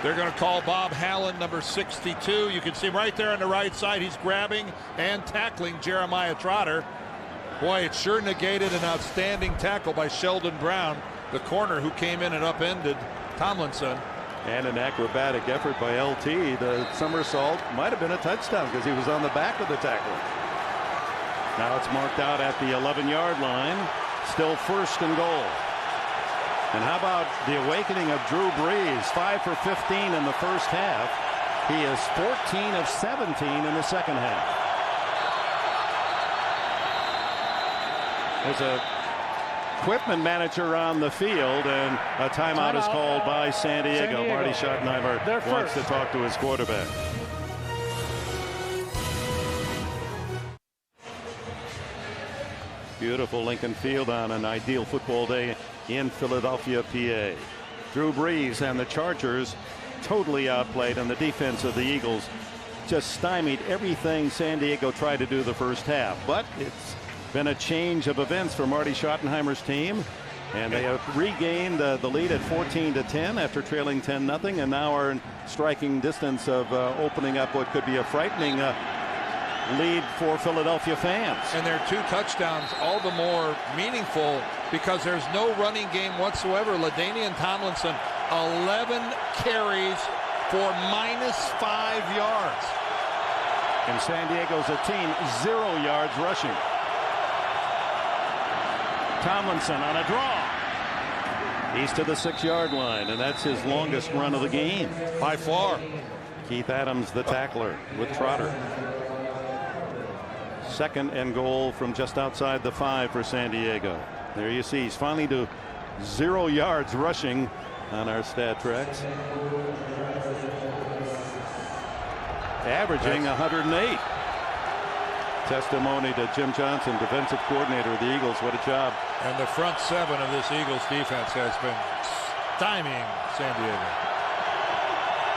They're going to call Bob Hallen, number 62. You can see him right there on the right side. He's grabbing and tackling Jeremiah Trotter. Boy, it sure negated an outstanding tackle by Sheldon Brown, the corner who came in and upended Tomlinson. And an acrobatic effort by LT. The somersault might have been a touchdown because he was on the back of the tackler. Now it's marked out at the 11-yard line. Still first and goal. And how about the awakening of Drew Brees? 5 for 15 in the first half. He is 14 of 17 in the second half. There's a equipment manager on the field, and a timeout is called by San Diego. Marty Schottenheimer wants to talk to his quarterback. Beautiful Lincoln Field on an ideal football day in Philadelphia, PA. Drew Brees and the Chargers totally outplayed, and the defense of the Eagles just stymied everything San Diego tried to do the first half. But it's been a change of events for Marty Schottenheimer's team, and they have regained the lead at 14-10 after trailing 10-0, and now are in striking distance of opening up what could be a frightening lead for Philadelphia fans. And their 2 touchdowns all the more meaningful because there's no running game whatsoever. LaDainian Tomlinson, 11 carries for -5 yards. And San Diego's a team 0 yards rushing. Tomlinson on a draw. He's to the 6-yard line, and that's his longest run of the game. By far. Keith Adams, the tackler, with Trotter. 2nd and goal from just outside the 5 for San Diego. There you see, he's finally to 0 yards rushing on our stat tracks. Averaging 108. Testimony to Jim Johnson, defensive coordinator of the Eagles. What a job. And the front 7 of this Eagles defense has been stymieing San Diego.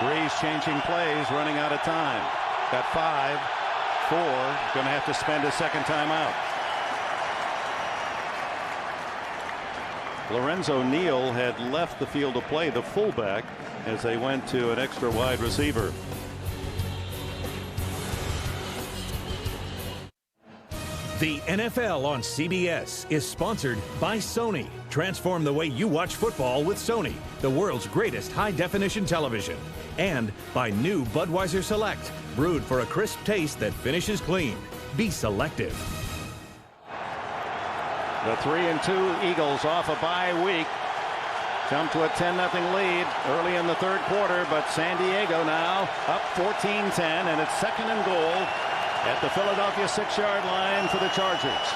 Brees changing plays, running out of time. Got 5, 4, going to have to spend a second timeout. Lorenzo Neal had left the field of play, the fullback, as they went to an extra wide receiver. The NFL on CBS is sponsored by Sony. Transform the way you watch football with Sony, the world's greatest high-definition television. And by new Budweiser Select, brewed for a crisp taste that finishes clean. Be selective. The 3-2 Eagles off a bye week. Jump to a 10-0 lead early in the 3rd quarter, but San Diego now up 14-10, and it's 2nd and goal at the Philadelphia 6-yard line for the Chargers.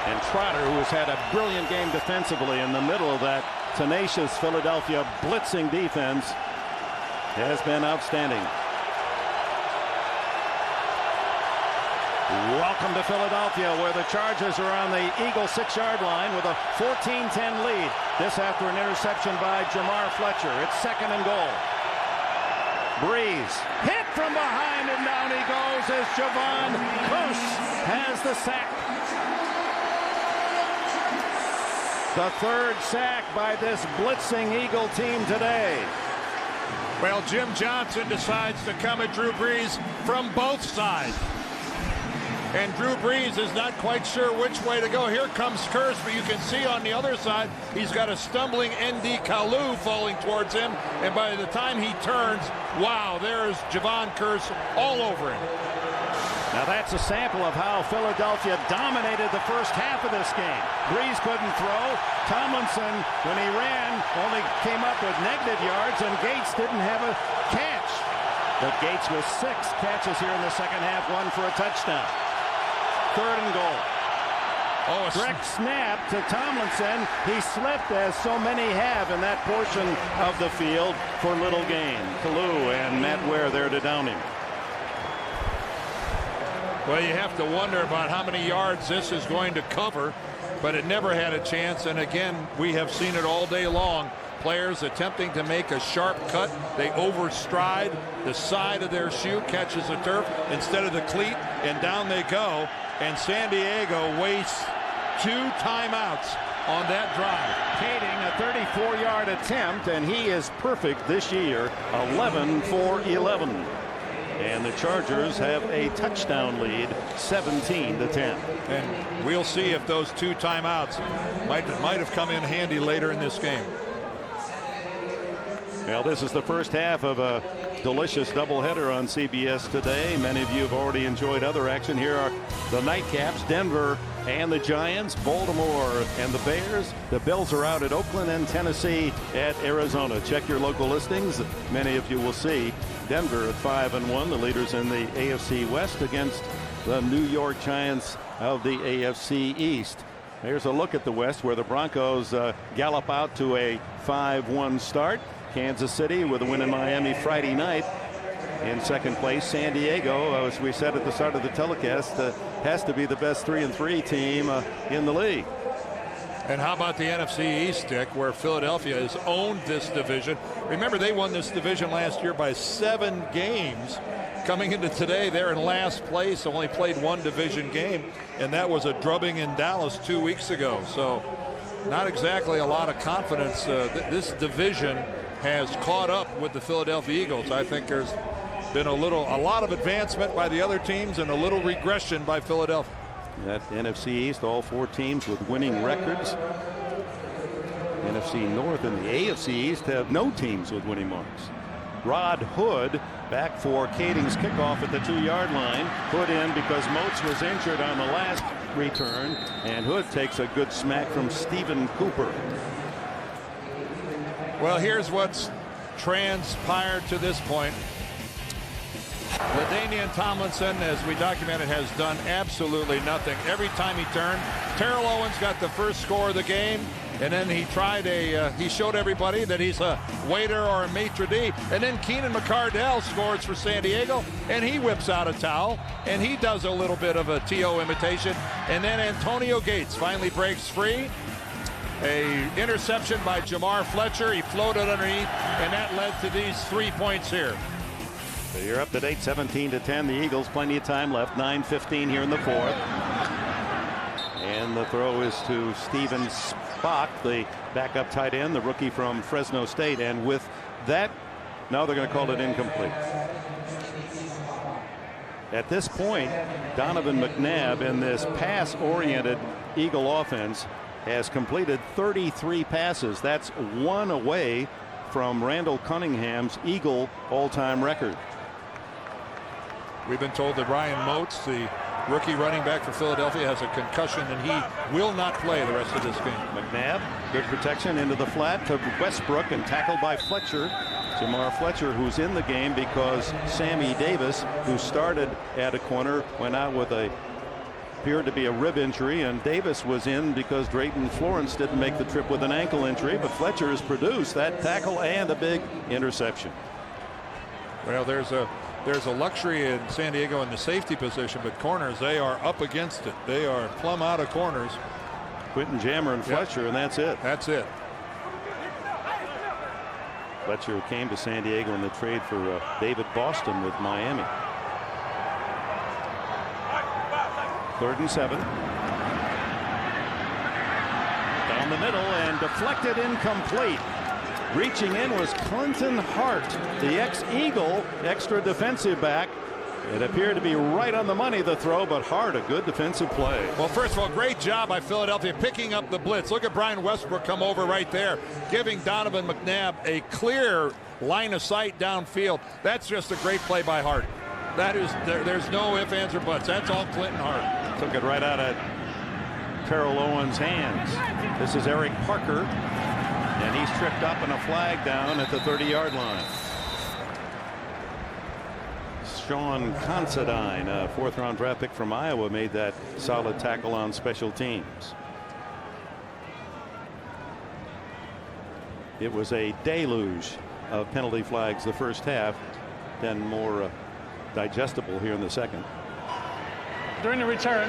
And Trotter, who has had a brilliant game defensively in the middle of that tenacious Philadelphia blitzing defense, has been outstanding. Welcome to Philadelphia, where the Chargers are on the Eagles 6-yard line with a 14-10 lead. This after an interception by Jamar Fletcher. It's 2nd and goal. Brees hit from behind, and down he goes as Javon Curse has the sack. The 3rd sack by this blitzing Eagle team today. Well, Jim Johnson decides to come at Drew Brees from both sides. And Drew Brees is not quite sure which way to go. Here comes Curse, but you can see on the other side, he's got a stumbling N.D. Kalu falling towards him. And by the time he turns, wow, there's Javon Curse all over him. Now that's a sample of how Philadelphia dominated the first half of this game. Brees couldn't throw. Tomlinson, when he ran, only came up with negative yards, and Gates didn't have a catch. But Gates with 6 catches here in the second half, 1 for a touchdown. 3rd and goal. Oh, direct snap to Tomlinson. He slipped, as so many have in that portion of the field, for little gain. Kalu and Matt Ware there to down him. Well, you have to wonder about how many yards this is going to cover, but it never had a chance. And again, we have seen it all day long. Players attempting to make a sharp cut. They overstride the side of their shoe, catches the turf instead of the cleat, and down they go. And San Diego wastes 2 timeouts on that drive. Kading a 34-yard attempt, and he is perfect this year, 11 for 11. And the Chargers have a touchdown lead, 17-10. And we'll see if those 2 timeouts might have come in handy later in this game. Well, this is the first half of a delicious doubleheader on CBS today. Many of you have already enjoyed other action. Here are the nightcaps: Denver and the Giants, Baltimore and the Bears. The Bills are out at Oakland, and Tennessee at Arizona. Check your local listings. Many of you will see Denver at 5-1, the leaders in the AFC West, against the New York Giants of the AFC East. Here's a look at the West, where the Broncos gallop out to a 5-1 start. Kansas City with a win in Miami Friday night. In second place, San Diego, as we said at the start of the telecast, has to be the best 3-3 team in the league. And how about the NFC East, Dick, where Philadelphia has owned this division? Remember, they won this division last year by 7 games. Coming into today, they're in last place, only played 1 division game, and that was a drubbing in Dallas 2 weeks ago. So not exactly a lot of confidence. This division has caught up with the Philadelphia Eagles. I think there's been a lot of advancement by the other teams and a little regression by Philadelphia. That NFC East, all 4 teams with winning records. NFC North and the AFC East have no teams with winning marks. Rod Hood back for Kading's kickoff at the 2-yard line. Hood in because Moats was injured on the last return, and Hood takes a good smack from Stephen Cooper. Well, here's what's transpired to this point. LaDainian Tomlinson, as we documented, has done absolutely nothing. Every time he turned, Terrell Owens got the first score of the game, and then he tried he showed everybody that he's a waiter or a maitre d', and then Keenan McCardell scores for San Diego, and he whips out a towel, and he does a little bit of a T.O. imitation, and then Antonio Gates finally breaks free. A interception by Jamar Fletcher. He floated underneath, and that led to these 3 points here. So you're up to date, 17-10. The Eagles, plenty of time left. 9:15 here in the fourth. And the throw is to Steven Spock, the backup tight end, the rookie from Fresno State. And with that, now they're going to call it incomplete. At this point, Donovan McNabb in this pass-oriented Eagle offense has completed 33 passes. That's one away from Randall Cunningham's Eagle all-time record. We've been told that Ryan Moats, the rookie running back for Philadelphia, has a concussion, and he will not play the rest of this game. McNabb, good protection into the flat to Westbrook and tackled by Fletcher. Jamar Fletcher, who's in the game because Sammy Davis, who started at a corner, went out with appeared to be a rib injury, and Davis was in because Drayton Florence didn't make the trip with an ankle injury, but Fletcher has produced that tackle and a big interception. Well, there's a luxury in San Diego in the safety position, but corners, they are up against it. They are plumb out of corners. Quentin Jammer and Fletcher, and that's it. That's it. Fletcher came to San Diego in the trade for David Boston with Miami. 3rd and 7. Down the middle and deflected, incomplete. Reaching in was Clinton Hart, the ex-Eagle, extra defensive back. It appeared to be right on the money, the throw, but Hart, a good defensive play. Well, first of all, great job by Philadelphia picking up the blitz. Look at Brian Westbrook come over right there, giving Donovan McNabb a clear line of sight downfield. That's just a great play by Hart. That is, there's no ifs, ands, or buts. That's all Clinton Hart. Took it right out of Terrell Owens' hands. This is Eric Parker, and he's tripped up and a flag down at the 30-yard line. Sean Considine, a 4th-round draft pick from Iowa, made that solid tackle on special teams. It was a deluge of penalty flags the first half, then more digestible here in the second. During the return,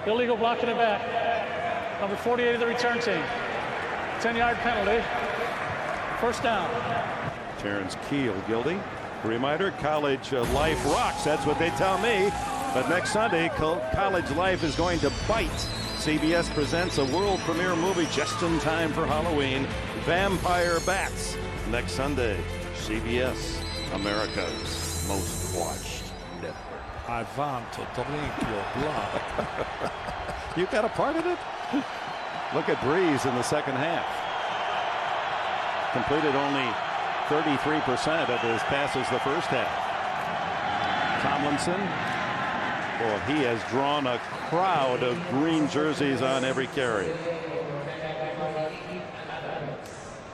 illegal block in the back. Number 48 of the return team. 10-yard penalty. First down. Terrence Keel guilty. Reminder, college life rocks. That's what they tell me. But next Sunday, college life is going to bite. CBS presents a world premiere movie just in time for Halloween, Vampire Bats. Next Sunday, CBS, America's most watched network. I want to drink your blood. You got a part of it? Look at Brees in the second half. Completed only 33% of his passes the first half. Tomlinson, boy, he has drawn a crowd of green jerseys on every carry.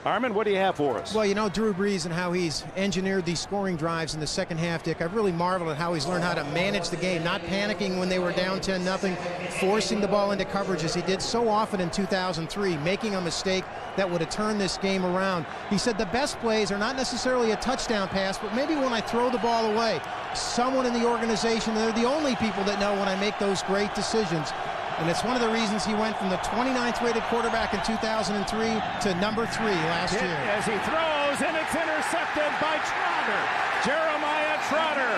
Armen, what do you have for us? Well, you know, Drew Brees and how he's engineered these scoring drives in the second half, Dick. I've really marveled at how he's learned how to manage the game, not panicking when they were down 10-0, forcing the ball into coverage as he did so often in 2003, making a mistake that would have turned this game around. He said the best plays are not necessarily a touchdown pass, but maybe when I throw the ball away. Someone in the organization, they're the only people that know when I make those great decisions. And it's one of the reasons he went from the 29th rated quarterback in 2003 to number 3 last year. As he throws, and it's intercepted by Trotter, Jeremiah Trotter.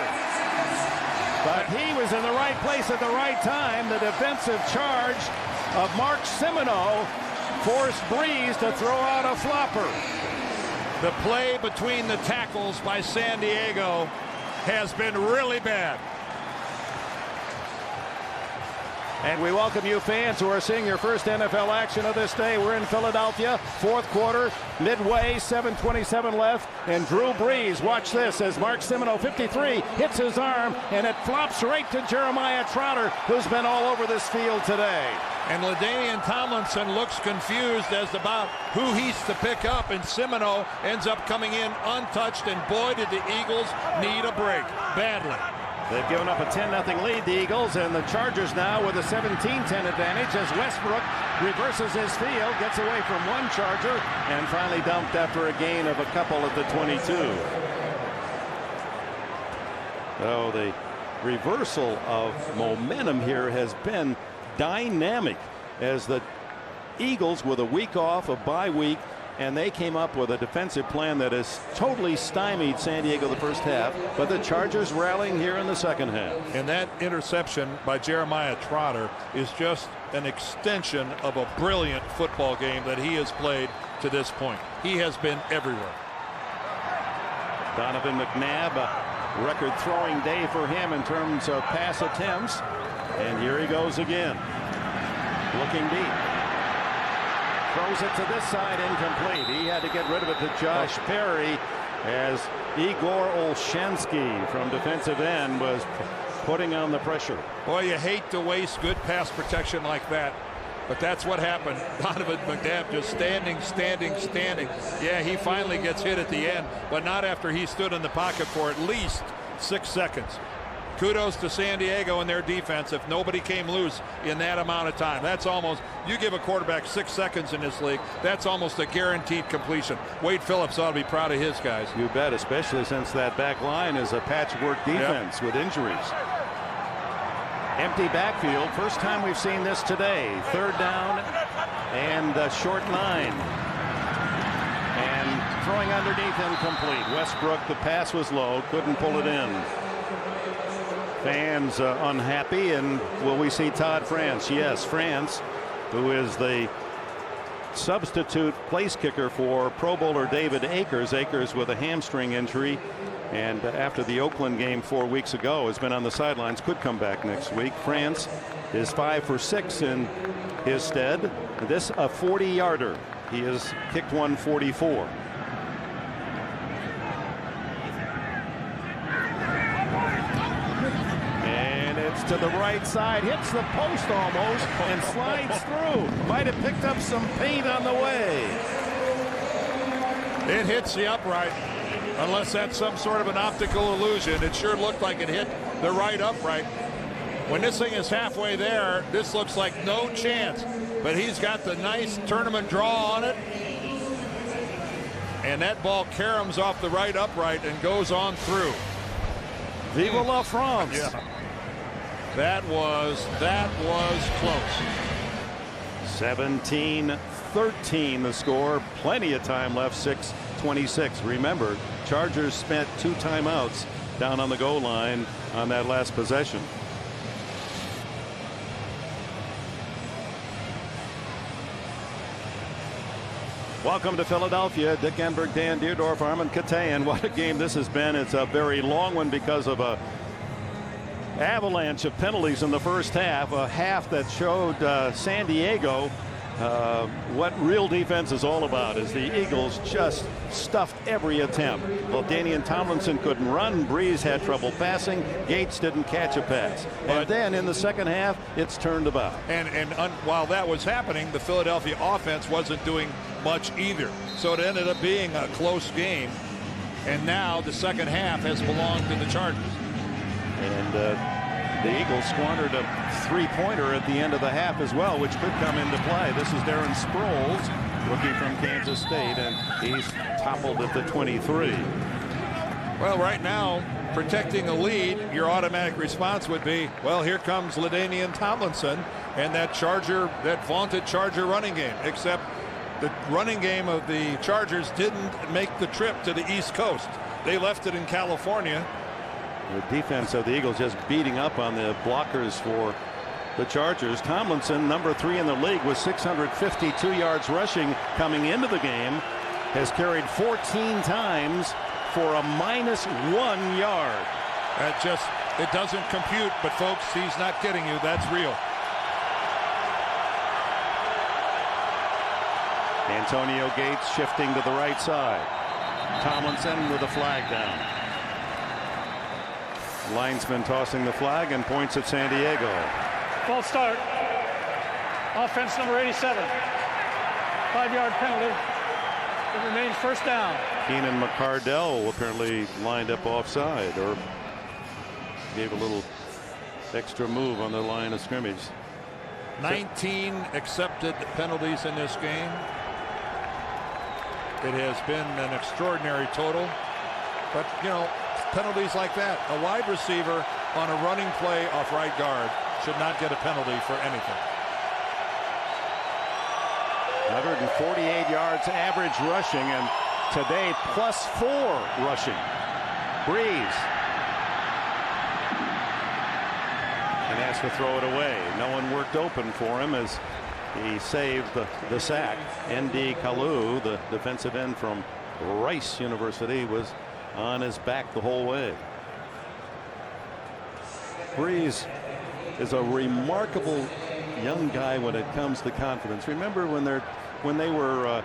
But he was in the right place at the right time. The defensive charge of Mark Semino forced Brees to throw out a flopper. The play between the tackles by San Diego has been really bad. And we welcome you fans who are seeing your first NFL action of this day. We're in Philadelphia, 4th quarter, midway, 7:27 left. And Drew Brees, watch this, as Mark Semino, 53, hits his arm, and it flops right to Jeremiah Trotter, who's been all over this field today. And LaDainian Tomlinson looks confused as about who he's to pick up, and Semino ends up coming in untouched, and boy, did the Eagles need a break badly. They've given up a 10-0 lead, the Eagles, and the Chargers now with a 17-10 advantage as Westbrook reverses his field, gets away from one Charger, and finally dumped after a gain of a couple at the 22. So the reversal of momentum here has been dynamic as the Eagles, with a week off, a bye week, and they came up with a defensive plan that has totally stymied San Diego the first half, but the Chargers rallying here in the second half. And that interception by Jeremiah Trotter is just an extension of a brilliant football game that he has played to this point. He has been everywhere. Donovan McNabb, a record throwing day for him in terms of pass attempts, and here he goes again, looking deep. Throws it to this side, incomplete. He had to get rid of it to Josh Perry as Igor Olshansky from defensive end was putting on the pressure. Boy, you hate to waste good pass protection like that, but that's what happened. Donovan McNabb just standing. Yeah, he finally gets hit at the end, but not after he stood in the pocket for at least 6 seconds. Kudos to San Diego and their defense if nobody came loose in that amount of time. That's almost, you give a quarterback 6 seconds in this league, that's almost a guaranteed completion. Wade Phillips ought to be proud of his guys. You bet, especially since that back line is a patchwork defense with injuries. Empty backfield. First time we've seen this today. Third down and a short 9. And throwing underneath, incomplete. Westbrook, the pass was low, couldn't pull it in. Fans unhappy, and will we see Todd France? Yes, France, who is the substitute place kicker for Pro Bowler David Akers. Akers with a hamstring injury, and after the Oakland game 4 weeks ago has been on the sidelines, could come back next week. France is 5 for 6 in his stead. This a 40-yarder. He has kicked 144. To the right side, hits the post almost, and slides through. Might have picked up some paint on the way. It hits the upright, unless that's some sort of an optical illusion. It sure looked like it hit the right upright. When this thing is halfway there, this looks like no chance, but he's got the nice tournament draw on it, and that ball caroms off the right upright and goes on through. Vive la France. Yeah. That was close. 17-13 the score. Plenty of time left. 6:26. Remember, Chargers spent 2 timeouts down on the goal line on that last possession. Welcome to Philadelphia. Dick Enberg, Dan Dierdorf, Armen, Keteyian. What a game this has been. It's a very long one because of a avalanche of penalties in the first half, a half that showed San Diego what real defense is all about, as the Eagles just stuffed every attempt. Well, LaDainian Tomlinson couldn't run. Brees had trouble passing. Gates didn't catch a pass. And then in the second half, it's turned about. And while that was happening, the Philadelphia offense wasn't doing much either. So it ended up being a close game. And now the second half has belonged to the Chargers. And the Eagles squandered a 3-pointer at the end of the half as well, which could come into play. This is Darren Sproles, rookie from Kansas State, and he's toppled at the 23. Well, right now, protecting a lead, your automatic response would be, well, here comes LaDainian Tomlinson and that vaunted Charger running game, except the running game of the Chargers didn't make the trip to the East Coast. They left it in California. The defense of the Eagles just beating up on the blockers for the Chargers. Tomlinson, number 3 in the league with 652 yards rushing coming into the game, has carried 14 times for a -1 yard. It doesn't compute, but folks, he's not kidding you. That's real. Antonio Gates shifting to the right side. Tomlinson with a flag down. Linesman tossing the flag and points at San Diego. False start. Offense number 87. 5-yard penalty. It remains first down. Keenan McCardell apparently lined up offside or gave a little extra move on the line of scrimmage. 19 accepted penalties in this game. It has been an extraordinary total. But, you know, penalties like that, a wide receiver on a running play off right guard should not get a penalty for anything. 148 yards average rushing, and today +4 rushing. Brees. And has to throw it away. No one worked open for him as he saved the sack. N.D. Kalu, the defensive end from Rice University, was on his back the whole way. Brees is a remarkable young guy when it comes to confidence. Remember when they were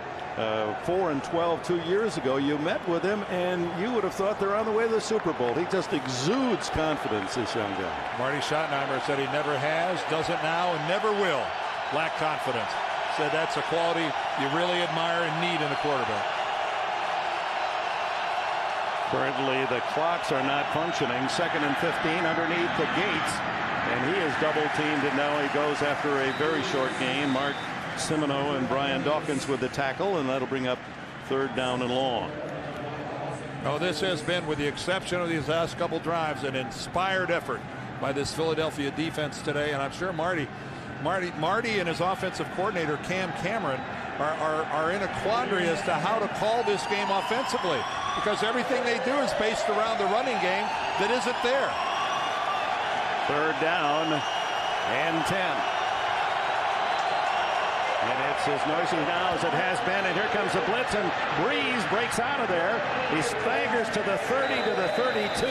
4-12 2 years ago, you met with him and you would have thought they're on the way to the Super Bowl. He just exudes confidence, this young guy. Marty Schottenheimer said he never has, doesn't now, and never will lack confidence. Said that's a quality you really admire and need in a quarterback. Currently the clocks are not functioning. 2nd and 15 underneath the gates, and he is double teamed, and now he goes after a very short gain. Mark Simino and Brian Dawkins with the tackle, and that'll bring up 3rd down and long. Oh, this has been, with the exception of these last couple drives, an inspired effort by this Philadelphia defense today, and I'm sure Marty and his offensive coordinator Cam Cameron are in a quandary as to how to call this game offensively, because everything they do is based around the running game that isn't there. 3rd down and 10. And it's as noisy now as it has been, and here comes the blitz, and Brees breaks out of there. He staggers to the 30, to the 32,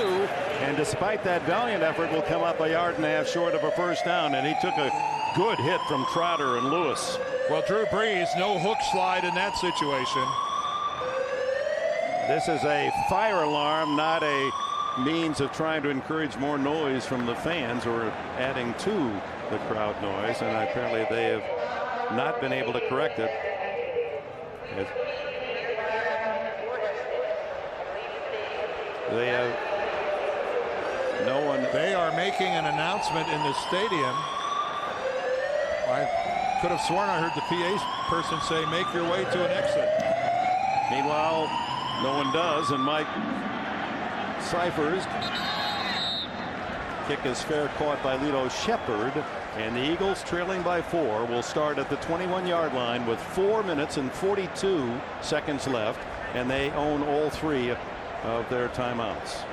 and despite that valiant effort, will come up 1.5 yards short of a 1st down, and he took a good hit from Trotter and Lewis. Well, Drew Brees, no hook slide in that situation. This is a fire alarm, not a means of trying to encourage more noise from the fans or adding to the crowd noise, and apparently they have not been able to correct it. They have no one. They are making an announcement in the stadium. I could have sworn I heard the PA person say, "Make your way to an exit." Meanwhile, no one does, and Mike Cyphers kick is fair, caught by Lito Shepard, and the Eagles, trailing by 4, will start at the 21-yard line with 4 minutes and 42 seconds left, and they own all 3 of their timeouts.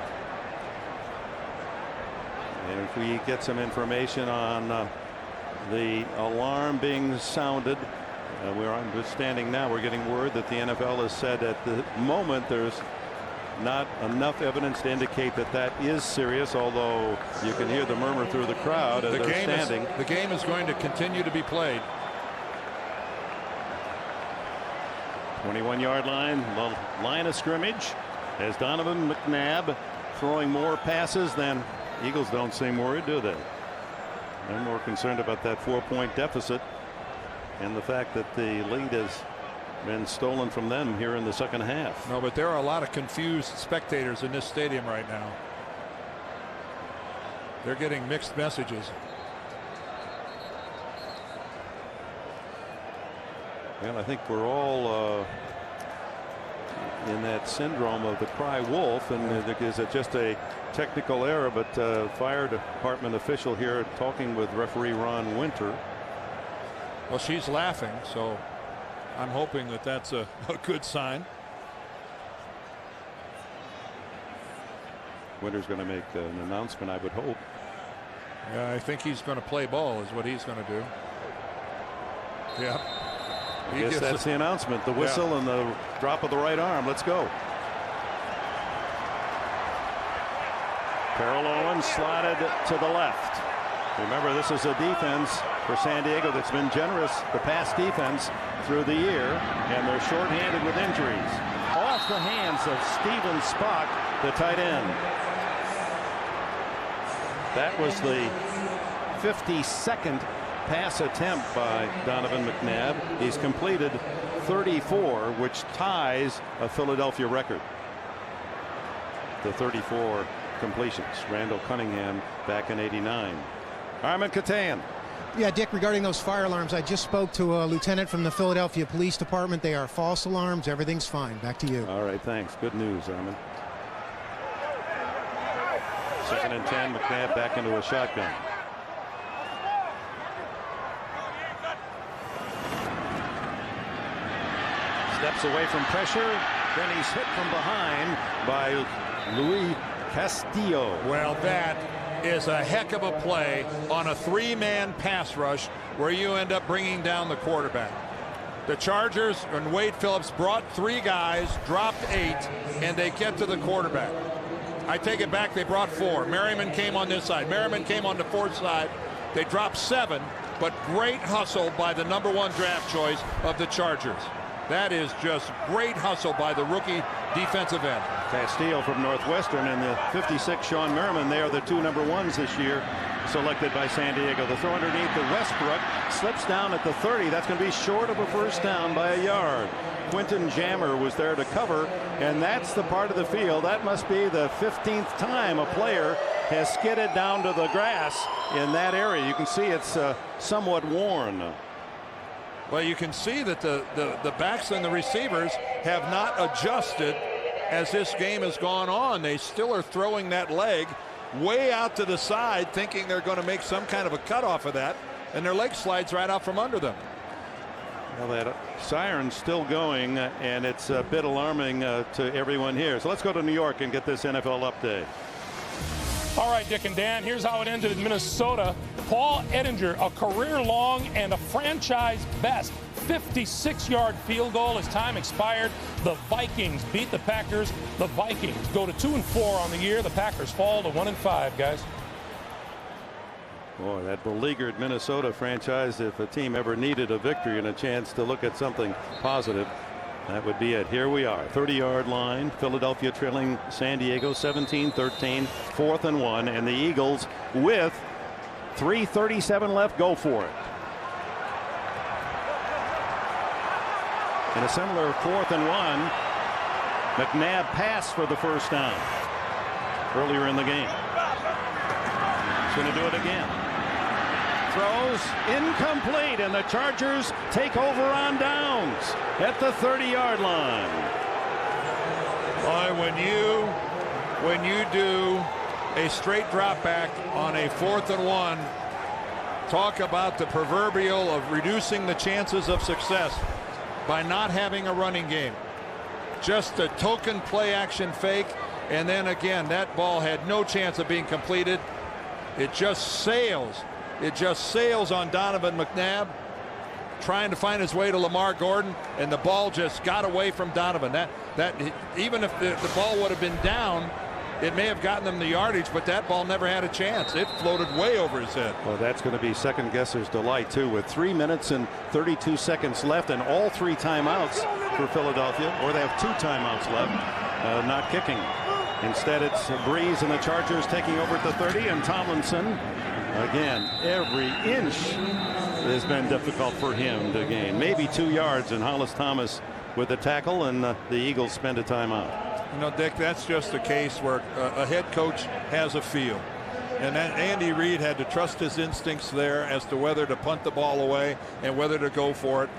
And if we get some information on the alarm being sounded, we're understanding now, we're getting word that the NFL has said at the moment there's not enough evidence to indicate that that is serious, although you can hear the murmur through the crowd as they're standing. The game is going to continue to be played. 21-yard line, the line of scrimmage, as Donovan McNabb throwing more passes than Eagles don't seem worried, do they? They're more concerned about that 4-point deficit and the fact that the lead has been stolen from them here in the second half. No, but there are a lot of confused spectators in this stadium right now. They're getting mixed messages. Well, I think we're all in that syndrome of the cry wolf, and is it just a technical error? But fire department official here talking with referee Ron Winter. Well, she's laughing, so I'm hoping that that's a good sign. Winter's going to make an announcement, I would hope. Yeah, I think he's going to play ball is what he's going to do. Yeah. I guess that's the announcement. The whistle and the drop of the right arm. Let's go. Terrell Owens slotted to the left. Remember, this is a defense for San Diego that's been generous, the pass defense, through the year, and they're shorthanded with injuries. Off the hands of Steven Spock, the tight end. That was the 52nd pass attempt by Donovan McNabb. He's completed 34, which ties a Philadelphia record. The 34 completions. Randall Cunningham back in '89. Armen Keteyian. Yeah, Dick, regarding those fire alarms, I just spoke to a lieutenant from the Philadelphia Police Department. They are false alarms. Everything's fine. Back to you. All right, thanks. Good news, Armen. 2nd and 10. McNabb back into a shotgun. Steps away from pressure. Then he's hit from behind by Luis Castillo. Well, that is a heck of a play on a 3-man pass rush where you end up bringing down the quarterback. The Chargers and Wade Phillips brought 3 guys, dropped 8, and they get to the quarterback. I take it back, they brought 4. Merriman came on this side. Merriman came on the 4th side. They dropped 7, but great hustle by the #1 draft choice of the Chargers. That is just great hustle by the rookie defensive end. Castillo from Northwestern and the 56 Sean Merriman. They are the 2 #1s this year, selected by San Diego. The throw underneath the Westbrook slips down at the 30. That's going to be short of a first down by a yard. Quentin Jammer was there to cover, and that's the part of the field. That must be the 15th time a player has skidded down to the grass in that area. You can see it's somewhat worn. Well, you can see that the backs and the receivers have not adjusted as this game has gone on. They still are throwing that leg way out to the side, thinking they're going to make some kind of a cut off of that, and their leg slides right out from under them. Well, that siren's still going, and it's a bit alarming to everyone here. So let's go to New York and get this NFL update. All right, Dick and Dan, here's how it ended in Minnesota. Paul Ettinger, a career-long and a franchise-best 56-yard field goal as time expired. The Vikings beat the Packers. The Vikings go to 2-4 on the year. The Packers fall to 1-5, guys. Boy, that beleaguered Minnesota franchise, if a team ever needed a victory and a chance to look at something positive, that would be it. Here we are, 30-yard line. Philadelphia trailing San Diego 17-13, 4th and 1, and the Eagles with 3:37 left. Go for it. In a similar 4th and 1, McNabb passed for the first down earlier in the game. He's going to do it again. Throws incomplete, and the Chargers take over on downs at the 30-yard line. Boy, when you do a straight drop back on a 4th and 1, talk about the proverbial of reducing the chances of success by not having a running game. Just a token play action fake, and then again that ball had no chance of being completed. It just sails. It just sails on Donovan McNabb, trying to find his way to Lamar Gordon, and the ball just got away from Donovan. That even if the ball would have been down, it may have gotten them the yardage, but that ball never had a chance. It floated way over his head. Well, that's going to be second guesser's delight too, with 3 minutes and 32 seconds left and all 3 timeouts for Philadelphia, or they have 2 timeouts left, not kicking. Instead, it's Brees and the Chargers taking over at the 30, and Tomlinson. Again, every inch has been difficult for him to gain. Maybe 2 yards, and Hollis Thomas with the tackle, and the Eagles spend a timeout. You know, Dick, that's just a case where a head coach has a feel. And Andy Reid had to trust his instincts there as to whether to punt the ball away and whether to go for it.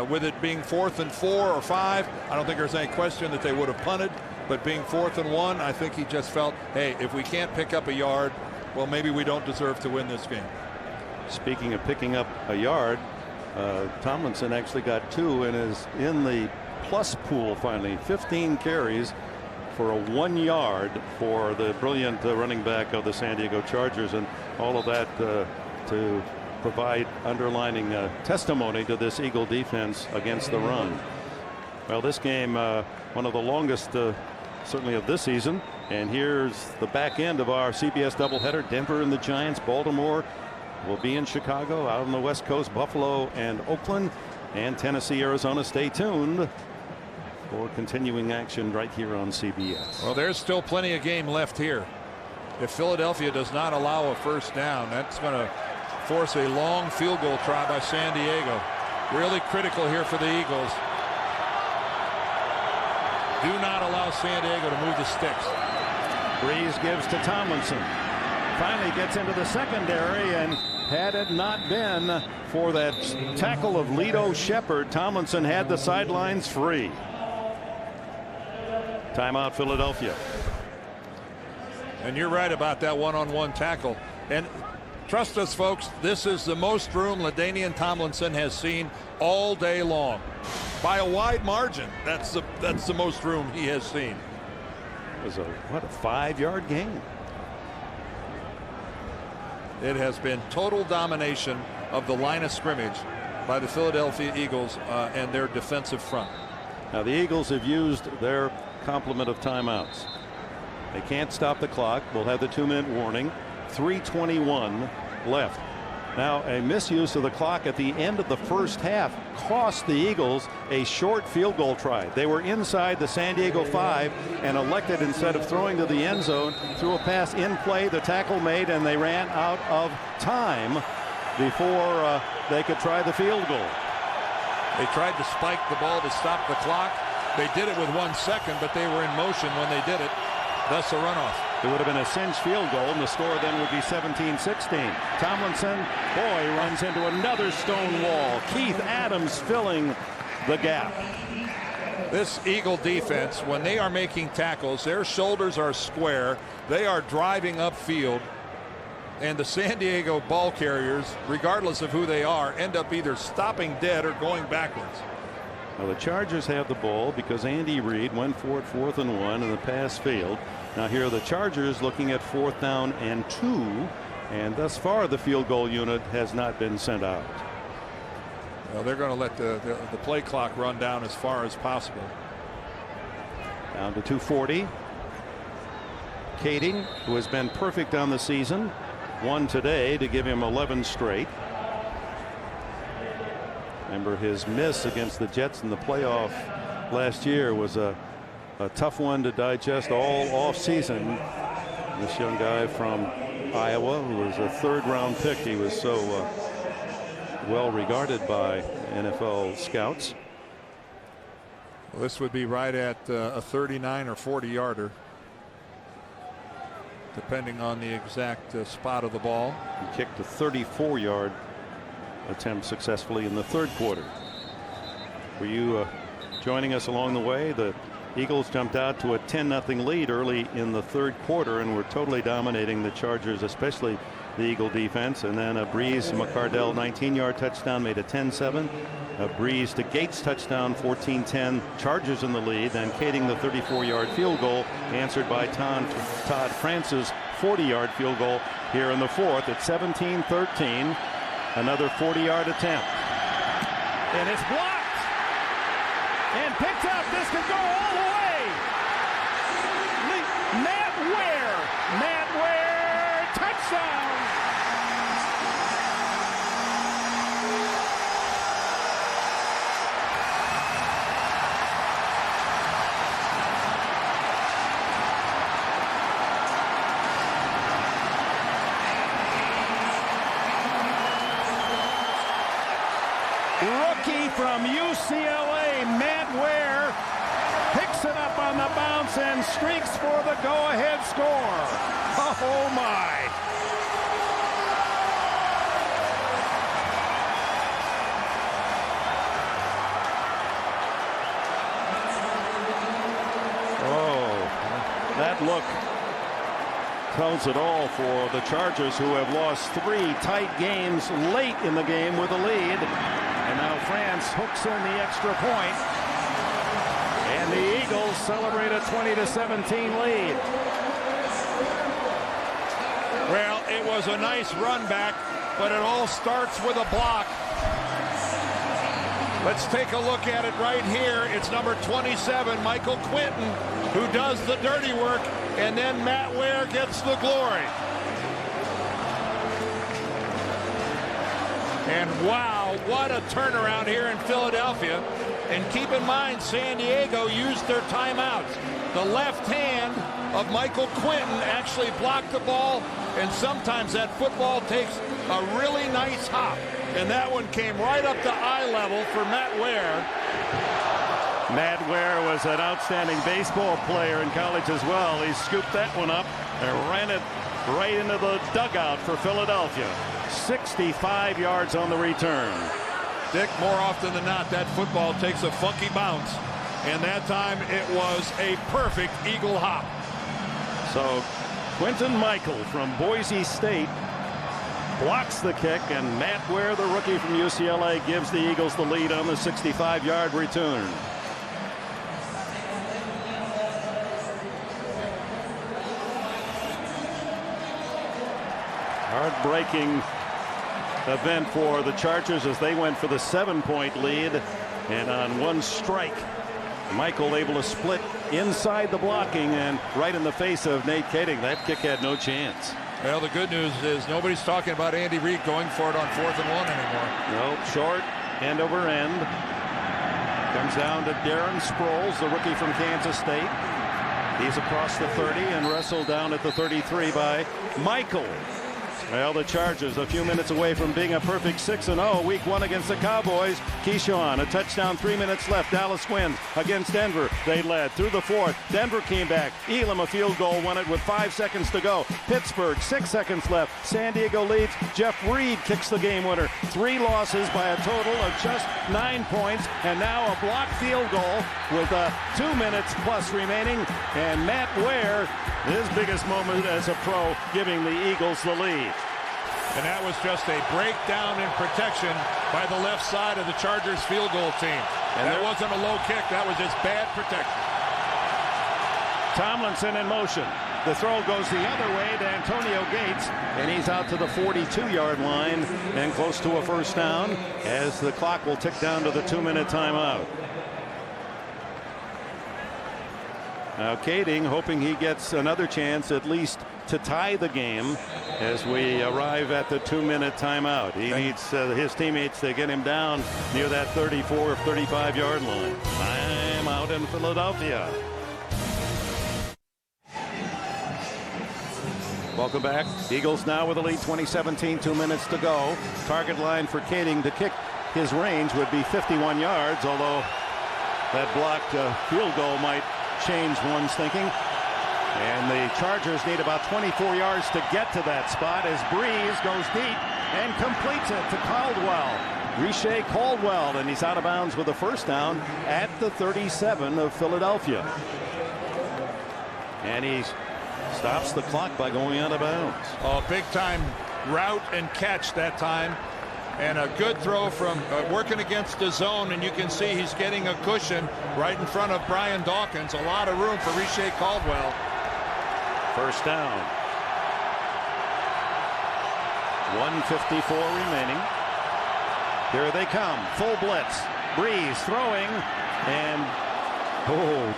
With it being 4th and 4 or 5, I don't think there's any question that they would have punted. But being 4th and 1, I think he just felt, hey, if we can't pick up a yard, well, maybe we don't deserve to win this game. Speaking of picking up a yard, Tomlinson actually got 2 and is in the plus pool finally. 15 carries for a 1 yard for the brilliant running back of the San Diego Chargers, and all of that to provide underlining testimony to this Eagle defense against the run. Well, this game, one of the longest certainly of this season, and here's the back end of our CBS doubleheader. Denver and the Giants, Baltimore will be in Chicago, out on the West Coast, Buffalo and Oakland, and Tennessee, Arizona. Stay tuned for continuing action right here on CBS. Well, there's still plenty of game left here. If Philadelphia does not allow a first down, that's going to force a long field goal try by San Diego. Really critical here for the Eagles. Do not allow San Diego to move the sticks. Brees gives to Tomlinson. Finally gets into the secondary, and had it not been for that tackle of Lito Shepherd, Tomlinson had the sidelines free. Timeout, Philadelphia. And you're right about that one-on-one tackle. And trust us, folks, this is the most room LaDainian Tomlinson has seen all day long. By a wide margin, that's the most room he has seen. It was a 5-yard gain. It has been total domination of the line of scrimmage by the Philadelphia Eagles and their defensive front. Now the Eagles have used their complement of timeouts. They can't stop the clock. We'll have the 2-minute warning. 3:21 left. Now a misuse of the clock at the end of the first half cost the Eagles a short field goal try. They were inside the San Diego 5 and elected, instead of throwing to the end zone, threw a pass in play, the tackle made, and they ran out of time before they could try the field goal. They tried to spike the ball to stop the clock. They did it with 1 second, but they were in motion when they did it. Thus a runoff. It would have been a cinch field goal, and the score then would be 17-16. Tomlinson, boy, runs into another stone wall. Keith Adams filling the gap. This Eagle defense, when they are making tackles, their shoulders are square. They are driving upfield. And the San Diego ball carriers, regardless of who they are, end up either stopping dead or going backwards. Now the Chargers have the ball because Andy Reid went for it 4th and 1 and the pass failed. Now here are the Chargers looking at 4th down and 2, and thus far the field goal unit has not been sent out. Well, they're going to let the play clock run down as far as possible. Down to 2:40. Keteyian, who has been perfect on the season, won today to give him 11 straight. Remember, his miss against the Jets in the playoff last year was a tough one to digest all off season. This young guy from Iowa, who was a 3rd-round pick, he was so well regarded by NFL scouts. Well, this would be right at a 39 or 40 yarder, depending on the exact spot of the ball. He kicked a 34-yard attempt successfully in the 3rd quarter. Were you joining us along the way? The Eagles jumped out to a 10-0 lead early in the 3rd quarter and were totally dominating the Chargers, especially the Eagle defense. And then a Brees McCardell 19-yard touchdown made it 10-7. A Brees to Gates touchdown, 14-10. Chargers in the lead. Then Keteyian the 34-yard field goal, answered by Todd France's 40-yard field goal here in the 4th at 17-13. Another 40-yard attempt. And it's blocked. And picked up. This could go all the way. Matt Ware. Touchdown. Rookie from UCLA, Matt Ware, picks it up on the bounce and streaks for the go-ahead score. Oh, my. Oh, that look tells it all for the Chargers, who have lost 3 tight games late in the game with a lead. And now France hooks in the extra point. And the Eagles celebrate a 20-17 lead. Well, it was a nice run back, but it all starts with a block. Let's take a look at it right here. It's number 27, Michael Quinton, who does the dirty work, and then Matt Ware gets the glory. And wow, what a turnaround here in Philadelphia. And keep in mind, San Diego used their timeouts. The left hand of Michael Quinton actually blocked the ball, and sometimes that football takes a really nice hop. And that one came right up to eye level for Matt Ware. Matt Ware was an outstanding baseball player in college as well. He scooped that one up and ran it right into the dugout for Philadelphia. 65 yards on the return. Dick, more often than not, that football takes a funky bounce. And that time it was a perfect Eagle hop. So Quinton Michael from Boise State blocks the kick, and Matt Ware, the rookie from UCLA, gives the Eagles the lead on the 65-yard return. Heartbreaking event for the Chargers as they went for the 7-point lead, and on one strike, Michael able to split inside the blocking and right in the face of Nate Keteyian. That kick had no chance. Well, the good news is nobody's talking about Andy Reid going for it on 4th and 1 anymore. Nope, short, end over end. Comes down to Darren Sproles, the rookie from Kansas State. He's across the 30 and wrestled down at the 33 by Michael. Well, the Chargers a few minutes away from being a perfect 6-0 week 1 against the Cowboys. Keyshawn, a touchdown, 3 minutes left. Dallas wins against Denver. They led through the 4th. Denver came back. Elam, a field goal, won it with 5 seconds to go. Pittsburgh, 6 seconds left. San Diego leads. Jeff Reed kicks the game winner. 3 losses by a total of just 9 points. And now a blocked field goal with 2 minutes plus remaining. And Matt Ware, his biggest moment as a pro, giving the Eagles the lead. And that was just a breakdown in protection by the left side of the Chargers field goal team. And that wasn't a low kick. That was just bad protection. Tomlinson in motion. The throw goes the other way to Antonio Gates, and he's out to the 42-yard line and close to a first down as the clock will tick down to the 2-minute timeout. Now Keteyian hoping he gets another chance at least to tie the game as we arrive at the 2-minute timeout. He needs his teammates to get him down near that 34 or 35-yard line. I'm out in Philadelphia. Welcome back. Eagles now with the lead, 20-17, 2 minutes to go. Target line for Keteyian to kick. His range would be 51 yards, although that blocked field goal might change one's thinking. And the Chargers need about 24 yards to get to that spot as Brees goes deep and completes it to Caldwell. Riche Caldwell, and he's out of bounds with a first down at the 37 of Philadelphia. And he stops the clock by going out of bounds. Oh, big time route and catch that time. And a good throw from working against the zone, and you can see he's getting a cushion right in front of Brian Dawkins. A lot of room for Riche Caldwell. First down. 1:54 remaining. Here they come. Full blitz. Brees throwing, and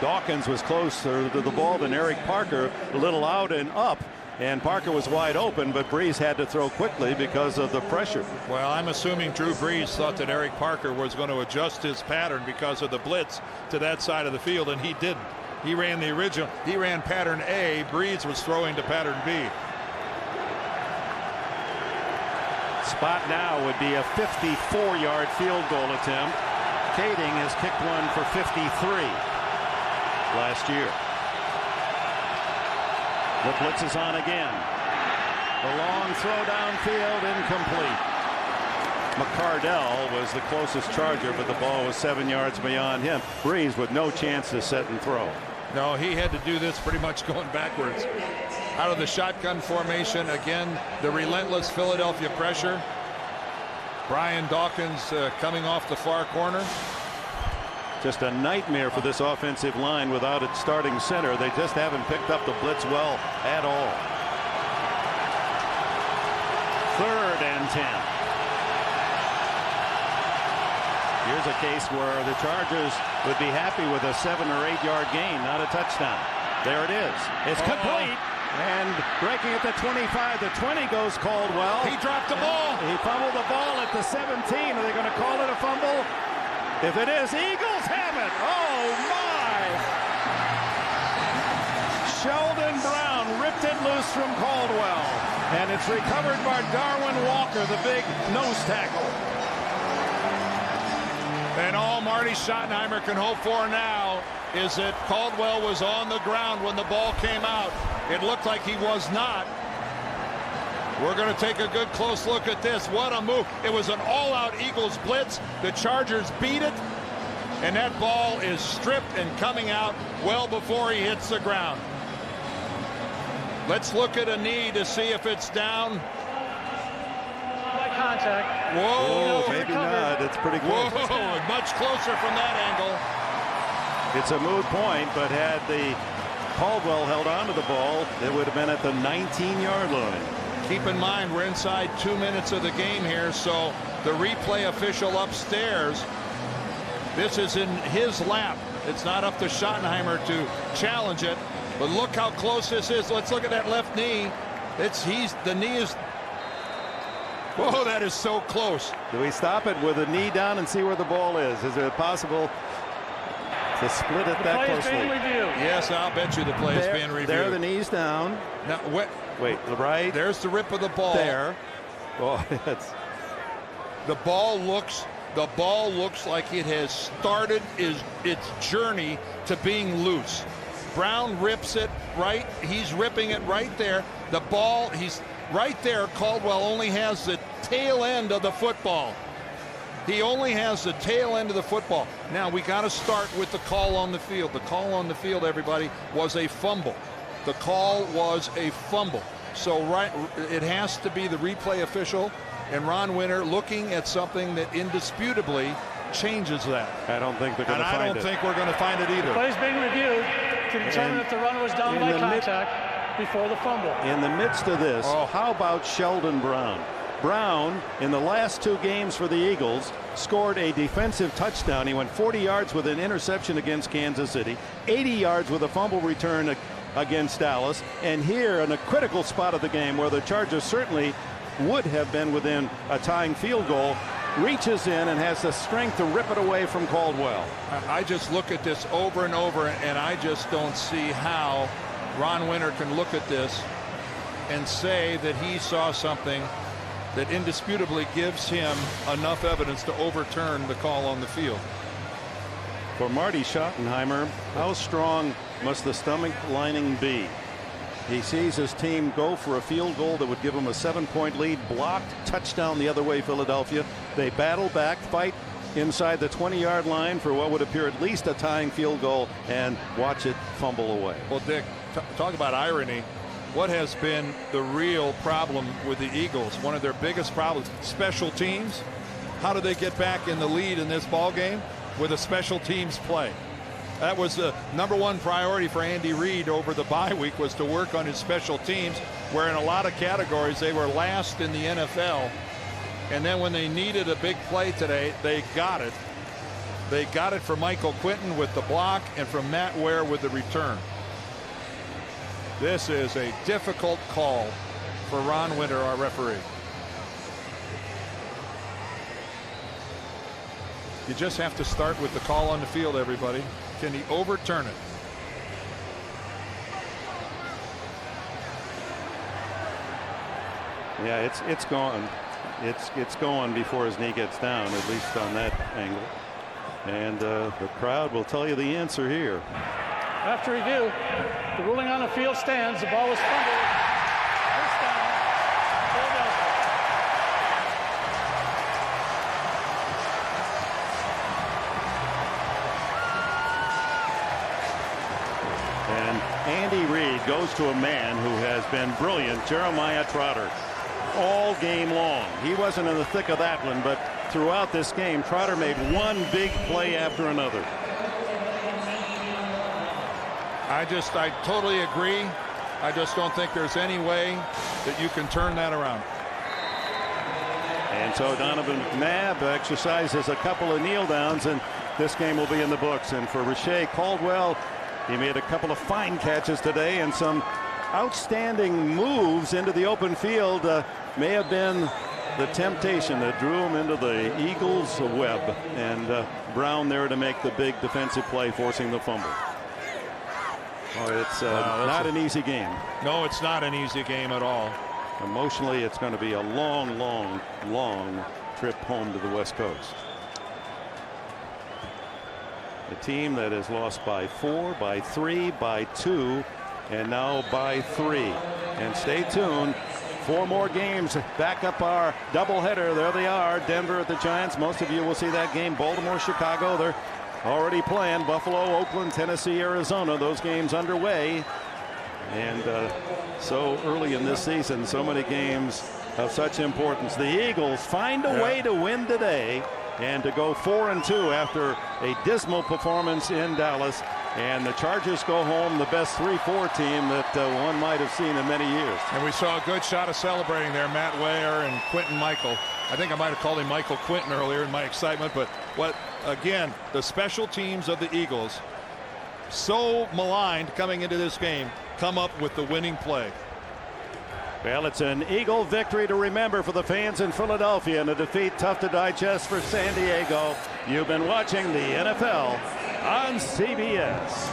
Dawkins was closer to the ball than Eric Parker. A little out and up. And Parker was wide open, but Brees had to throw quickly because of the pressure. Well, I'm assuming Drew Brees thought that Eric Parker was going to adjust his pattern because of the blitz to that side of the field, and he didn't. He ran the original. He ran pattern A. Brees was throwing to pattern B. Spot now would be a 54-yard field goal attempt. Keteyian has kicked one for 53 last year. The blitz is on again. The long throw downfield, incomplete. McCardell was the closest Charger, but the ball was 7 yards beyond him. Brees with no chance to set and throw. No, he had to do this pretty much going backwards. Out of the shotgun formation, again, the relentless Philadelphia pressure. Brian Dawkins coming off the far corner. Just a nightmare for this offensive line without its starting center. They just haven't picked up the blitz well at all. 3rd and 10. Here's a case where the Chargers would be happy with a 7 or 8 yard gain, not a touchdown. There it is. It's complete. And breaking at the 25, the 20 goes Caldwell. He dropped the ball. He fumbled the ball at the 17. Are they going to call it a fumble? If it is, Eagles it. Oh, my. Sheldon Brown ripped it loose from Caldwell. And it's recovered by Darwin Walker, the big nose tackle. And all Marty Schottenheimer can hope for now is that Caldwell was on the ground when the ball came out. It looked like he was not. We're going to take a good close look at this. What a move. It was an all-out Eagles blitz. The Chargers beat it. And that ball is stripped and coming out well before he hits the ground. Let's look at a knee to see if it's down. By contact. Whoa. Oh, maybe not. It's pretty close. Whoa, much closer from that angle. It's a moot point, but had the Caldwell held onto the ball, it would have been at the 19-yard line. Keep in mind, we're inside 2 minutes of the game here, so the replay official upstairs, this is in his lap. It's not up to Schottenheimer to challenge it, but look how close this is. Let's look at that left knee. The knee is, whoa, that is so close. Do we stop it with a knee down and see where the ball is? Is it possible to split it that closely? Being reviewed. Yes, I'll bet you the play is being reviewed. There, the knee's down. Now, wait, the right. There's the rip of the ball. There. Oh, the ball looks like it has started its journey to being loose. Brown rips it right. He's ripping it right there. The ball, he's right there. Caldwell only has the tail end of the football. He only has the tail end of the football. Now we got to start with the call on the field. The call on the field, everybody, was a fumble. The call was a fumble. So it has to be the replay official and Ron Winter looking at something that indisputably changes that. I don't think they're going to find it. And I don't think we're going to find it either. The play's being reviewed to determine if the runner was down by contact before the fumble. In the midst of this, how about Sheldon Brown? Brown, in the last 2 games for the Eagles, scored a defensive touchdown. He went 40 yards with an interception against Kansas City, 80 yards with a fumble return against Dallas, and here in a critical spot of the game where the Chargers certainly would have been within a tying field goal, reaches in and has the strength to rip it away from Caldwell. I just look at this over and over, and I just don't see how Ron Winter can look at this and say that he saw something that indisputably gives him enough evidence to overturn the call on the field. For Marty Schottenheimer, how strong must the stomach lining be? He sees his team go for a field goal that would give him a 7-point lead, blocked, touchdown the other way, Philadelphia. They battle back, fight inside the 20-yard line for what would appear at least a tying field goal, and watch it fumble away. Well, Dick, talk about irony. What has been the real problem with the Eagles? One of their biggest problems, special teams. How do they get back in the lead in this ball game? With a special teams play. That was the #1 priority for Andy Reid over the bye week, was to work on his special teams, where in a lot of categories they were last in the NFL. And then when they needed a big play today, they got it. They got it from Michael Quinton with the block and from Matt Ware with the return. This is a difficult call for Ron Winter, our referee. You just have to start with the call on the field, everybody. Can he overturn it? Yeah, it's gone. It's going before his knee gets down, at least on that angle. And the crowd will tell you the answer here. After review, the ruling on the field stands. The ball was fumbled. First down, Philadelphia. And Andy Reid goes to a man who has been brilliant, Jeremiah Trotter, all game long. He wasn't in the thick of that one, but throughout this game, Trotter made one big play after another. I totally agree. I just don't think there's any way that you can turn that around. And so Donovan McNabb exercises a couple of kneel downs, and this game will be in the books. And for Rashay Caldwell, he made a couple of fine catches today and some outstanding moves into the open field. May have been the temptation that drew him into the Eagles' web, and Brown there to make the big defensive play, forcing the fumble. Oh, it's not an easy game. No, it's not an easy game at all. Emotionally, it's going to be a long, long, long trip home to the West Coast. A team that has lost by 4, by 3, by 2, and now by 3. And stay tuned. 4 more games. Back up our doubleheader. There they are. Denver at the Giants. Most of you will see that game. Baltimore, Chicago. They're already playing. Buffalo, Oakland, Tennessee, Arizona. Those games underway. And so early in this season, so many games of such importance. The Eagles find a way to win today and to go 4-2 after a dismal performance in Dallas. And the Chargers go home the best 3-4 team that one might have seen in many years. And we saw a good shot of celebrating there. Matt Ware and Quentin Michael. I think I might have called him Michael Quentin earlier in my excitement. But again, the special teams of the Eagles, so maligned coming into this game, come up with the winning play. Well, it's an Eagle victory to remember for the fans in Philadelphia, and a defeat tough to digest for San Diego. You've been watching the NFL on CBS.